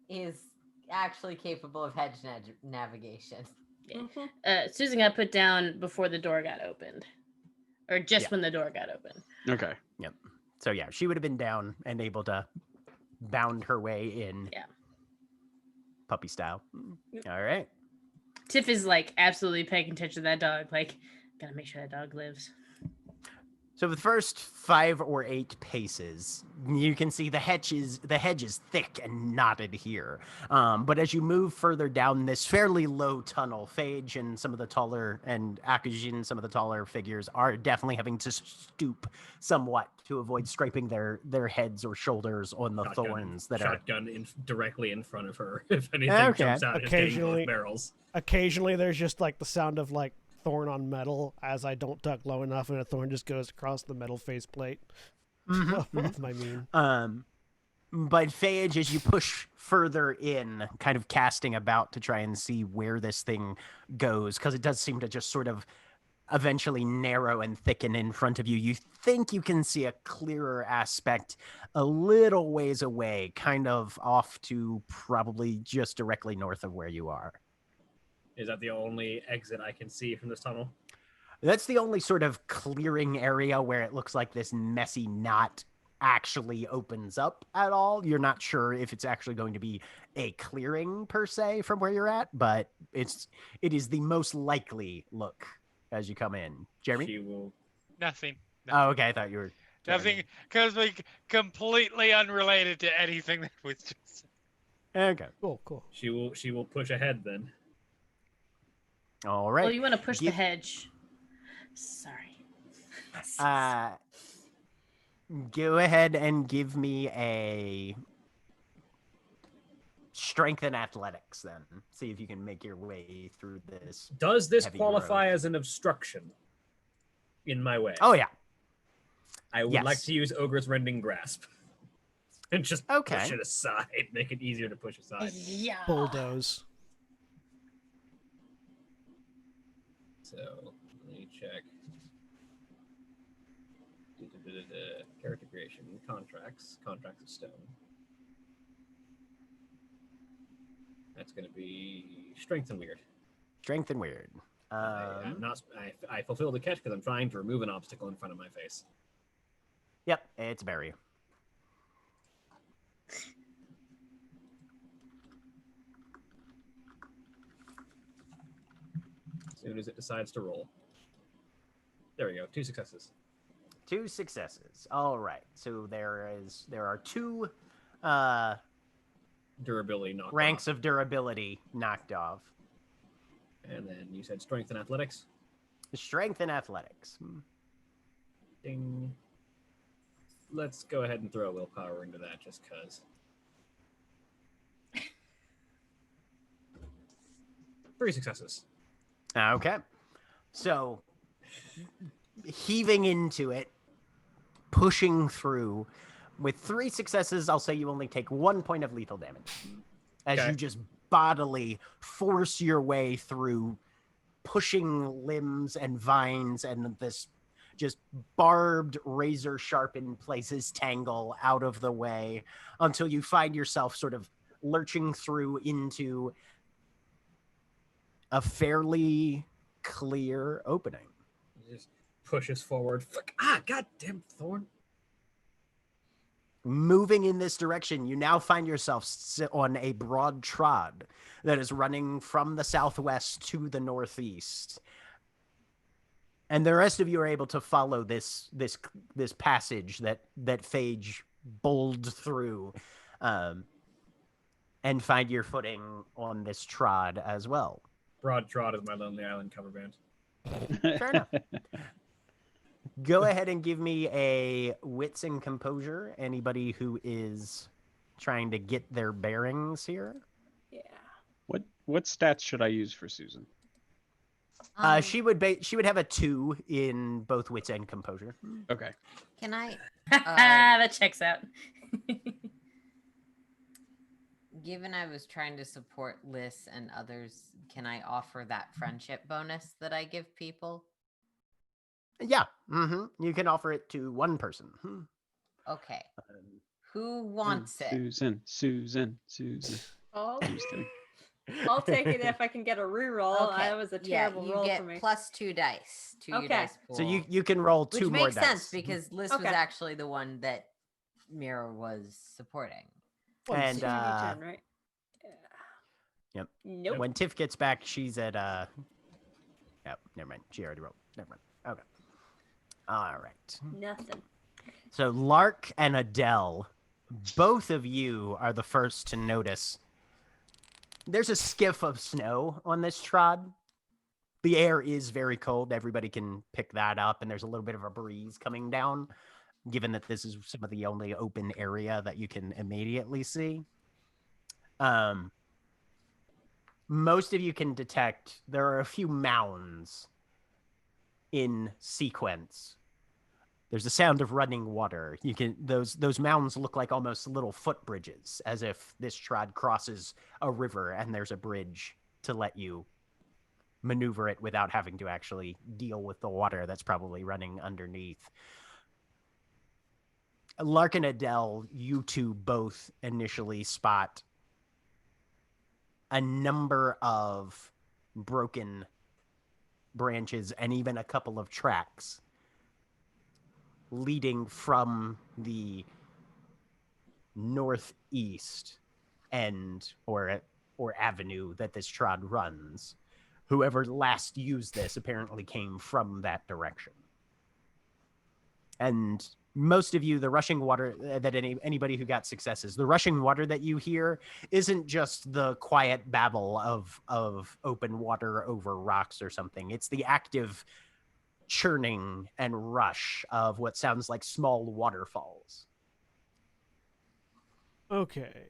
is actually capable of hedge navigation. Susan got put down before the door got opened, or just Yeah. when the door got opened. Okay. Yep. So yeah, she would have been down and able to bound her way in. Yeah. Puppy style. All right. Tiff is like absolutely paying attention to that dog. Like, gotta make sure that dog lives. So the first 5 or 8 paces, you can see the hedge is thick and knotted here. But as you move further down this fairly low tunnel, Phage and some of the taller, and Akujin, some of the taller figures, are definitely having to stoop somewhat to avoid scraping their heads or shoulders on the thorns that are... Shotgun directly in front of her. If anything Okay. jumps out, it's getting both barrels. Occasionally there's just like the sound of like thorn on metal as I don't duck low enough and a thorn just goes across the metal faceplate of my mean. But Phage, as you push further in, kind of casting about to try and see where this thing goes, because it does seem to just sort of eventually narrow and thicken in front of you. You think you can see a clearer aspect a little ways away, kind of off to probably just directly north of where you are. Is that the only exit I can see from this tunnel? That's the only sort of clearing area where it looks like this messy knot actually opens up at all. You're not sure if it's actually going to be a clearing per se from where you're at, but it is the most likely look as you come in. Jeremy? She will... Nothing. Oh, okay. I thought you were... Nothing, because like completely unrelated to anything that was just... Okay. Cool. She will push ahead then. All right. Oh, you want to push the hedge. Sorry. Go ahead and give me a strength and athletics then. See if you can make your way through this. Does this heavy qualify road. as an obstruction in my way? Oh, yeah. I would Yes. like to use Ogre's Rending Grasp. And just Okay. push it aside. Make it easier to push aside. Yeah. Bulldoze. So, let me check. Character creation, contracts of stone. That's going to be strength and weird. Strength and weird. I fulfill the catch because I'm trying to remove an obstacle in front of my face. Yep, it's berry. As soon as it decides to roll. There we go. 2 successes. 2 successes. All right. So there are 2 Durability knocked ranks off. of durability knocked off. And then you said strength and athletics. Strength and athletics. Ding. Let's go ahead and throw willpower into that just because. 3 successes. Okay. So heaving into it, pushing through with 3 successes, I'll say you only take 1 point of lethal damage as Okay. you just bodily force your way through, pushing limbs and vines and this just barbed, razor sharpened places tangle out of the way until you find yourself sort of lurching through into a fairly clear opening. Just pushes forward. Fuck. Goddamn thorn. Moving in this direction, you now find yourself on a broad trod that is running from the southwest to the northeast. And the rest of you are able to follow this passage that Phage bowled through, and find your footing on this trod as well. Broad Trot is my Lonely Island cover band. Fair enough. Go ahead and give me a wits and composure. Anybody who is trying to get their bearings here. Yeah. What stats should I use for Susan? She would have a 2 in both wits and composure. Okay. Can I, that checks out. given I was trying to support Liz and others, can I offer that friendship bonus that I give people? Yeah. You can offer it to one person. Okay. Who wants it? Susan. I'll, I'm just kidding. I'll take it if I can get a reroll. That was a terrible you roll get for me. +2 dice to your Okay. dice pool. So you can roll which 2 more makes dice. sense because Liz was Okay. actually the one that Mira was supporting. And 2d10, right? Yep. Nope. When Tiff gets back, she's at Oh, never mind. She already rolled. Never mind. Okay. All right. Nothing. So Lark and Adele, both of you are the first to notice. There's a skiff of snow on this trod. The air is very cold. Everybody can pick that up, and there's a little bit of a breeze coming down, given that this is some of the only open area that you can immediately see. Most of you can detect there are a few mounds in sequence. There's a sound of running water. You can those mounds look like almost little footbridges, as if this trod crosses a river and there's a bridge to let you maneuver it without having to actually deal with the water that's probably running underneath. Lark and Adele, you two both initially spot a number of broken branches and even a couple of tracks leading from the northeast end or avenue that this trod runs. Whoever last used this apparently came from that direction. And most of you, the rushing water that anybody who got successes, the rushing water that you hear isn't just the quiet babble of open water over rocks or something. It's the active churning and rush of what sounds like small waterfalls. Okay.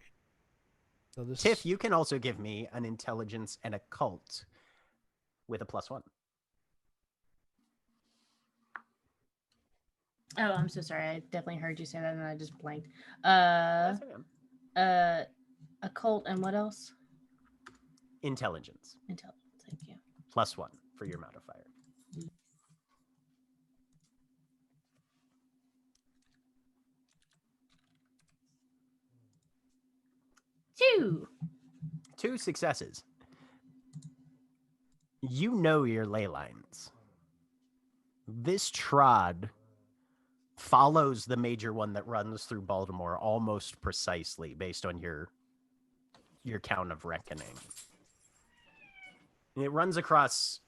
So this Tiff, you can also give me an intelligence and occult with a +1. Oh, I'm so sorry. I definitely heard you say that and I just blanked. That's okay. Occult and what else? Intelligence. Intelligence. Thank you. +1 for your modifier. Two successes. You know your ley lines. This trod follows the major one that runs through Baltimore almost precisely based on your count of reckoning. And it runs across,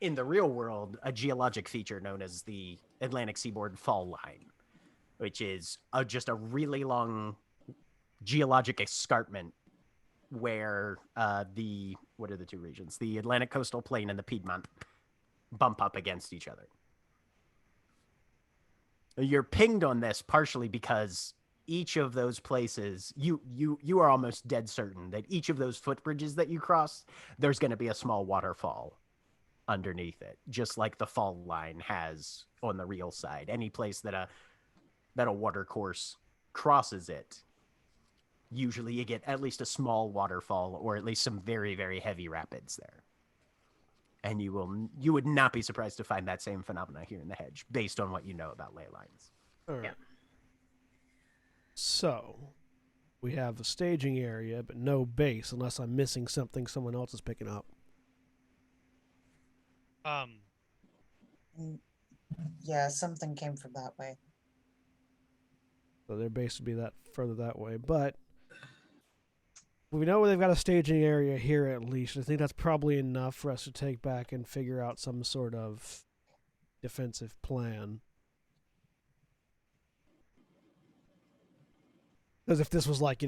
in the real world, a geologic feature known as the Atlantic Seaboard Fall Line, which is just a really long geologic escarpment where what are the two regions? The Atlantic Coastal Plain and the Piedmont bump up against each other. You're pinged on this partially because each of those places, you are almost dead certain that each of those footbridges that you cross, there's going to be a small waterfall underneath it, just like the fall line has on the real side. Any place that a water course crosses it, usually you get at least a small waterfall or at least some very, very heavy rapids there. And you would not be surprised to find that same phenomena here in the hedge, based on what you know about ley lines. All right. Yeah. So we have a staging area, but no base, unless I'm missing something someone else is picking up. Yeah, something came from that way. So their base would be that further that way. But we know they've got a staging area here at least. I think that's probably enough for us to take back and figure out some sort of defensive plan. Because if this was like,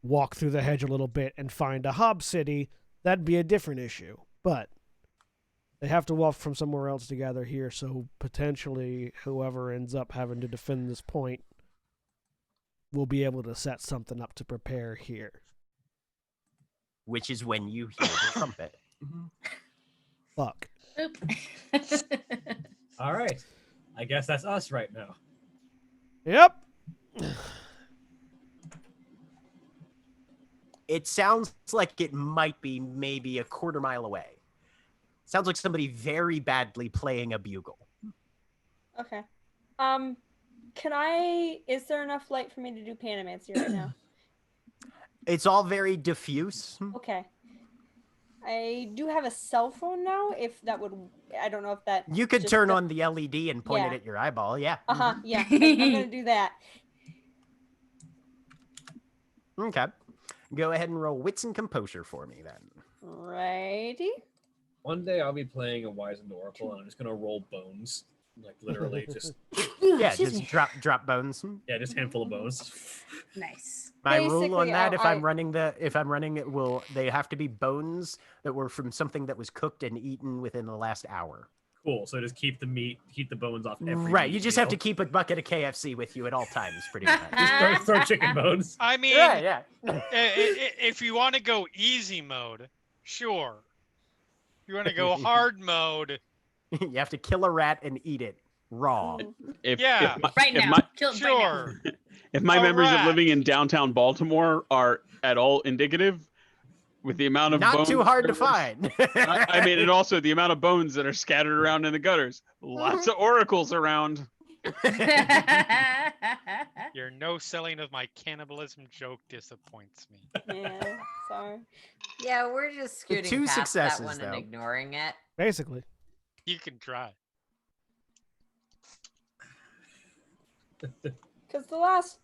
walk through the hedge a little bit and find a Hob City, that'd be a different issue. But they have to walk from somewhere else to gather here, so potentially whoever ends up having to defend this point will be able to set something up to prepare here. Which is when you hear the trumpet. Fuck. Oop. All right. I guess that's us right now. Yep. It sounds like it might be maybe a quarter mile away. Sounds like somebody very badly playing a bugle. Okay. Is there enough light for me to do Panamancy right now? It's all very diffuse. Okay. I do have a cell phone now. If that would, I don't know if that. You could just turn the- on the LED and point it Yeah. at your eyeball. Yeah. Uh-huh. Yeah. I'm gonna do that. Okay. Go ahead and roll wits and composure for me then. Righty. One day I'll be playing a wizened oracle, and I'm just gonna roll bones, like literally just Yeah, Excuse just me. drop bones. just handful of bones. Nice. My rule on Basically, that, if I- I'm running it, they have to be bones that were from something that was cooked and eaten within the last hour. Cool. So just keep the bones off every Right, you meat just have to meal. keep a bucket of KFC with you at all times, pretty much. Just throw chicken bones. I mean, Yeah. if you want to go easy mode, sure. If you want to go hard mode, You have to kill a rat and eat it raw. If, Yeah. if my, Right if now. my, Kill it right now. sure. if my A memories of rat. living in downtown Baltimore are at all indicative, with the amount of Not bones too hard to there was- find. I mean, and also the amount of bones that are scattered around in the gutters. Lots of oracles around. Your no selling of my cannibalism joke disappoints me. Yeah. Sorry. Yeah, we're just scooting two past successes, that one though. and ignoring it. Basically. You can try. Because the last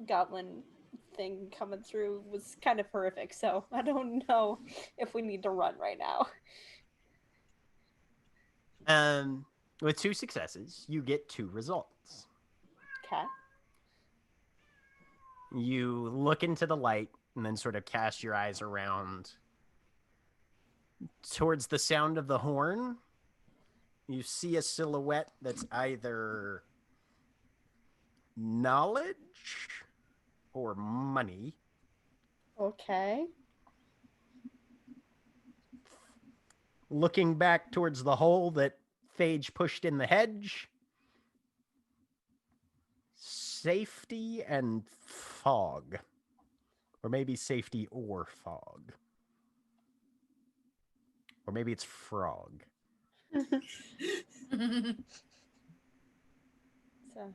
goblin thing coming through was kind of horrific, so I don't know if we need to run right now. With 2 successes, you get 2 results. Okay. You look into the light and then sort of cast your eyes around towards the sound of the horn. You see a silhouette that's either knowledge or money. Okay. Looking back towards the hole that Phage pushed in the hedge. Safety and fog. Or maybe safety or fog. Or maybe it's frog. It's a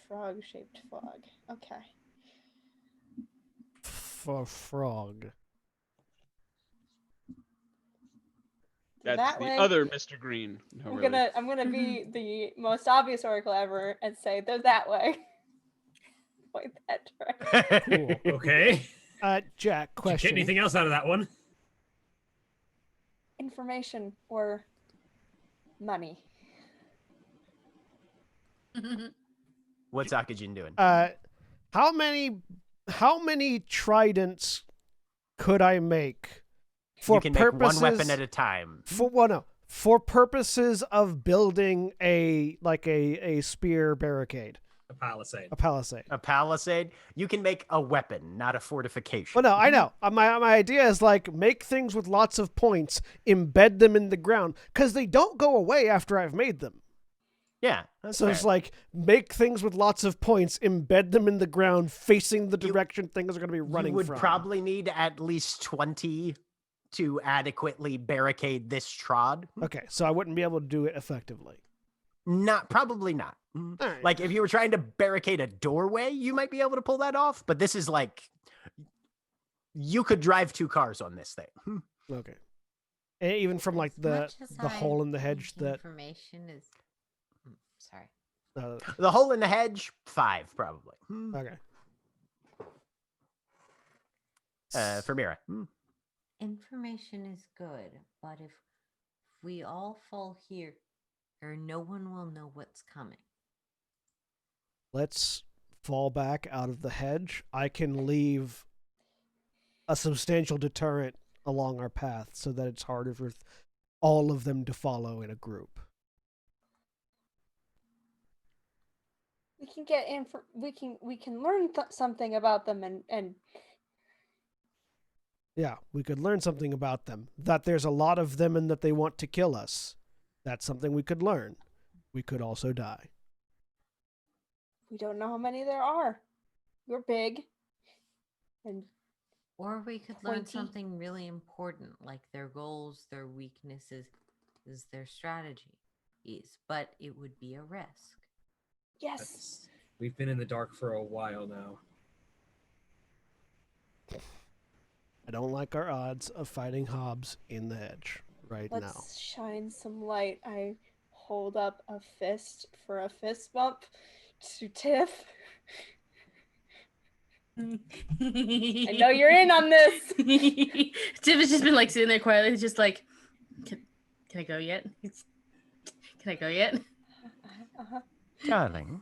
frog-shaped fog. Okay. For frog. That's that the way, other Mr. Green. No, I'm really. gonna be the most obvious oracle ever and say they're that way. Point that direction. Cool. Okay. Jack, Did you question. get anything else out of that one? Information or money. What's Akajin doing? How many tridents could I make for You can make purposes one weapon at a time. for purposes of building a spear barricade, A palisade. a palisade? A palisade? You can make a weapon, not a fortification. Well, no, I know. My idea is like make things with lots of points, embed them in the ground, because they don't go away after I've made them. Yeah, that's So fair. it's like make things with lots of points, embed them in the ground, facing the direction things are going to be running you would from. probably need at least 20 to adequately barricade this trod. Okay, so I wouldn't be able to do it effectively. Probably not. All right. Like if you were trying to barricade a doorway, you might be able to pull that off. But this is like, you could drive 2 cars on this thing. Okay. And even from like As the much as the hole in the I hedge think that information is. Sorry. The hole in the hedge, 5 probably. Okay. For Mira. Information is good, but if we all fall here, or no one will know what's coming. Let's fall back out of the hedge. I can leave a substantial deterrent along our path so that it's harder for all of them to follow in a group. We can get we can learn something about them and Yeah, we could learn something about them. That there's a lot of them and that they want to kill us. That's something we could learn. We could also die. We don't know how many there are. You're big. And Or we could learn Pointy. something really important, like their goals, their weaknesses, their strategy is, but it would be a risk. yes. We've been in the dark for a while now. I don't like our odds of fighting Hobbs in the hedge right now. Let's shine some light. I hold up a fist for a fist bump to Tiff. I know you're in on this. Tiff has just been like sitting there quietly, just like, can I go yet? Can I go yet? Uh-huh. Darling,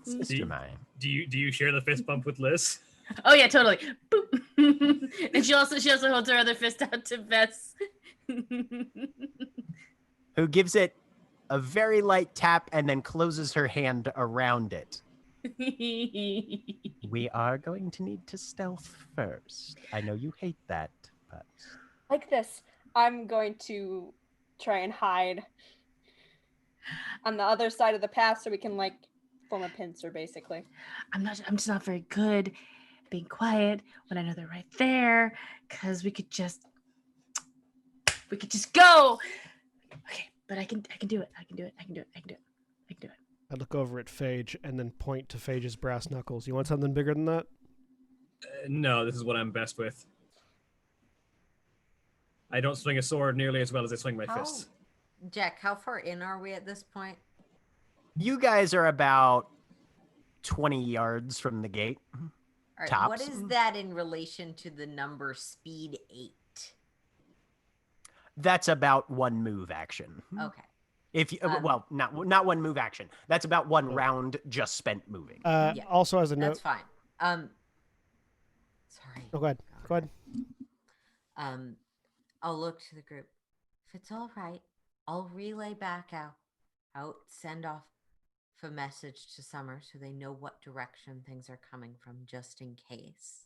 sister mine. Do you share the fist bump with Liz? Oh yeah, totally. Boop. And she also holds her other fist out to Bess. Who gives it a very light tap and then closes her hand around it. We are going to need to stealth first. I know you hate that, but... Like this. I'm going to try and hide on the other side of the path so we can like form a pincer basically. I'm just not very good at being quiet when I know they're right there, because we could just go. Okay, but I can do it. I can do it. I look over at Phage and then point to Phage's brass knuckles. You want something bigger than that? No, this is what I'm best with. I don't swing a sword nearly as well as I swing my fists. Jack, how far in are we at this point? You guys are about 20 yards from the gate. All right, Tops. what is that in relation to the number speed 8? That's about one move action. Okay. If you, well, not one move action. That's about one round just spent moving. Also, as a note, That's fine. Sorry. Oh, go ahead. Go ahead. I'll look to the group. If it's all right, I'll relay back out, send off a message to Summer so they know what direction things are coming from, just in case.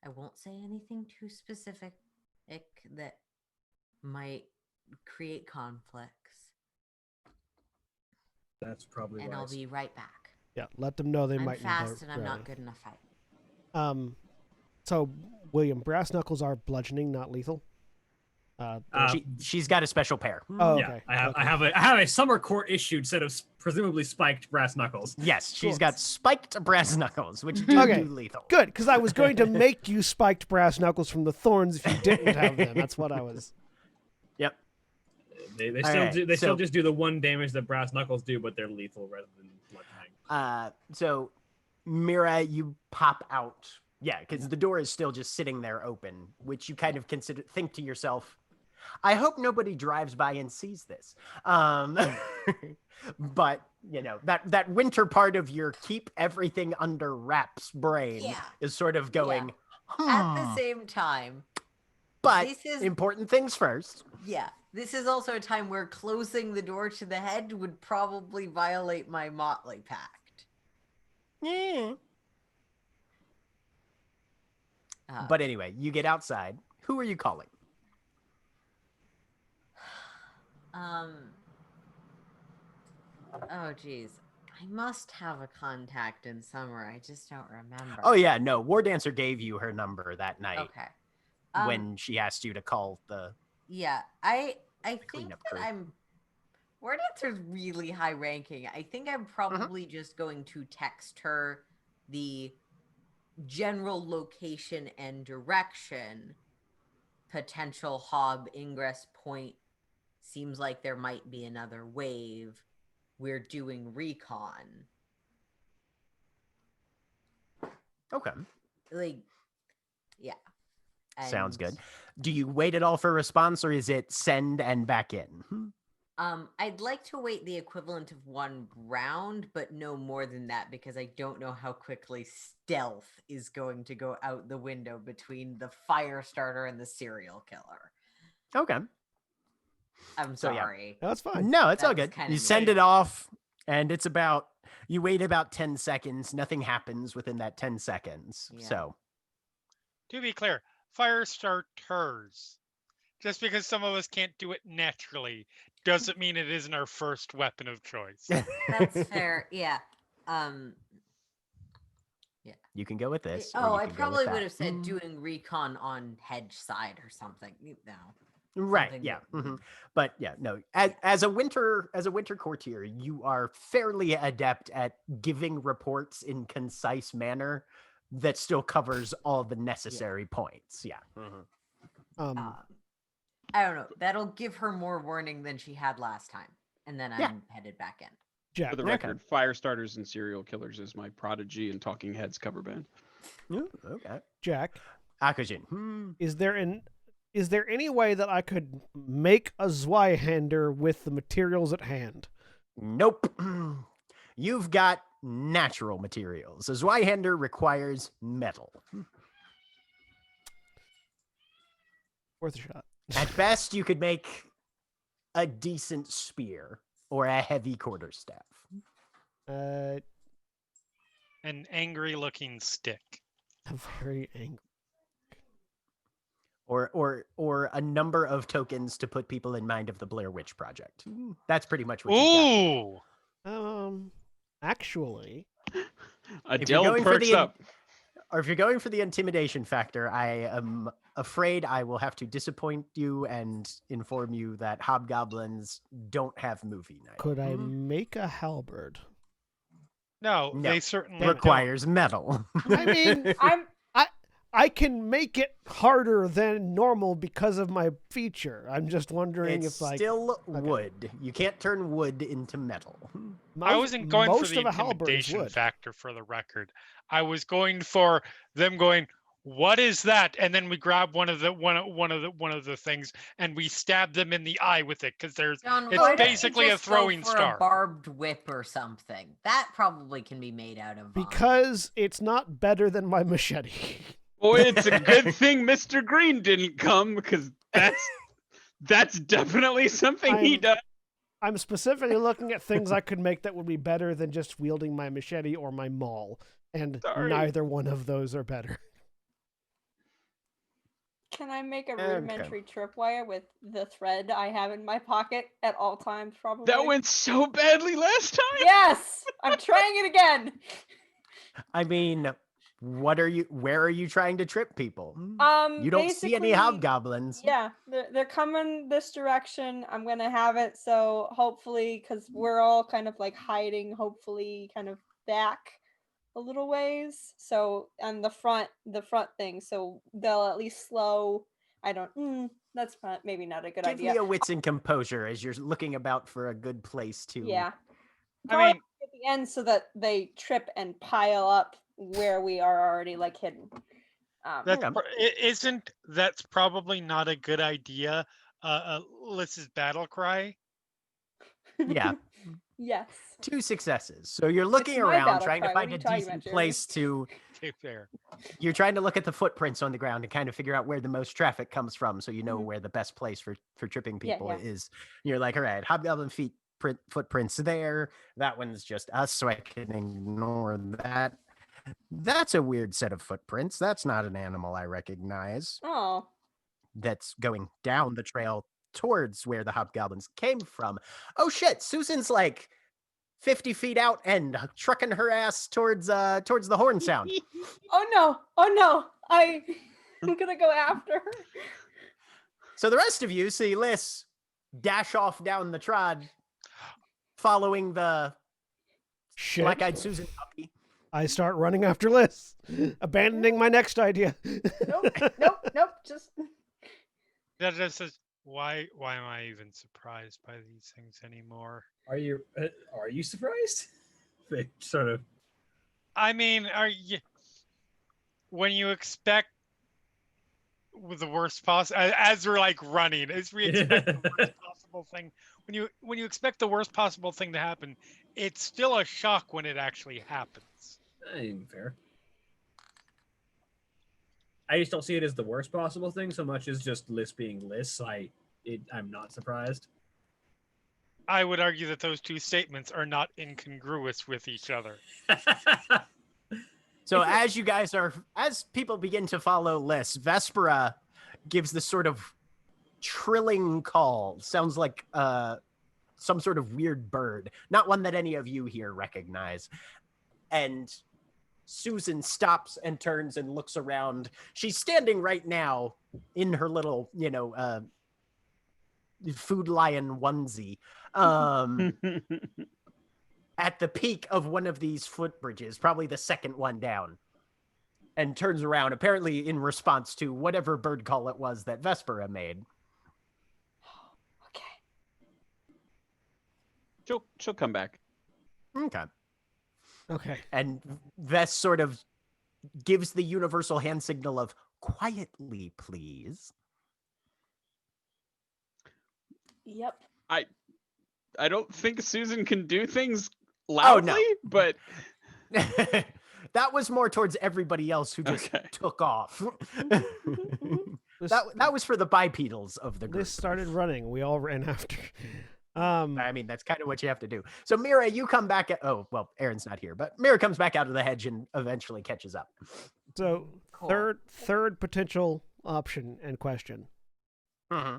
I won't say anything too specific that might create conflicts. That's probably and wise. I'll be right back. Yeah, let them know they I'm might. fast and I'm not good in a fight. So William, brass knuckles are bludgeoning, not lethal. She's got a special pair. Oh, yeah, okay. I have a summer court issued set of presumably spiked brass knuckles. Yes, she's Cool. got spiked brass knuckles, which do Okay, lethal. good, because I was going to make you spiked brass knuckles from the thorns if you didn't have them. That's what I was. Yep. They All still right, do. They still so- just do the one damage that brass knuckles do, but they're lethal rather than bludgeoning. So, Mira, you pop out. Yeah, because the door is still just sitting there open, which you kind of think to yourself, I hope nobody drives by and sees this. But, you know, that winter part of your keep everything under wraps brain is sort of going, At the same time, but this is important things first. Yeah, this is also a time where closing the door to the head would probably violate my Motley Pact. Yeah. But anyway, you get outside. Who are you calling? Oh geez, I must have a contact in Summer. I just don't remember. Oh yeah, no. War Dancer gave you her number that night Okay. when she asked you to call the. Yeah, I think cleanup that crew. War Dancer's really high ranking. I think I'm probably just going to text her the general location and direction. Potential Hob ingress point. Seems like there might be another wave. We're doing recon. Okay. Like, yeah. Sounds And, good. Do you wait at all for a response, or is it send and back in? I'd like to wait the equivalent of one round, but no more than that because I don't know how quickly stealth is going to go out the window between the fire starter and the serial killer. Okay. I'm So, yeah. sorry. No, that's fine. No, it's all That was good. kinda You send mean. it off, and it's about. You wait about 10 seconds. Nothing happens within that 10 seconds. Yeah. So. To be clear, fire starters. Just because some of us can't do it naturally doesn't mean it isn't our first weapon of choice. That's fair. Yeah. You can go with this. or Oh, you I can go with probably that. would have said doing recon on hedge side or something. No. Right. something Yeah. that- mhm. But yeah, no. As a winter courtier, you are fairly adept at giving reports in concise manner that still covers all the necessary points. Yeah. mhm. I don't know. That'll give her more warning than she had last time, and then Yeah. I'm headed back in. Jack, For the Okay. record, Fire Starters and Serial Killers is my Prodigy and Talking Heads cover band. Ooh, okay. Jack, Akujin. is there any way that I could make a Zweihander with the materials at hand? Nope. You've got natural materials. A Zweihander requires metal. Worth a shot. At best, you could make a decent spear or a heavy quarterstaff. A An angry-looking stick. very angry. Or a number of tokens to put people in mind of the Blair Witch Project. That's pretty much what you got. Ooh! Actually, Adele going for perks the- up. Or if you're going for the intimidation factor, I am afraid I will have to disappoint you and inform you that hobgoblins don't have movie night. could I make a halberd? No, No. they certainly Requires metal. I mean, I can make it harder than normal because of my feature. I'm just wondering It's if like still wood. You can't turn wood into metal. I wasn't going for most the of a halberd is intimidation wood. factor for the record. I was going for them going, "What is that?" And then we grab one of the things and we stab them in the eye with it because John, it's why don't you basically a just go throwing for star. a barbed whip or something. That probably can be made out of vine. Because it's not better than my machete. Boy, it's a good thing Mr. Green didn't come, because that's definitely something he I'm- does. I'm specifically looking at things I could make that would be better than just wielding my machete or my maul, and Sorry. neither one of those are better. Can I make a Okay. rudimentary tripwire with the thread I have in my pocket at all times, probably? That went so badly last time. Yes! I'm trying it again! I mean, where are you trying to trip people? You don't see any basically, hobgoblins. Yeah, they're coming this direction. I'm gonna have it so hopefully, because we're all kind of like hiding, hopefully kind of back a little ways. So on the front thing, so they'll at least slow. I don't. That's maybe not a good Give idea. me a wits and composure as you're looking about for a good place to. Yeah. I Probably mean, at the end so that they trip and pile up where we are already like hidden. that's Yeah. that's probably not a good idea. Liz's battle cry. Yeah. Yes. 2 successes. So you're looking my around battle trying to cry. What find are a you talking decent about, place to. Okay, fair. You're trying to look at the footprints on the ground and kind of figure out where the most traffic comes from, so you know Mhm. where the best place for tripping Yeah, people yeah. is. You're like, all right, hobgoblin footprints there. That one's just us, so I can ignore that. That's a weird set of footprints. That's not an animal I recognize. Oh. That's going down the trail towards where the hobgoblins came from. Oh shit, Susan's like 50 feet out and trucking her ass towards the horn sound. Oh no! Oh no! I'm gonna go after her. So the rest of you see Liz dash off down the trod, following the Shit. black-eyed Susan puppy. I start running after Liz, abandoning my next idea. Nope. Just That just says, why am I even surprised by these things anymore? Are you surprised? They sort of. I mean, when you expect the worst possible, as we're like running, as we expect the worst possible thing, when you expect the worst possible thing to happen, it's still a shock when it actually happens. Fair. I just don't see it as the worst possible thing so much as just Liz being Liz. I'm not surprised. I would argue that those two statements are not incongruous with each other. So as people begin to follow Liz, Vespera gives this sort of trilling call. Sounds like some sort of weird bird, not one that any of you here recognize. And Susan stops and turns and looks around. She's standing right now in her little, Food Lion onesie. At the peak of one of these footbridges, probably the second one down, and turns around, apparently in response to whatever bird call it was that Vespera made. Okay. She'll come back. Okay. And Ves sort of gives the universal hand signal of quietly, please. Yep. I don't think Susan can do things loudly, but that was more towards everybody else who just took off. That was for the bipedals of the group. This started running. We all ran after. I mean, that's kind of what you have to do. So Mira, you come back Aaron's not here, but Mira comes back out of the hedge and eventually catches up. So Cool. third potential option and question. Mm-hmm.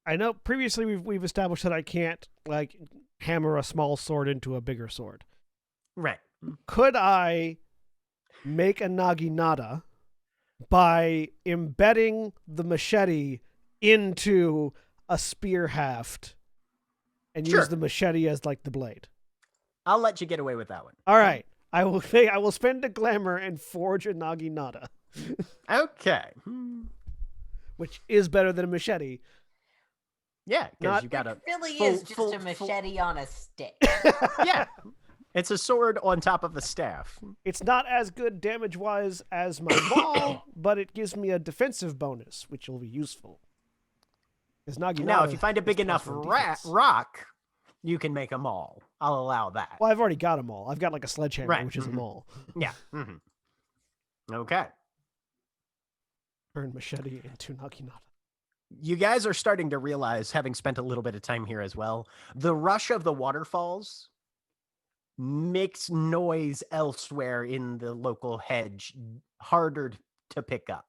I know previously we've established that I can't like hammer a small sword into a bigger sword. Right. Could I make a naginata by embedding the machete into a spear haft and Sure. use the machete as like the blade? I'll let you get away with that one. All right. I will spend a glamour and forge a naginata, Okay. which is better than a machete. Yeah, because Not- you got a Really full- is just full- a machete on a stick. yeah. It's a sword on top of a staff. It's not as good damage-wise as my maul, but it gives me a defensive bonus, which will be useful. Because naginata Now, if you find a is big enough plus 1 defense. rock, you can make them all. I'll allow that. Well, I've already got them all. I've got like a sledgehammer, Right, which is a mhm. maul. Yeah. Mm-hmm. Okay. Turn machete into naginata. You guys are starting to realize, having spent a little bit of time here as well, the rush of the waterfalls makes noise elsewhere in the local hedge harder to pick up.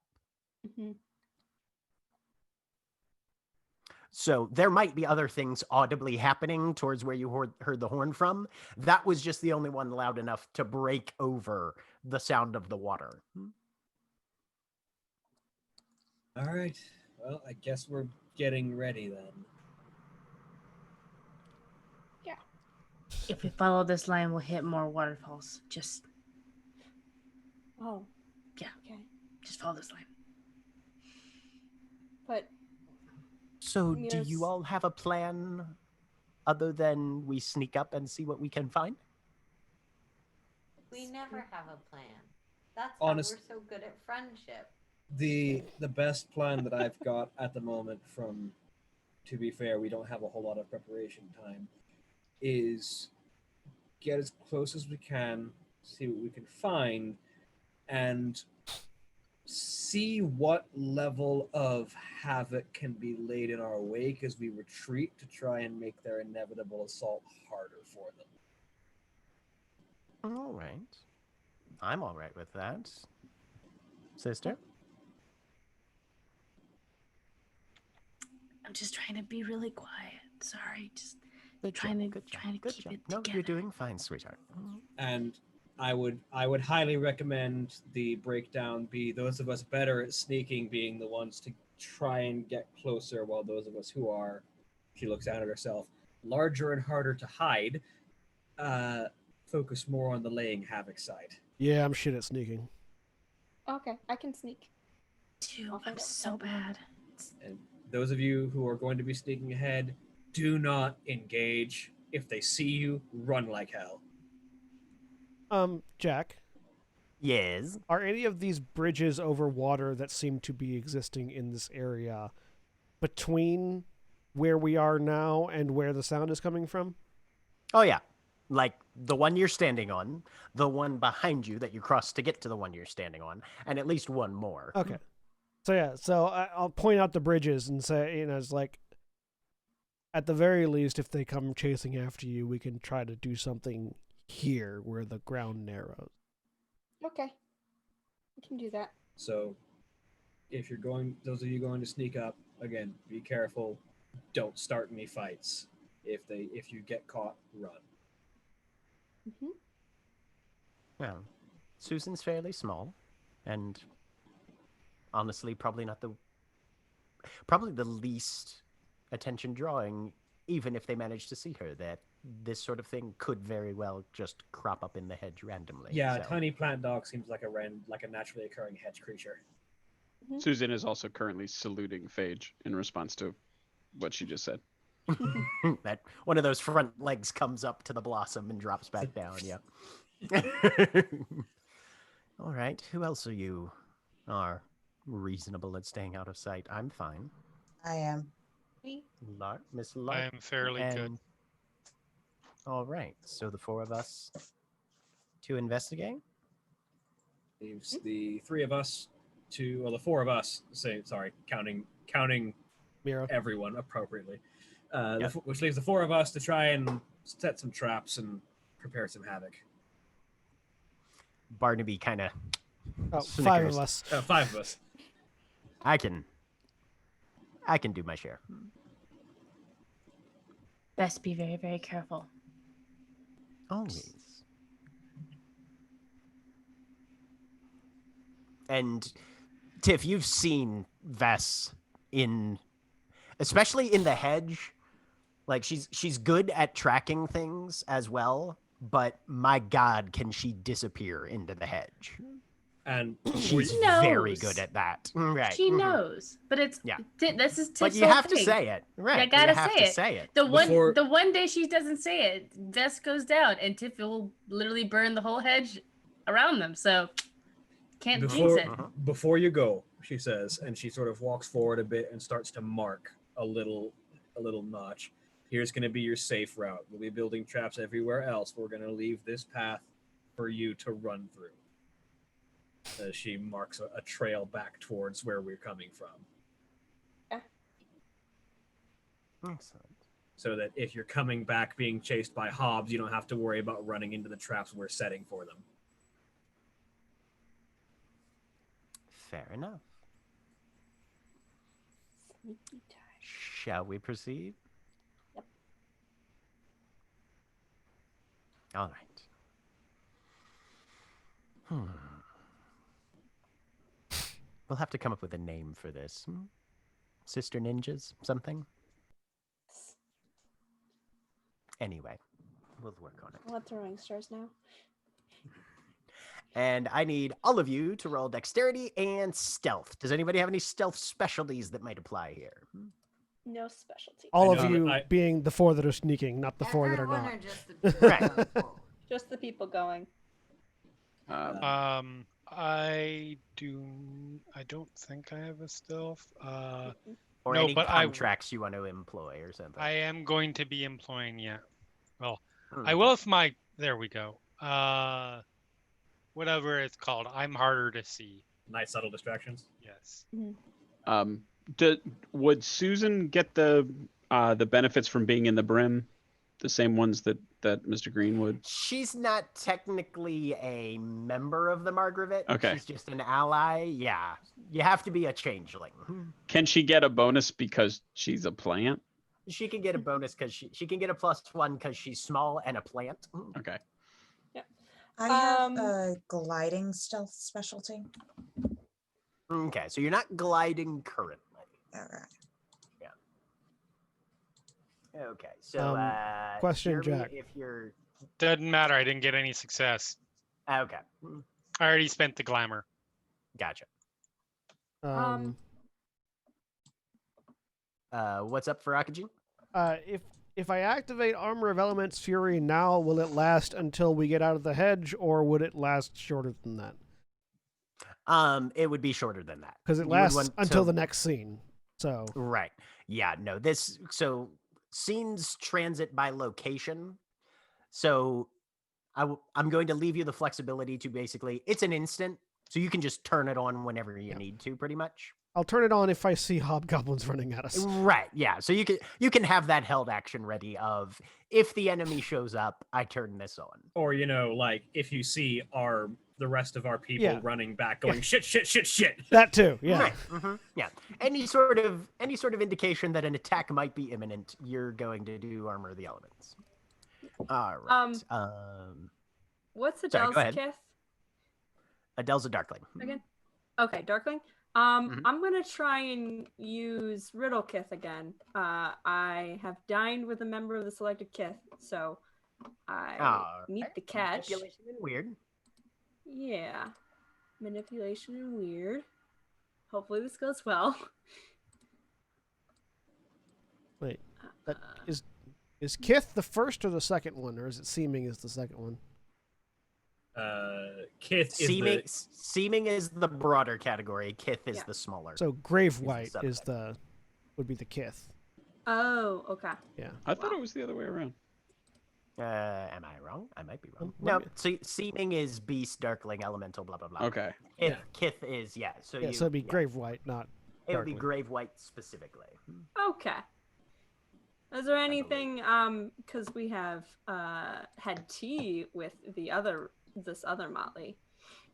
Mhm. So there might be other things audibly happening towards where you heard the horn from. That was just the only one loud enough to break over the sound of the water. All right. Well, I guess we're getting ready then. If we follow this line, we'll hit more waterfalls. Just Oh. Yeah. Okay. follow this line. But So do Yes. you all have a plan other than we sneak up and see what we can find? We never have a plan. That's Honest- how we're so good at friendship. The best plan that I've got at the moment, from, to be fair, we don't have a whole lot of preparation time, is get as close as we can, see what we can find, and see what level of havoc can be laid in our wake as we retreat to try and make their inevitable assault harder for them. All right. I'm all right with that. Sister? I'm just trying to be really quiet. Sorry, just Good trying job, to good job, trying to good keep job. it No, together. you're doing fine, sweetheart. And I would highly recommend the breakdown be those of us better at sneaking being the ones to try and get closer, while those of us who are, she looks down at herself, larger and harder to hide, focus more on the laying havoc side. Yeah, I'm shit at sneaking. okay, I can sneak. Dude, I'll find I'm out so something. bad. And those of you who are going to be sneaking ahead, do not engage. If they see you, run like hell. Jack, Yes. are any of these bridges over water that seem to be existing in this area between where we are now and where the sound is coming from? Oh, yeah. Like the one you're standing on, the one behind you that you crossed to get to the one you're standing on, and at least one more. Okay. So yeah, so I'll point out the bridges and say, it's like, at the very least, if they come chasing after you, we can try to do something here where the ground narrows. Okay. We can do that. So, if you're going, those of you going to sneak up, again, be careful. Don't start any fights. If you get caught, run. Mm-hmm. Well, Susan's fairly small, and honestly, probably the least attention drawing, even if they manage to see her. That this sort of thing could very well just crop up in the hedge randomly. Yeah, so. a tiny plant dog seems like a naturally occurring hedge creature. Susan is also currently saluting Phage in response to what she just said. That one of those front legs comes up to the blossom and drops back down. Yeah. All right. Who else are you? Are reasonable at staying out of sight? I'm fine. I am. Miss I Lark. am fairly good. All right. So the four of us to investigate. Leaves the three of us to, well, the four of us. Counting Mira. everyone appropriately. Yep. Which leaves the four of us to try and set some traps and prepare some havoc. Barnaby kind of. Oh, five of us. Five of us. I can do my share. Best be very, very careful. Always. And Tiff, you've seen Vess especially in the hedge. Like she's good at tracking things as well, but my God, can she disappear into the hedge? And she's knows. very good at that. Right. She knows, but it's this is Tiff's but you whole have thing. to say it, right? You gotta say it. The one day she doesn't say it, Vess goes down, and Tiff will literally burn the whole hedge around them. So can't jinx it. Before you go, she says, and she sort of walks forward a bit and starts to mark a little notch. Here's going to be your safe route. We'll be building traps everywhere else. We're going to leave this path for you to run through. As she marks a trail back towards where we're coming from. Excellent. So that if you're coming back being chased by Hobbs, you don't have to worry about running into the traps we're setting for them. Fair enough. Shall we proceed? Yep. All right. We'll have to come up with a name for this. Sister ninjas? Something? Anyway, we'll work on it. I'll let throwing stars now. And I need all of you to roll dexterity and stealth. Does anybody have any stealth specialties that might apply here? No specialty. All of you being the four that are sneaking, not the four that are Everyone not. or just the people going forward? Just the people going. I don't think I have a stealth. Or no, any but contracts you want to employ or something. I am going to be employing, Well, I will if my, there we go. Whatever it's called. I'm harder to see. Night subtle distractions? Yes. Would Susan get the benefits from being in the brim? The same ones that Mr. Green would? She's not technically a member of the Margravit. Okay. She's just an ally. Yeah. You have to be a changeling. Can she get a bonus because she's a plant? She can get a bonus because she can get a +1 because she's small and a plant. Okay. I have a gliding stealth specialty. Okay, so you're not gliding currently. All right. Okay, so question, Jeremy, Jack. if you're Doesn't matter. I didn't get any success. okay, I already spent the glamour. gotcha. What's up for Akajin? If I activate Armor of Elements Fury now, will it last until we get out of the hedge, or would it last shorter than that? It would be shorter than that Because it lasts until the next scene. So right, yeah, no, scenes transit by location, so I'm going to leave you the flexibility to basically, it's an instant, so you can just turn it on whenever you need to, pretty much. I'll turn it on if I see hobgoblins running at us. Right, yeah. So you can have that held action ready of, if the enemy shows up, I turn this on. Or, like if you see the rest of our people Yeah. running back, going shit, shit, shit, shit. That too. Yeah. Right. Yeah. Any sort of indication that an attack might be imminent, you're going to do Armor of the Elements. All right. What's Sorry, Adele's go ahead. kith Adele's a Darkling. again? Okay, Darkling. Mhm. I'm gonna try and use Riddle Kith again. I have dined with a member of the selected kith, so I All need right. the catch. Manipulation and weird. Yeah, manipulation and weird. Hopefully this goes well. Wait. That is Kith the first or the second one, or is it Seeming is the second one? Kith is Seeming is the broader category. Kith is Yeah. the smaller. So Grave White subtype. is would be the Kith. Oh, okay. Yeah. I thought it was the other way around. Am I wrong? I might be wrong. Let No, me- Seeming is Beast, Darkling, Elemental, blah blah blah. Okay. Kith is So Yeah, you, so it'd be Grave White, not It would be Darkling. Grave White specifically. Okay. Is there anything because we have had tea with this other motley?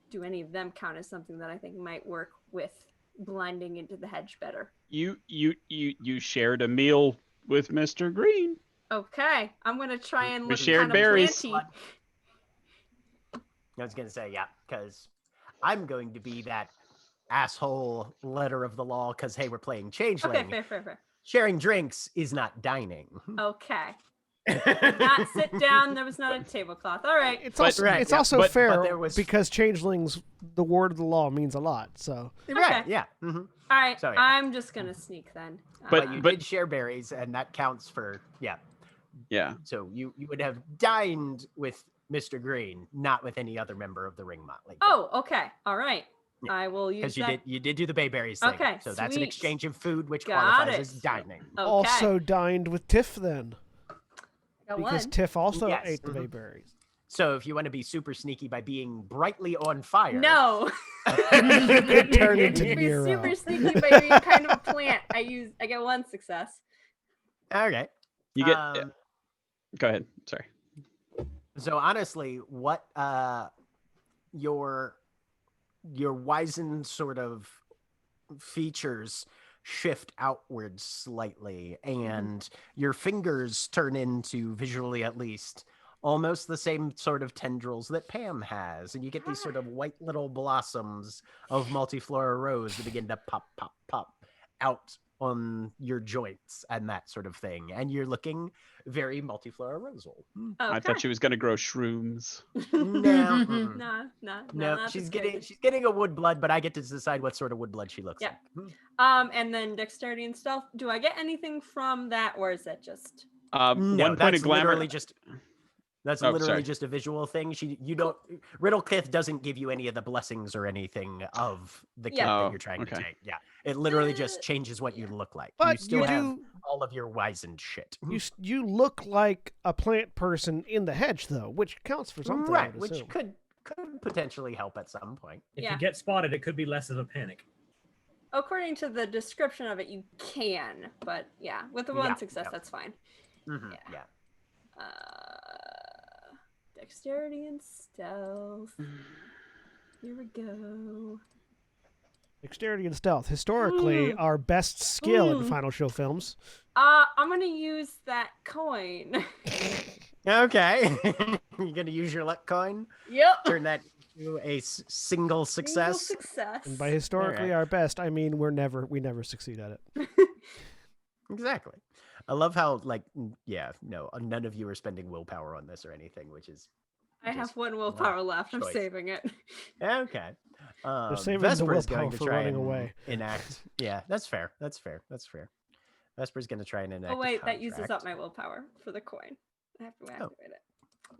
Do any of them count as something that I think might work with blending into the hedge better? You shared a meal with Mr. Green. Okay, I'm gonna try and We look shared kind berries. of planty. I was gonna say because I'm going to be that asshole letter of the law because hey, we're playing Changeling. Okay, fair. Sharing drinks is not dining. Okay. Not sit down. There was not a tablecloth. All right. It's But- also right, it's yeah, also but fair there was- because changelings, the word of the law means a lot. So Right? Okay. Yeah. All right. So, yeah. I'm just gonna sneak then. But- You did share berries, and that counts for Yeah. So you would have dined with Mr. Green, not with any other member of the Ring Motley. Oh, okay. All right. Yeah, I will use because that. you did do the bayberries thing. Okay, So that's an sweet. exchange of food, which Got qualifies it. as dining. Okay. also dined with Tiff then, Got because one. Tiff also Yes, ate the mhm. bayberries. So if you want to be super sneaky by being brightly on fire, No. You could turn into Be Nero. super sneaky by being kind of a plant. I get one success. Okay. You get. Um, Go ahead. Sorry. So honestly, what your wizened sort of features shift outwards slightly, and your fingers turn into, visually at least, almost the same sort of tendrils that Pam has, and you get these sort of white little blossoms of multiflora rose that begin to pop out on your joints and that sort of thing, and you're looking very multiflora rosal. I thought she was gonna grow shrooms. No, No, no, not she's this crazy. getting a wood blood, but I get to decide what sort of wood blood she looks Yeah. like. And then dexterity and stealth. Do I get anything from that, or is that just? No, 1 point that's of glamour. literally just that's Oh, literally sorry. just a visual thing. You don't Riddle Kith doesn't give you any of the blessings or anything of the kith Oh, that you're trying to okay. take. Yeah, it literally just changes what you look like. You But still you have do all of your wizened shit. you look like a plant person in the hedge though, which counts for something. I Right, would which assume. could potentially help at some point. If Yeah. you get spotted, it could be less of a panic. According to the description of it, you can, but yeah, with the one Yeah, success, yeah. that's fine. Mhm, Yeah. yeah. Dexterity and stealth. Here we go. Dexterity and stealth, historically, our best skill in Final Show films. I'm gonna use that coin. Okay, you're gonna use your luck coin. Yep. Turn that into a single success. Single success. And by historically our best, I mean we never succeed at it. Exactly. I love how none of you are spending willpower on this or anything, which is I have just one willpower left. I'm choice. saving it. okay. saving the Vesper is willpower going to for try running and away. enact. Yeah, that's fair. Vesper's going to try and enact. Oh a wait, that uses up contract. my willpower for the coin. I have to Oh. activate it.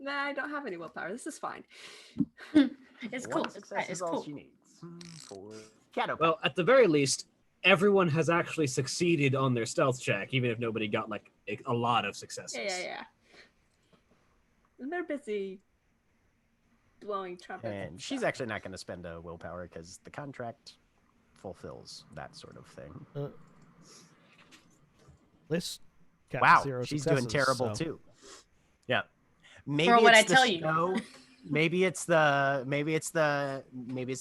Nah, I don't have any willpower. This is fine. It's One cool. success It's is all cool. she needs. For Caterpillar. Well, at the very least, everyone has actually succeeded on their stealth check, even if nobody got like a lot of successes. Yeah. And they're busy blowing trumpets. And she's actually not going to spend a willpower because the contract fulfills that sort of thing. This got Wow, zero she's successes, doing terrible so- too. Yeah, maybe what it's I the tell you. snow. maybe it's the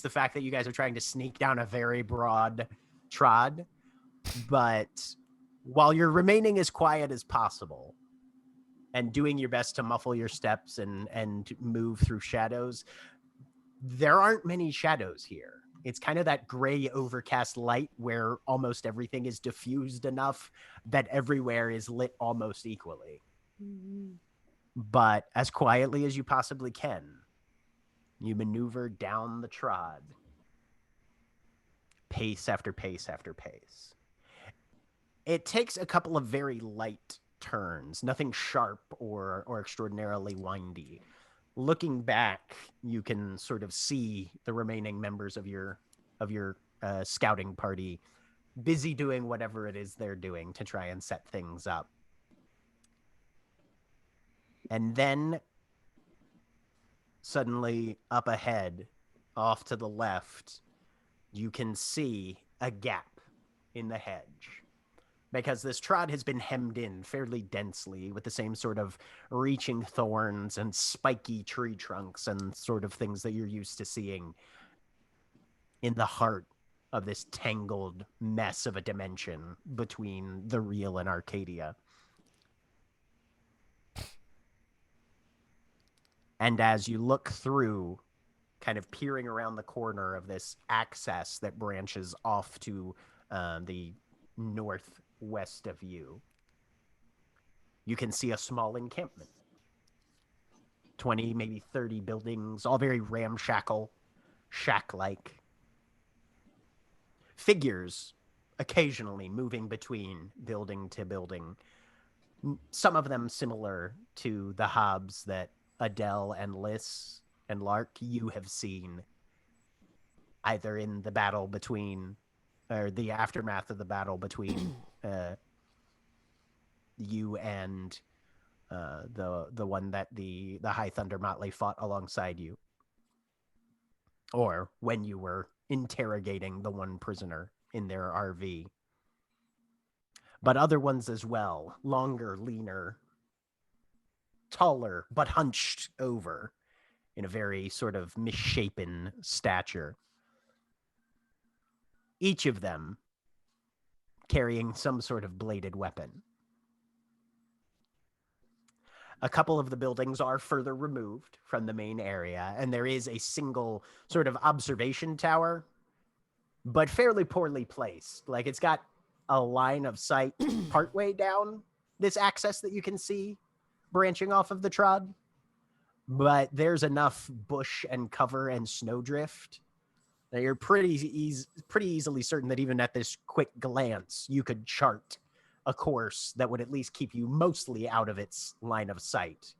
fact that you guys are trying to sneak down a very broad trod, but while you're remaining as quiet as possible and doing your best to muffle your steps and move through shadows, there aren't many shadows here. It's kind of that gray overcast light where almost everything is diffused enough that everywhere is lit almost equally. But as quietly as you possibly can, you maneuver down the trod, pace after pace after pace. It takes a couple of very light turns, nothing sharp or extraordinarily windy. Looking back, you can sort of see the remaining members of your scouting party busy doing whatever it is they're doing to try and set things up. And then suddenly up ahead, off to the left, you can see a gap in the hedge. Because this trod has been hemmed in fairly densely with the same sort of reaching thorns and spiky tree trunks and sort of things that you're used to seeing in the heart of this tangled mess of a dimension between the real and Arcadia. And as you look through, kind of peering around the corner of this access that branches off to the northwest of you, you can see a small encampment. 20, maybe 30 buildings, all very ramshackle, shack-like. Figures occasionally moving between building to building. Some of them similar to the hobs that Adele and Liss and Lark you have seen either in the battle between, or the aftermath of the battle between you and the one that the High Thunder Motley fought alongside you, or when you were interrogating the one prisoner in their RV. But other ones as well, longer, leaner, taller, but hunched over in a very sort of misshapen stature. Each of them carrying some sort of bladed weapon. A couple of the buildings are further removed from the main area, and there is a single sort of observation tower, but fairly poorly placed. Like, it's got a line of sight partway down this access that you can see branching off of the trod, but there's enough bush and cover and snowdrift that you're pretty easily certain that even at this quick glance, you could chart a course that would at least keep you mostly out of its line of sight.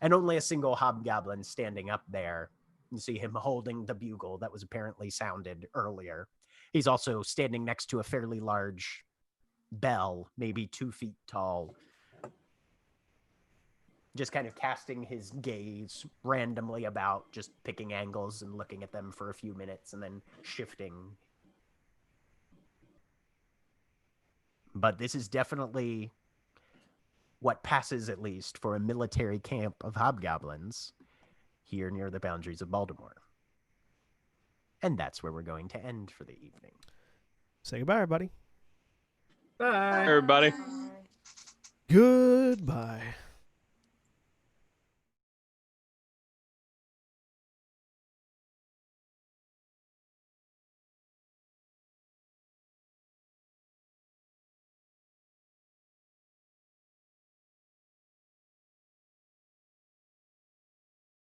And only a single hobgoblin standing up there. You see him holding the bugle that was apparently sounded earlier. He's also standing next to a fairly large bell, maybe 2 feet tall, just kind of casting his gaze randomly about, just picking angles and looking at them for a few minutes and then shifting. But this is definitely what passes, at least, for a military camp of hobgoblins here near the boundaries of Baltimore. And that's where we're going to end for the evening. Say goodbye, everybody. Bye. Everybody. Goodbye.